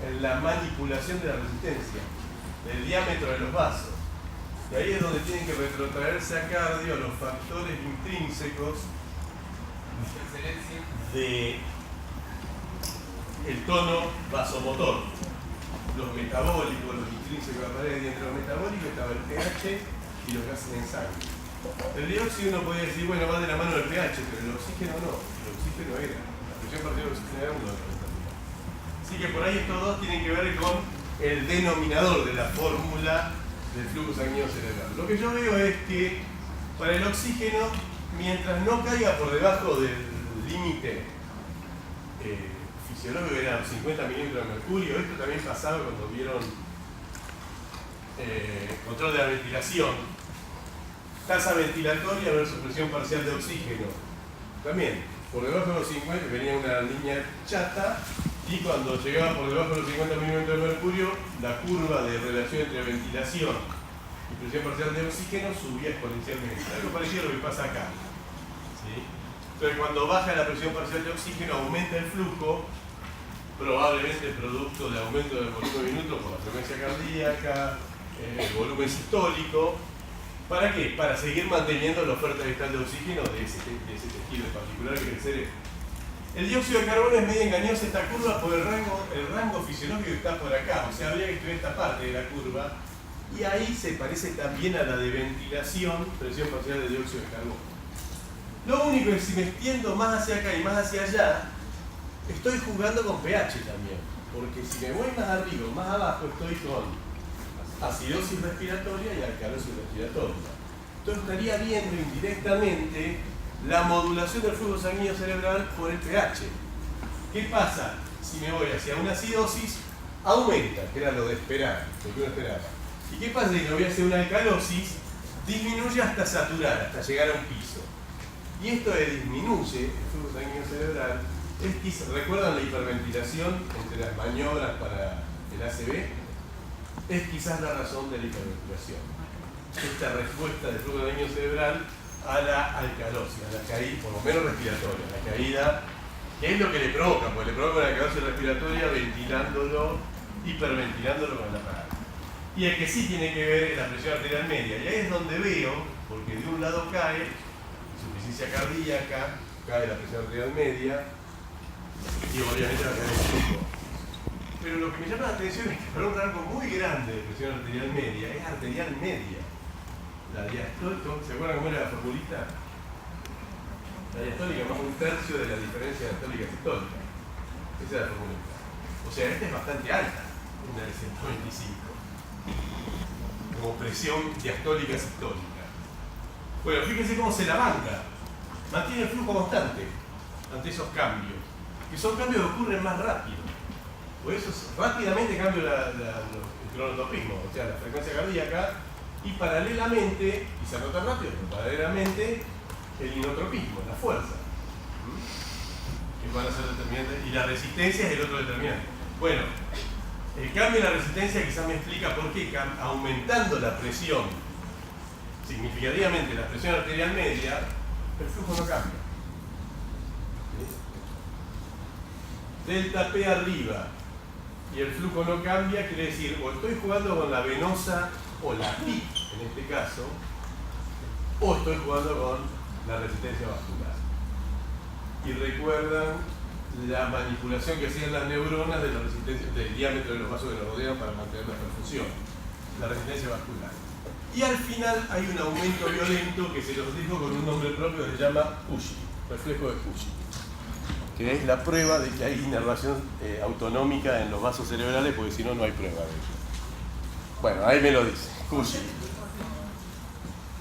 En la manipulación de la resistencia, del diámetro de los vasos. Y ahí es donde tienen que retrotraerse a cardio los factores intrínsecos de el tono vasomotor, los metabólicos, los intrínsecos de la pared, y entre los metabólicos estaba el pH y los gases en sangre. El dióxido uno podía decir, bueno, va de la mano del pH, pero el oxígeno no, el oxígeno era, la presión parcial de oxígeno era uno de los determinantes. Así que por ahí estos dos tienen que ver con el denominador de la fórmula del flujo sanguíneo cerebral. Lo que yo veo es que para el oxígeno, mientras no caiga por debajo del límite fisiológico, que eran 50 milímetros de mercurio, esto también pasaba cuando vieron control de la ventilación, tasa ventilatoria versus presión parcial de oxígeno. También, por debajo de los 50 venía una línea chata, y cuando llegaba por debajo de los 50 milímetros de mercurio, la curva de relación entre ventilación y presión parcial de oxígeno subía exponencialmente. Algo parecido a lo que pasa acá. ¿Sí? Entonces, cuando baja la presión parcial de oxígeno, aumenta el flujo, probablemente producto de aumento del volumen minuto por la frecuencia cardíaca, el volumen sistólico. ¿Para qué? Para seguir manteniendo la oferta vital de oxígeno de ese tejido en particular que es el cerebro. El dióxido de carbono es medio engañosa esta curva por el rango fisiológico que está por acá, o sea, habría que estudiar esta parte de la curva, y ahí se parece también a la de ventilación, presión parcial de dióxido de carbono. Lo único es que si me extiendo más hacia acá y más hacia allá, estoy jugando con pH también, porque si me voy más arriba o más abajo estoy con acidosis respiratoria y alcalosis respiratoria. Entonces estaría viendo indirectamente la modulación del flujo sanguíneo cerebral por el pH. ¿Qué pasa? Si me voy hacia una acidosis, aumenta, que era lo de esperar, lo que uno esperaba. ¿Y qué pasa si me voy hacia una alcalosis? Disminuye hasta saturar, hasta llegar a un piso. Y esto de disminuye el flujo sanguíneo cerebral, ¿recuerdan la hiperventilación entre las maniobras para el ACV? Es quizás la razón de la hiperventilación. Esta respuesta del flujo sanguíneo cerebral a la alcalosis, a la caída, por lo menos respiratoria, a la caída, que es lo que le provoca, porque le provoca la alcalosis respiratoria ventilándolo, hiperventilándolo con el aparato. Y el que sí tiene que ver es la presión arterial media, y ahí es donde veo, porque de un lado cae insuficiencia cardíaca, cae la presión arterial media, y obviamente la caída del flujo. Pero lo que me llama la atención es que para un rango muy grande de presión arterial media, es arterial media. La diastólica, ¿se acuerdan cómo era la formulita? La diastólica más un tercio de la diferencia diastólica sistólica. Esa es la formulita. O sea, esta es bastante alta, una de 125. Como presión diastólica sistólica. Bueno, fíjense cómo se la banca. Mantiene el flujo constante ante esos cambios. Que son cambios que ocurren más rápido. Por eso rápidamente cambia el cronotropismo, o sea, la frecuencia cardíaca, y paralelamente, y se anota rápido, pero paralelamente el inotropismo, la fuerza, que van a ser determinantes, y la resistencia es el otro determinante. Bueno, el cambio en la resistencia quizás me explica por qué aumentando la presión, significativamente la presión arterial media, el flujo no cambia. Delta P arriba y el flujo no cambia, quiere decir, o estoy jugando con la venosa o la PIC en este caso, o estoy jugando con la resistencia vascular. Y recuerdan la manipulación que hacían las neuronas de la resistencia, del diámetro de los vasos que nos rodean para mantener la perfusión, la resistencia vascular. Y al final hay un aumento violento que se los dijo con un nombre propio que se llama Cushing, reflejo de Cushing, que es la prueba de que hay inervación autonómica en los vasos cerebrales, porque si no, no hay prueba de ello. Bueno, ahí me lo dice, Cushing.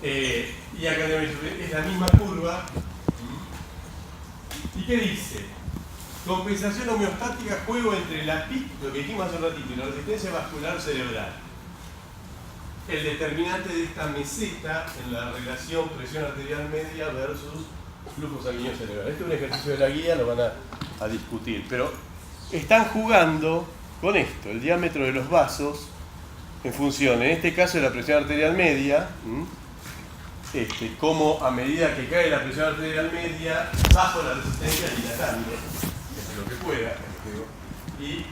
Y acá es la misma curva. ¿Y qué dice? Compensación homeostática, juego entre la PIC, lo que dijimos hace un ratito, y la resistencia vascular cerebral. El determinante de esta meseta en la relación presión arterial media versus flujo sanguíneo cerebral. Este es un ejercicio de la guía, lo van a discutir, pero están jugando con esto, el diámetro de los vasos en función, en este caso, de la presión arterial media, como a medida que cae la presión arterial media, bajo la resistencia dilatando, lo que pueda, y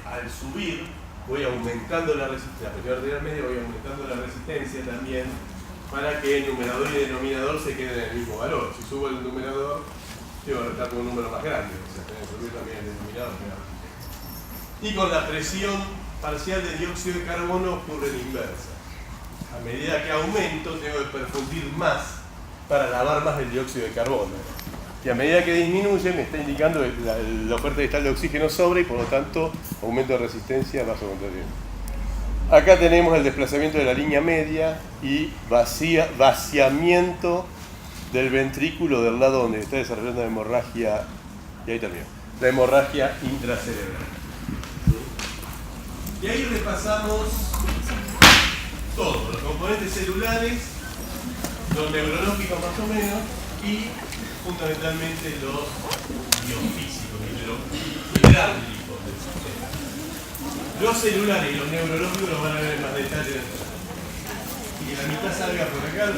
al subir voy aumentando la presión arterial media, voy aumentando la resistencia también, para que el numerador y el denominador se queden en el mismo valor. Si subo el numerador, tengo que estar con un número más grande, o sea, tengo que subir también el denominador. Y con la presión parcial de dióxido de carbono ocurre la inversa. A medida que aumento, tengo que perfundir más para lavar más el dióxido de carbono. Y a medida que disminuye, me está indicando que la oferta distal de oxígeno sobra y por lo tanto aumento de resistencia vaso contrario. Acá tenemos el desplazamiento de la línea media y vaciamiento del ventrículo del lado donde está desarrollando la hemorragia, y ahí termino, la hemorragia intracerebral. Y ahí repasamos todos los componentes celulares, los neurológicos más o menos, y fundamentalmente los biofísicos y los hidráulicos del sistema. Los celulares y los neurológicos los van a ver en más detalle. Y que la mitad salga por acá,